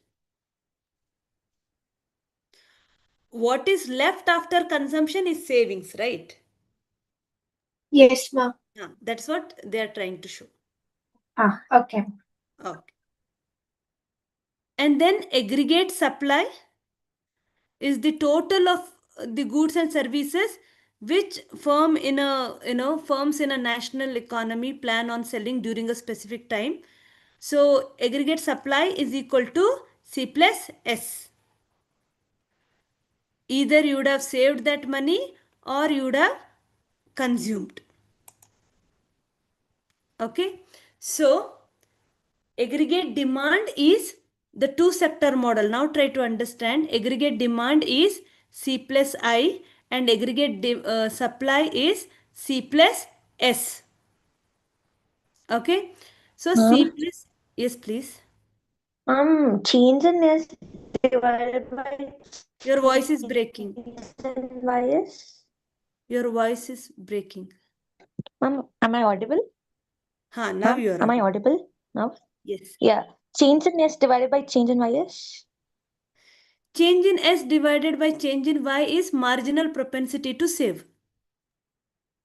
What is left after consumption is savings, right? Yes, ma'am. Yeah, that's what they are trying to show. Okay. Okay. And then aggregate supply is the total of the goods and services which firm in a firms in a national economy plan on selling during a specific time. So aggregate supply is equal to C plus S. Either you would have saved that money or you would have consumed. Okay, so aggregate demand is the two sector model. Now try to understand. Aggregate demand is C plus I and aggregate supply is C plus S. Okay, so C plus, yes please. Change in S divided by Your voice is breaking. bias. Your voice is breaking. Am I audible? Now you are Am I audible. audible now? Yes. Yeah. Change in S divided by change in YS. Change in S divided by change in Y is marginal propensity to save.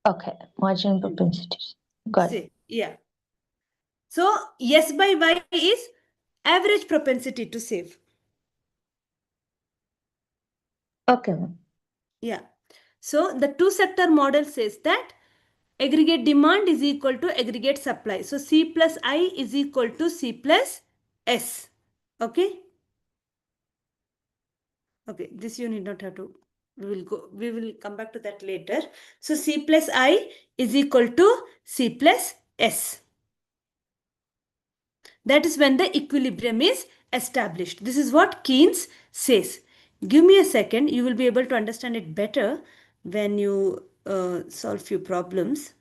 Okay. Marginal propensity. Got it. Save. Yeah. So S by Y is average propensity to save. Okay. Yeah. So the two sector model says that aggregate demand is equal to aggregate supply. So C plus I is equal to C plus S. Okay. Okay. This you need not have to. We will come back to that later. So C plus I is equal to C plus S. That is when the equilibrium is established. This is what Keynes says. Give me a second. You will be able to understand it better when you solve few problems.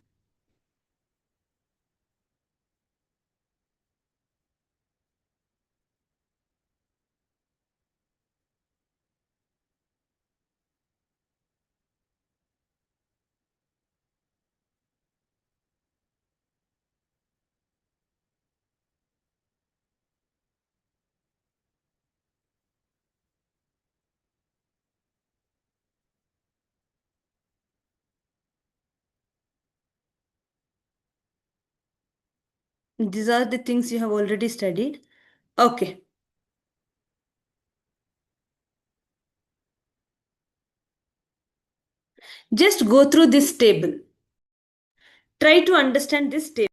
These are the things you have already studied. Okay. Just go through this table. Try to understand this table.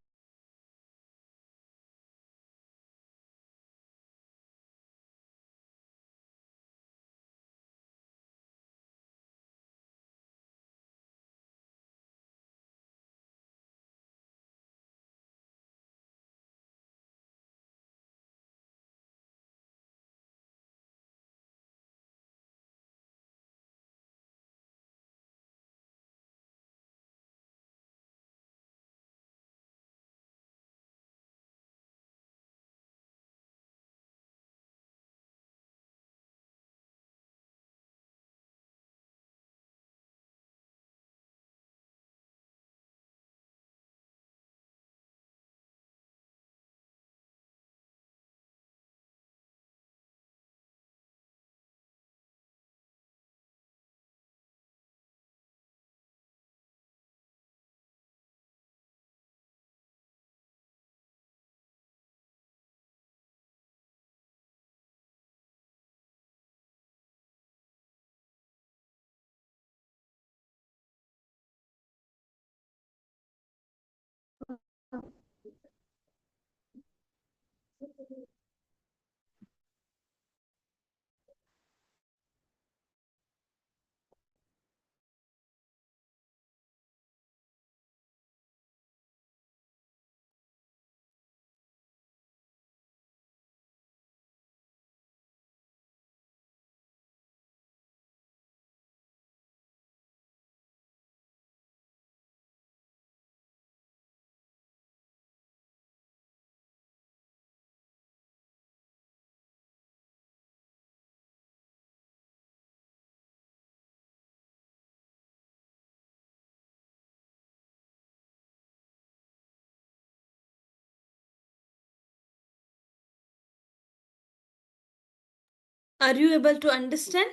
Are you able to understand?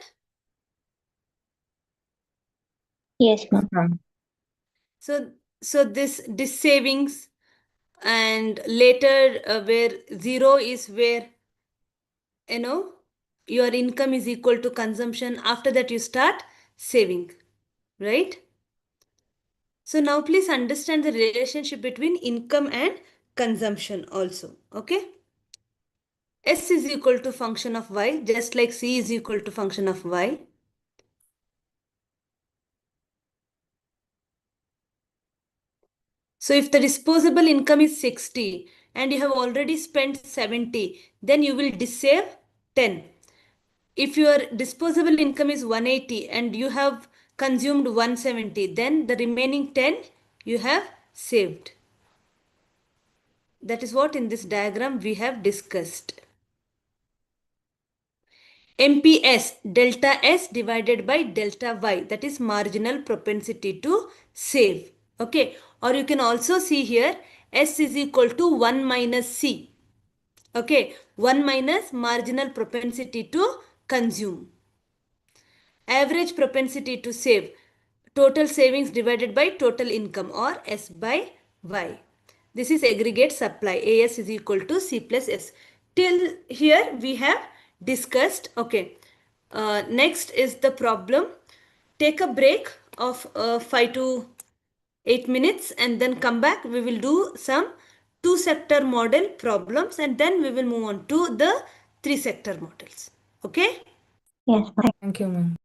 Yes, ma'am. So this savings, and later where zero is where your income is equal to consumption. After that you start saving, right? So now please understand the relationship between income and consumption also. Okay. S is equal to function of y, just like C is equal to function of y. So if the disposable income is 60 and you have already spent 70, then you will save 10. If your disposable income is 180 and you have consumed 170, then the remaining 10 you have saved. That is what in this diagram we have discussed. MPS, delta S divided by delta Y, that is marginal propensity to save. Okay, or you can also see here S is equal to 1 minus C. Okay, 1 minus marginal propensity to consume. Average propensity to save, total savings divided by total income, or S by Y. This is aggregate supply. AS is equal to C plus S. Till here we have discussed. Okay. Next is the problem. Take a break of 5 to 8 minutes and then come back. We will do some two sector model problems and then we will move on to the three sector models. Okay. Yes, ma'am. Thank you, ma'am.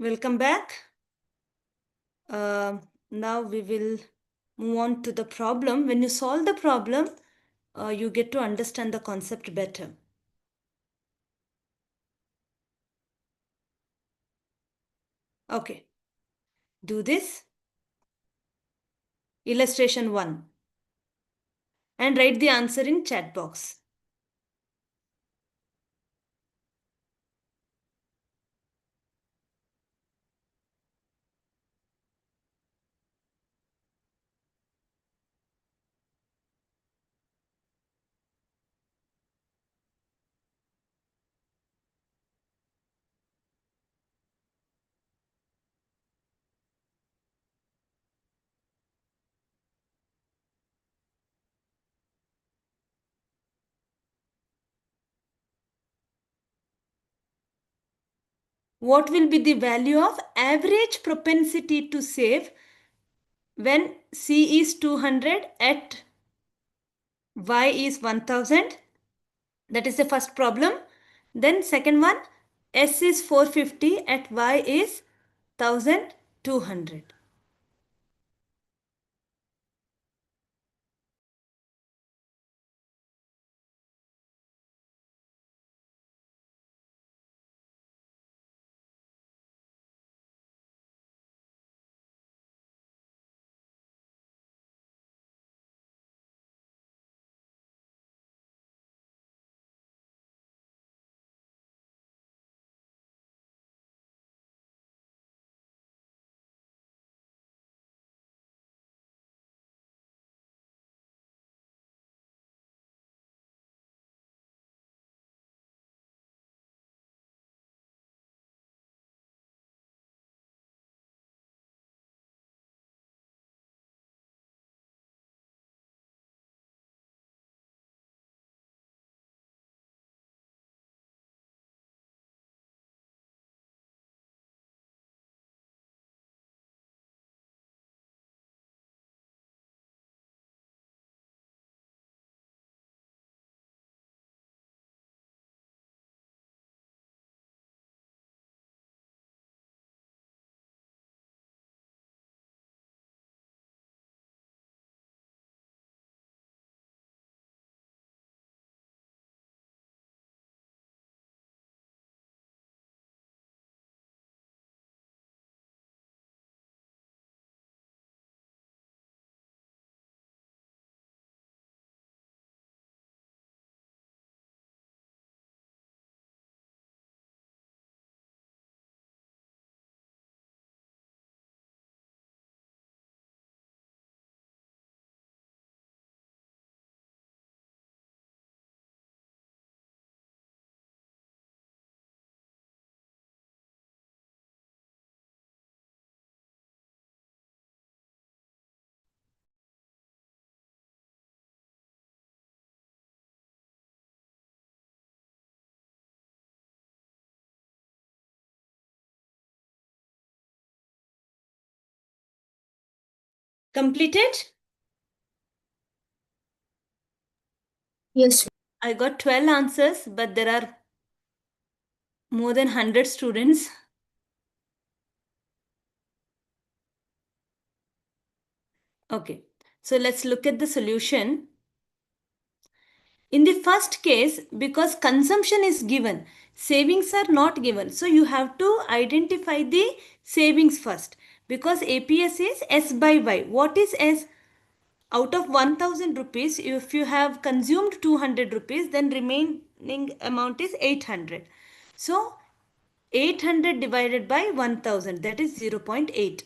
Welcome back. Now we will move on to the problem. When you solve the problem, you get to understand the concept better. Okay. Do this. Illustration 1. And write the answer in chat box. What will be the value of average propensity to save when C is 200 at Y is 1000? That is the first problem. Then second one, S is 450 at Y is 1200. Completed? Yes. I got 12 answers, but there are more than 100 students. Okay, so let's look at the solution. In the first case, because consumption is given, savings are not given. So you have to identify the savings first. Because APS is S by Y. What is S? Out of 1000 rupees, if you have consumed 200 rupees, then remaining amount is 800. So 800 divided by 1000, that is 0.8.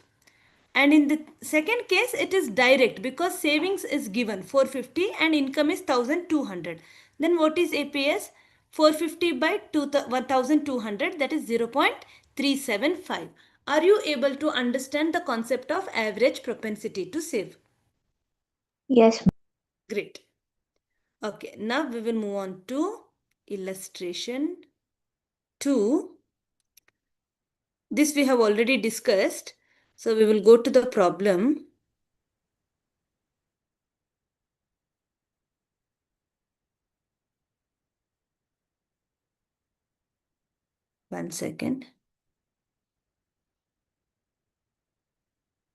And in the second case, it is direct because savings is given 450 and income is 1200. Then what is APS? 450 by 1200, that is 0.375. Are you able to understand the concept of average propensity to save? Yes. Great. Okay, now we will move on to illustration 2. This we have already discussed. So we will go to the problem. One second.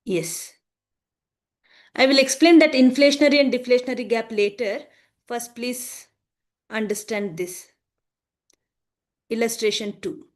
Yes. I will explain that inflationary and deflationary gap later. First, please understand this. Illustration 2.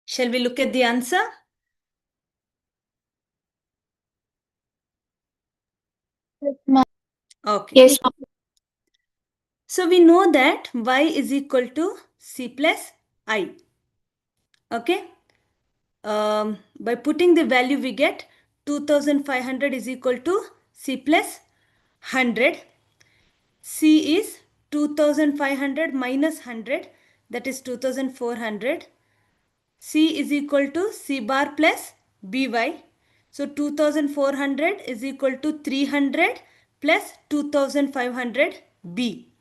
Shall we look at the answer? Okay. Yes, ma'am. So we know that y is equal to c plus I. Okay. By putting the value we get 2500 is equal to c plus 100. C is 2500 minus 100, that is 2400. C is equal to C bar plus By. So 2400 is equal to 300 plus 2500 B.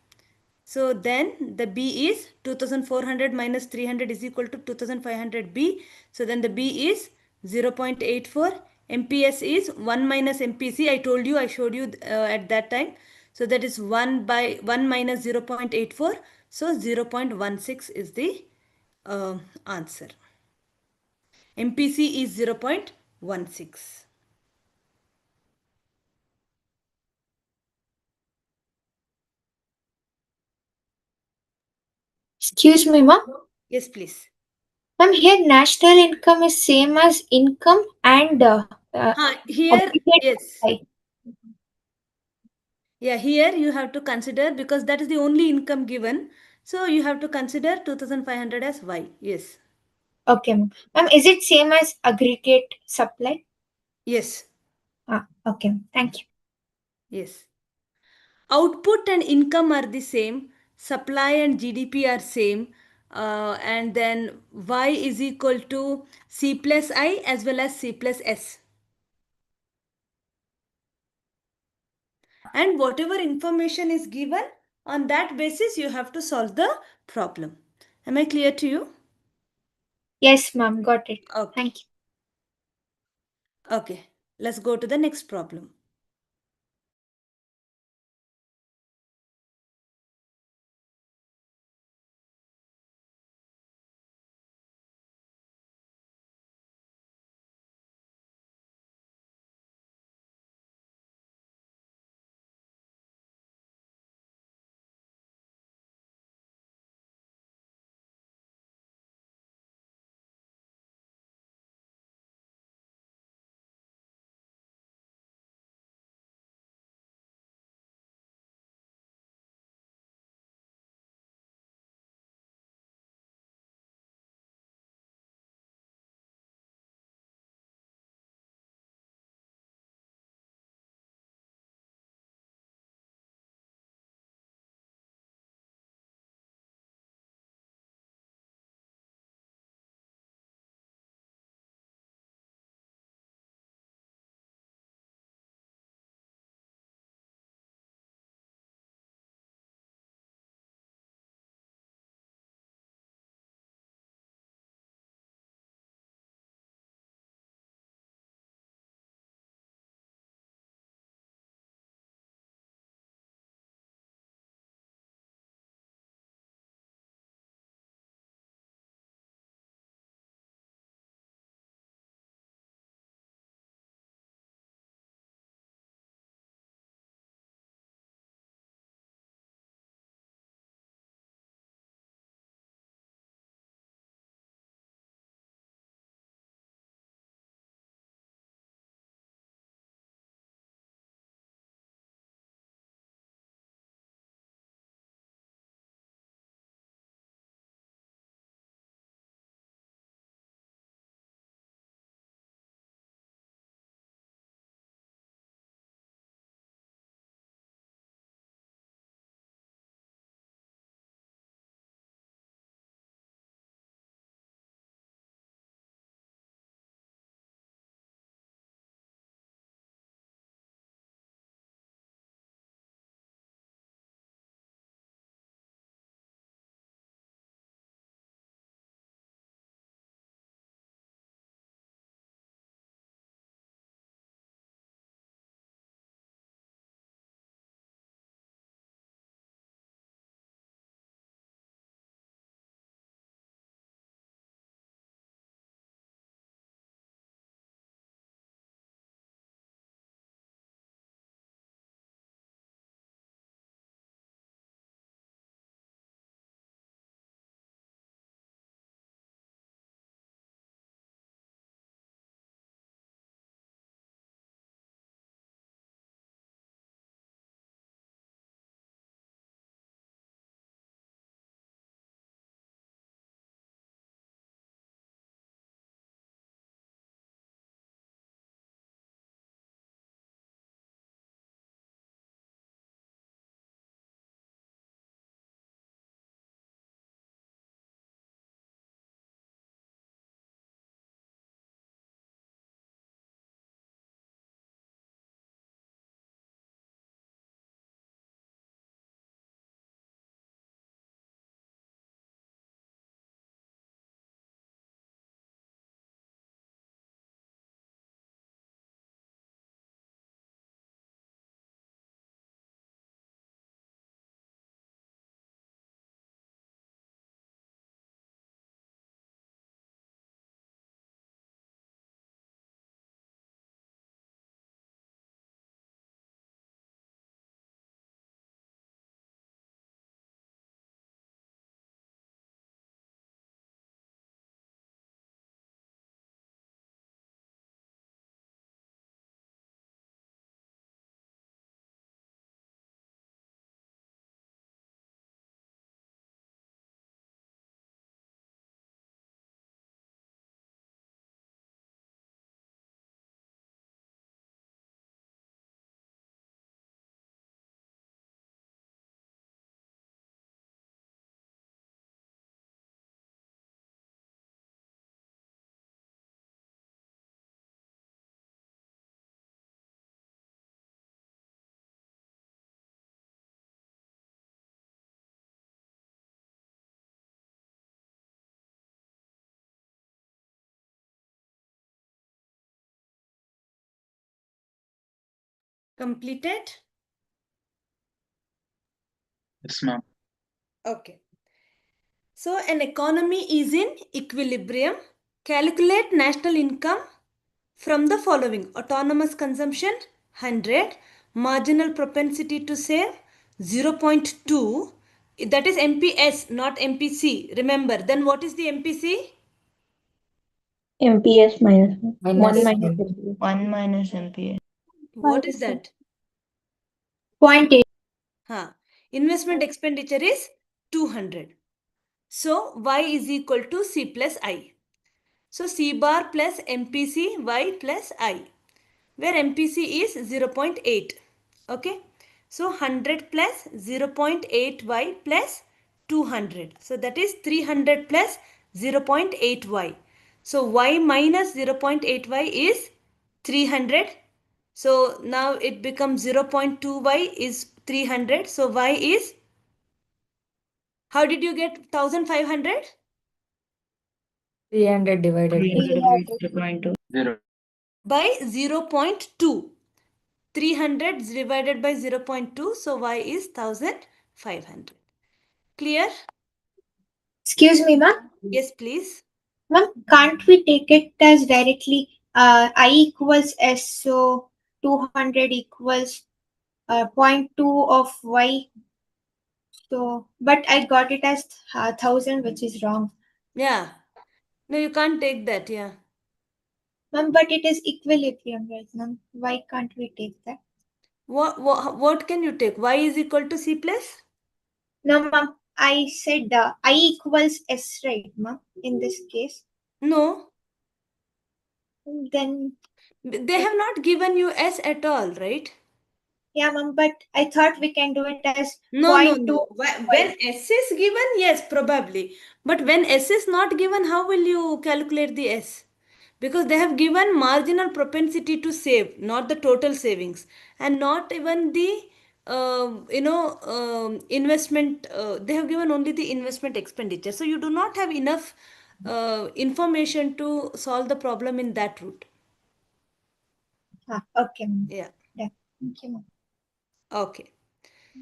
So then the B is 2400 minus 300 is equal to 2500 B. So then the B is 0.84. MPS is 1 minus MPC. I told you, I showed you at that time. So that is 1 by 1 minus 0.84. So 0.16 is the answer. MPC is 0.16. Excuse me, ma'am. Yes, please. Ma'am, here national income is same as income and Here, aggregate yes. by. Yeah, here you have to consider because that is the only income given. So you have to consider 2500 as Y. Yes. Okay, ma'am. Ma'am, is it same as aggregate supply? Yes. Okay. Thank you. Yes. Output and income are the same. Supply and GDP are same. And then Y is equal to C plus I as well as C plus S. And whatever information is given, on that basis you have to solve the problem. Am I clear to you? Yes, ma'am. Got it. Okay. Thank you. Okay. Let's go to the next problem. Completed? Yes, ma'am. Okay. So an economy is in equilibrium. Calculate national income from the following: autonomous consumption 100, marginal propensity to save 0.2, that is MPS, not MPC. Remember, then what is the MPC? MPS minus Minus 1 minus M. MPS. 1 minus MPA. What is that? 0.8. Investment expenditure is 200. So y is equal to C plus I. So C bar plus MPC y plus I, where MPC is 0.8. Okay. So 100 plus 0.8 y plus 200. So that is 300 plus 0.8 y. So y minus 0.8 y is 300. So now it becomes 0.2 y is 300. So y is, how did you get 1500? 300 divided by 0.2. 0. By 0.2. 300 divided by 0.2. So y is 1500. Clear? Excuse me, ma'am. Yes, please. Ma'am, can't we take it as directly I equals S, so 200 equals 0.2 of Y. So, but I got it as 1000, which is wrong. Yeah. No, you can't take that. Yeah. Ma'am, but it is equilibrium, right, ma'am? Why can't we take that? What can you take? Y is equal to C plus? No, ma'am. I said I equals S, right, ma'am, in this case. No. Then They have not given you S at all, right? yeah, ma'am, but I thought we can do it as No, no, 0.2. no. When S is given, yes, probably. But when S is not given, how will you calculate the S? Because they have given marginal propensity to save, not the total savings, and not even the investment. They have given only the investment expenditure. So you do not have enough information to solve the problem in that route. Okay, ma'am. Yeah. Yeah. Thank you, ma'am. Okay.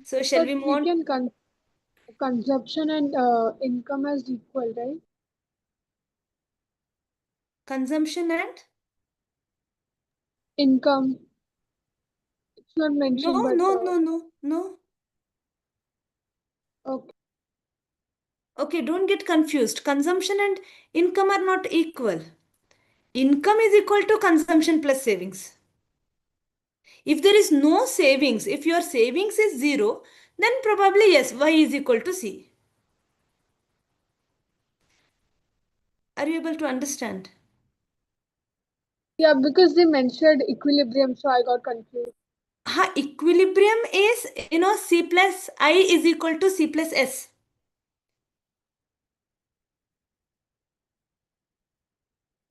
So shall we move we on? can consumption and income as equal, right? Consumption and? Income. It's not No, mentioned, but no. okay. Okay, don't get confused. Consumption and income are not equal. Income is equal to consumption plus savings. If there is no savings, if your savings is 0, then probably yes, y is equal to C. Are you able to understand? Yeah, because they mentioned equilibrium, so I got confused. Equilibrium is, C plus I is equal to C plus S.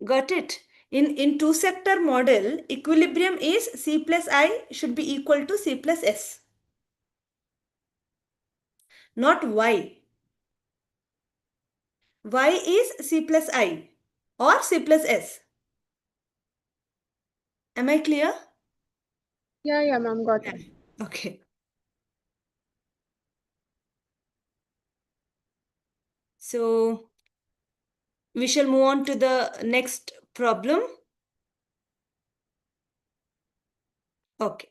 Got it? In two sector model, equilibrium is C plus I should be equal to C plus S. Not Y. Y is C plus I or C plus S. Am I clear? Yeah, ma'am, got it. Okay. So we shall move on to the next problem. Okay.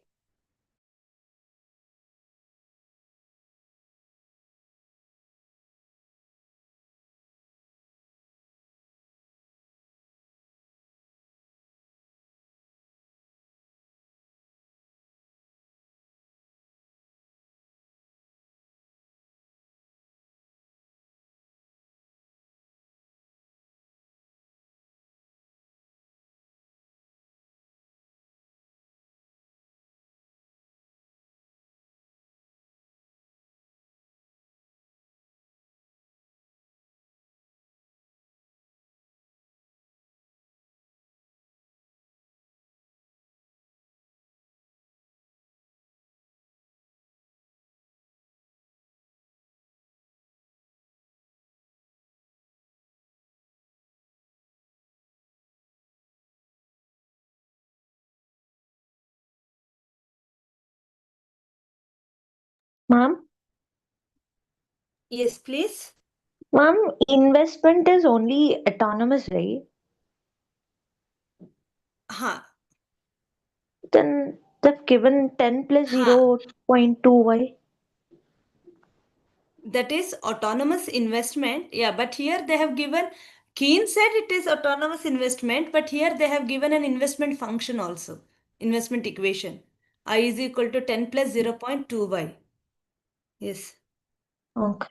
Ma'am, Yes, please. ma'am, investment is only autonomous, right? Ha. Then they've given 10 plus Ha. 0.2y. That is autonomous investment. Yeah, but here they have given, Keen said it is autonomous investment, but here they have given an investment function also, investment equation. I is equal to 10 plus 0.2y. Yes. Okay.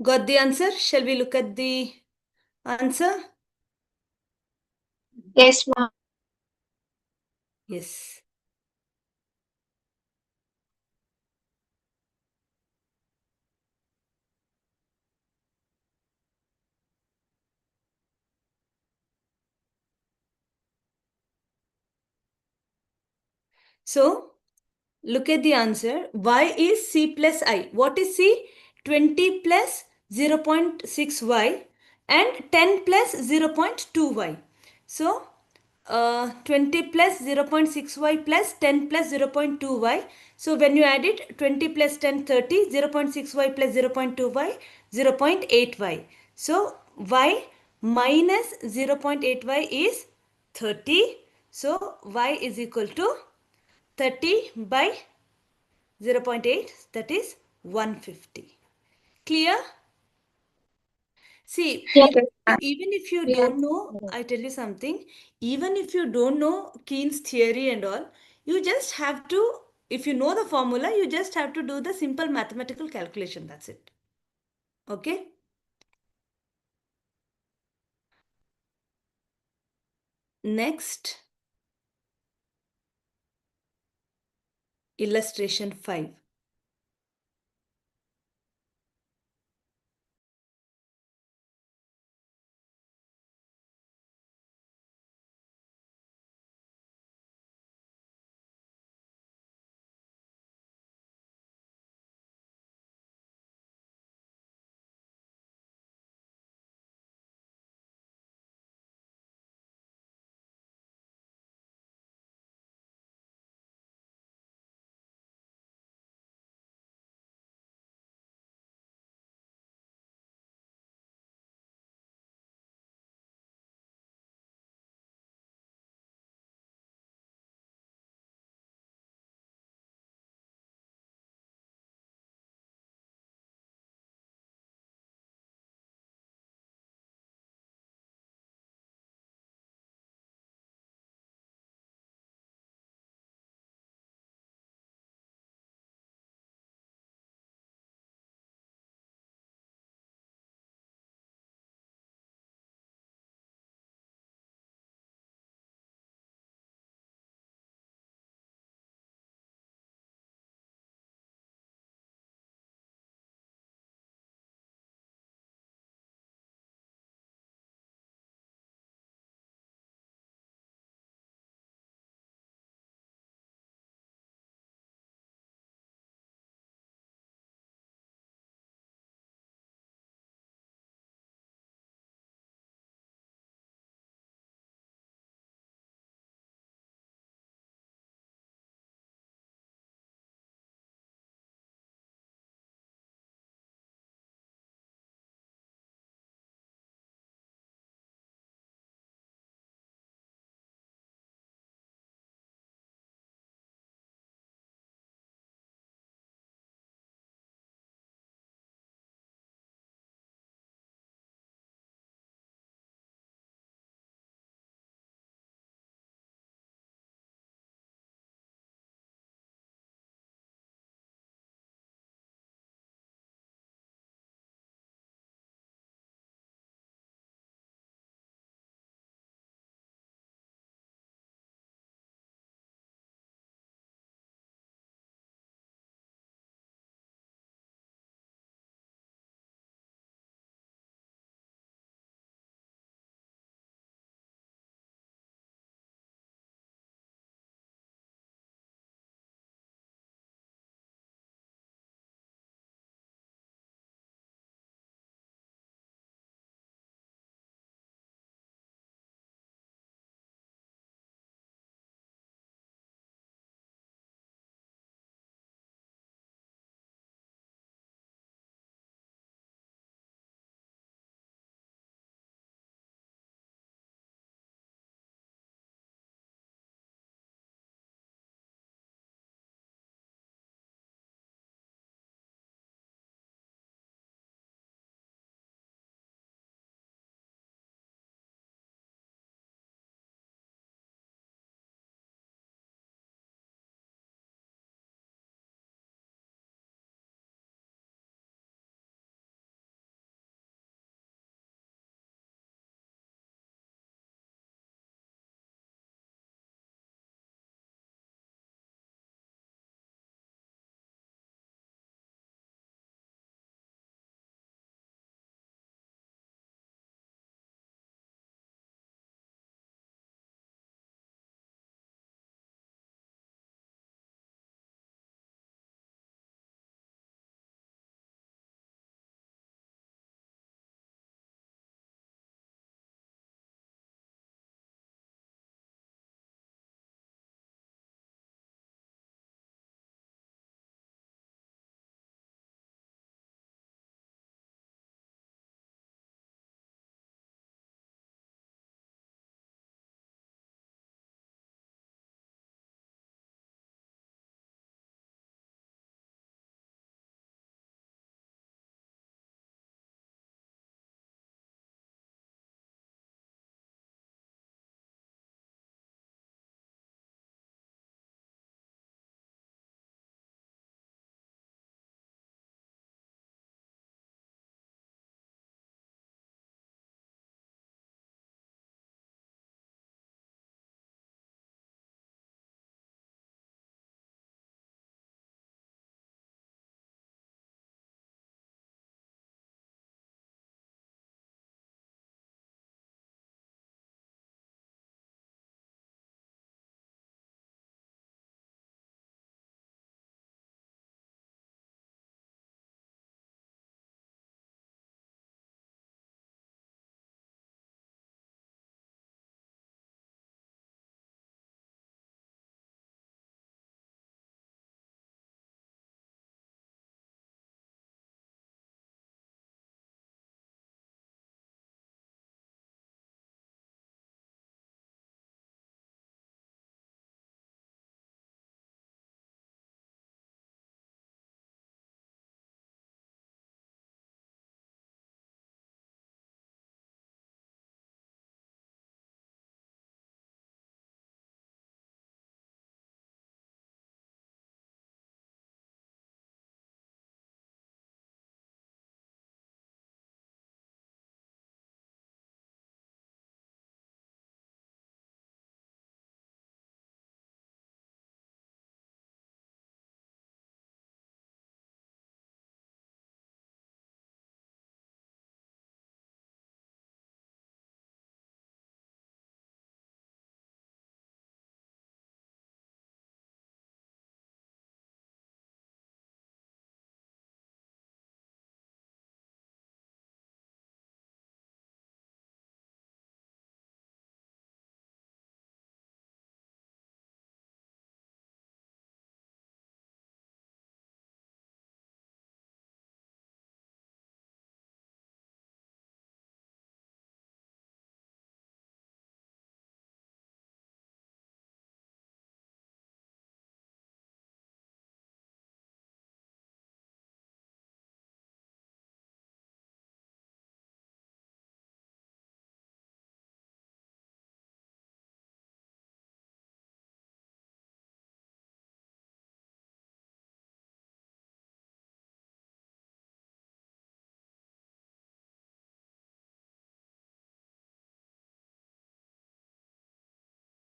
Got the answer? Shall we look at the answer? Yes, ma'am. Yes. So, look at the answer. Y is C plus I. What is C? 20 plus 0.6y and 10 plus 0.2y. So, 20 plus 0.6y plus 10 plus 0.2y. So, when you add it, 20 plus 10, 30, 0.6y plus 0.2y, 0.8y. So, y minus 0.8y is 30. So, y is equal to 30 by 0.8, that is 150. Clear? See, Yes, even if you don't know, I tell you something, even if you don't know Keen's theory and all, you just have to, if you know the formula, you just have to do the simple mathematical calculation. That's it. Okay? Next, illustration 5.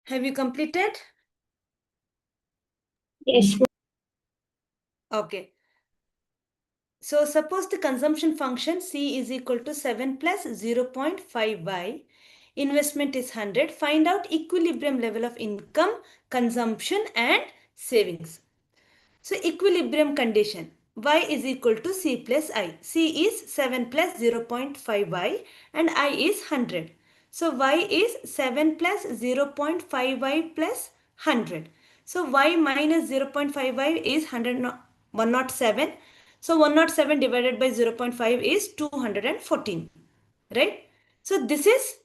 Have you completed? Yes. Okay. So suppose the consumption function C is equal to 7 plus 0.5y. Investment is 100. Find out equilibrium level of income, consumption and savings. So equilibrium condition. Y is equal to C plus I. C is 7 plus 0.5y and I is 100. So y is 7 plus 0.5y plus 100. So y minus 0.5y is 107. So 107 divided by 0.5 is 214. Right? So this is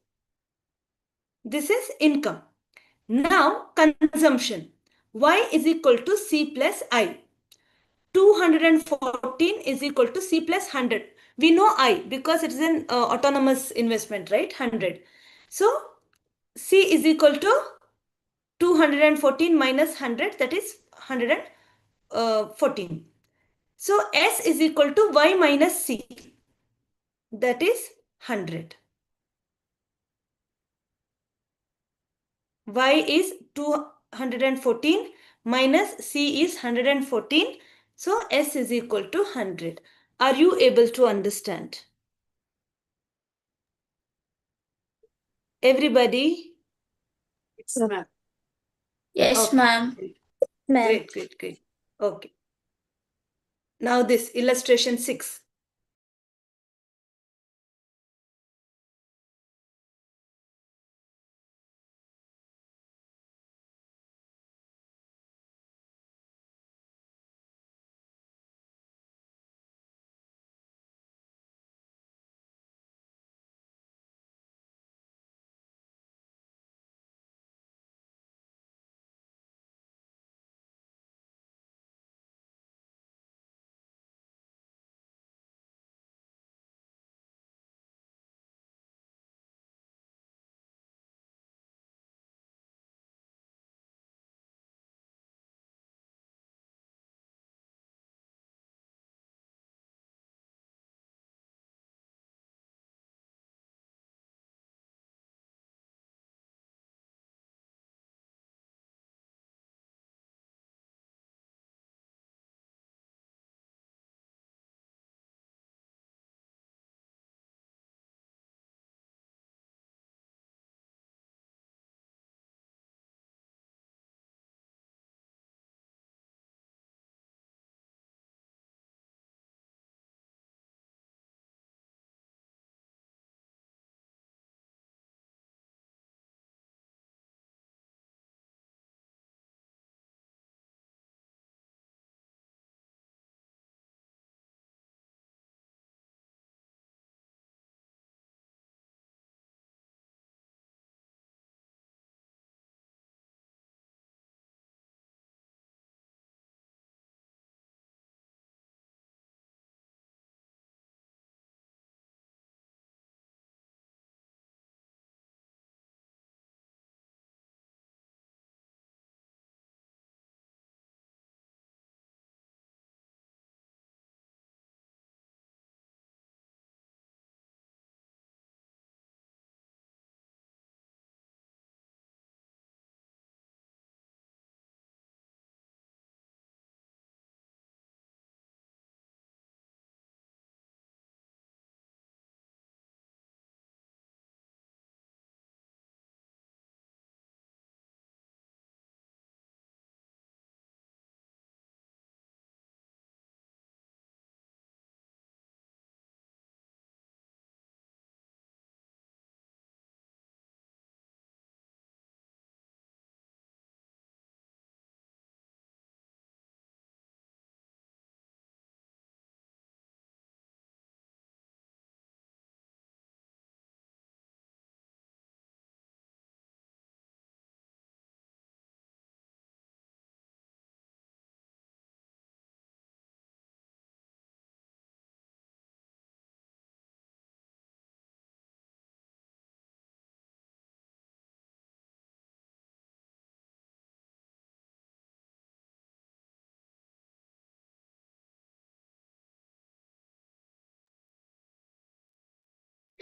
income. Now consumption. Y is equal to C plus I. 214 is equal to C plus 100. We know I because it is an autonomous investment, right? 100. So C is equal to 214 minus 100, that is 114. So S is equal to Y minus C, that is 100. Y is 214 minus C is 114. So S is equal to 100. Are you able to understand? Everybody? Yes, ma'am. Yes, okay, ma'am. Great, great, great. Okay. Now this illustration 6.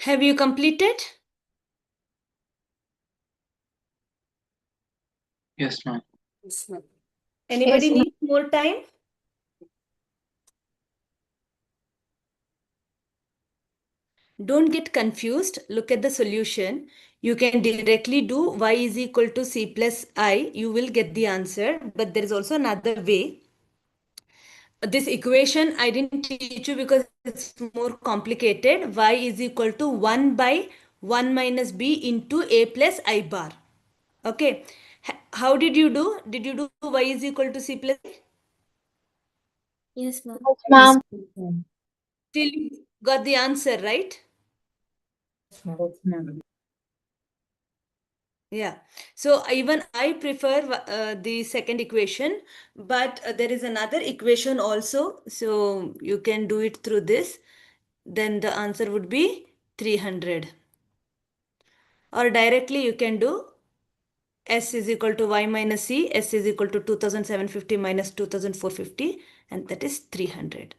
Have you completed? Yes, ma'am. Yes, ma'am. Anybody Yes, ma'am. needs more time? Don't get confused. Look at the solution. You can directly do y is equal to c plus I. You will get the answer. But there is also another way. This equation I didn't teach you because it's more complicated. Y is equal to 1 by 1 minus b into a plus I bar. Okay. How did you do? Did you do y is equal to c plus I? Yes, ma'am. Yes, ma'am. Still you got the answer, right? Yeah. So even I prefer the second equation, but there is another equation also. So you can do it through this. Then the answer would be 300. Or directly you can do S is equal to y minus c. S is equal to 2750 minus 2450, and that is 300.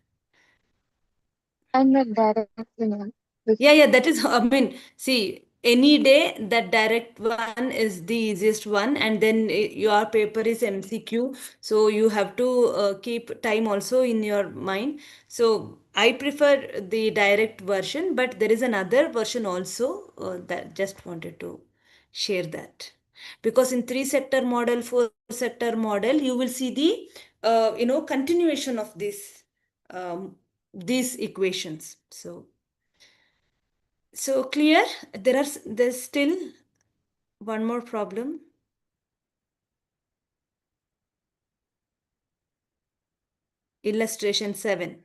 And the directly, ma'am. Yeah, that is, I mean, see, any day that direct one is the easiest one, and then your paper is MCQ, so you have to keep time also in your mind. So I prefer the direct version, but there is another version also that just wanted to share that. Because in three sector model, four sector model, you will see the continuation of this these equations. So clear? There's still one more problem. Illustration 7.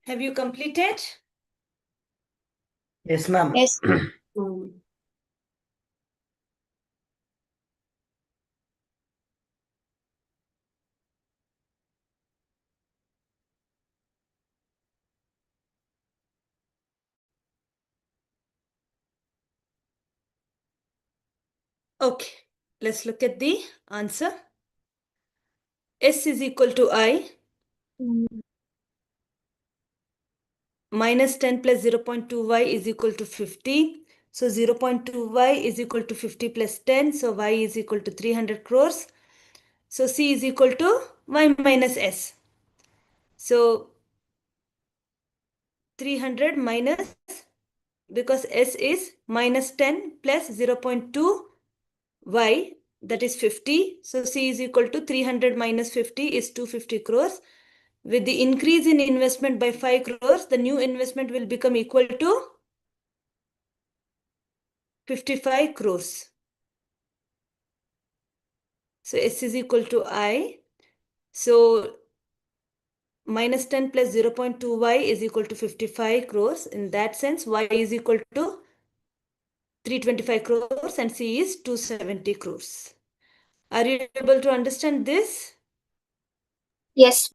Have you completed? Yes, ma'am. Yes. Okay, let's look at the answer. S is equal to I. Minus 10 plus 0.2y is equal to 50. So 0.2y is equal to 50 plus 10. So y is equal to 300 crores. So C is equal to y minus S. So 300 minus, because S is minus 10 plus 0.2 y, that is 50. So C is equal to 300 minus 50 is 250 crores. With the increase in investment by 5 crores, the new investment will become equal to 55 crores. So S is equal to I. So minus 10 plus 0.2y is equal to 55 crores. In that sense, y is equal to 325 crores and C is 270 crores. Are you able to understand this? Yes.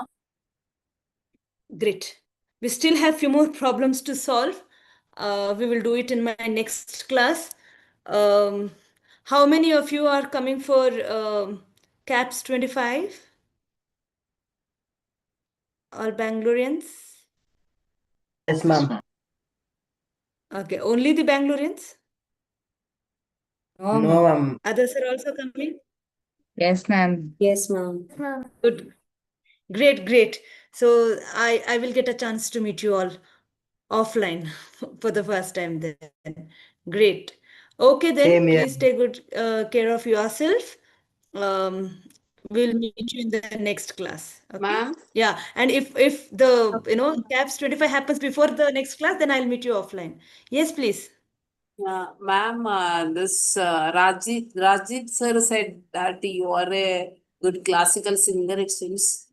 Great. We still have few more problems to solve. We will do it in my next class. How many of you are coming for CAPS 25? Or Bangaloreans? Yes, ma'am. Okay, only the Bangaloreans? No, ma'am. Others are also coming? Yes, ma'am. Yes, ma'am. Good. Great, great. So I will get a chance to meet you all offline for the first time then. Great. Okay then, Same here. please take good care of yourself. We'll meet you in the next class. Okay? Ma'am? Yeah, and if the CAPS 25 happens before the next class, then I'll meet you offline. Yes, please. Ma'am, this Rajdeep sir said that you are a good classical singer, it seems.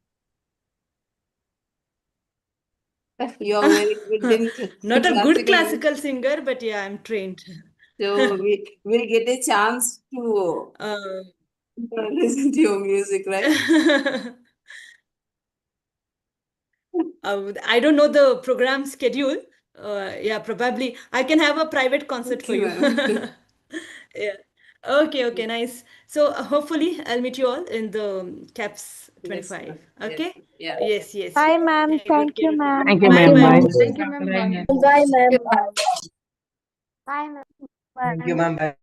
You are very good in Not a good classical music. classical singer, but yeah, I'm trained. So we will get a chance to listen to your music, right? I don't know the program schedule. Yeah, probably I can have a private concert for Okay, you. ma'am. Yeah. Okay, okay, nice. So hopefully I'll meet you all in the CAPS Yes, 25. ma'am. Okay? Yeah. Yes, yes. Bye, ma'am. Take good Thank you, care of ma'am. yourself. Thank you, Bye, ma'am. bye. Bye. Thank you, ma'am. Bye. Bye, ma'am. Bye, ma'am. Thank you, ma'am. Bye.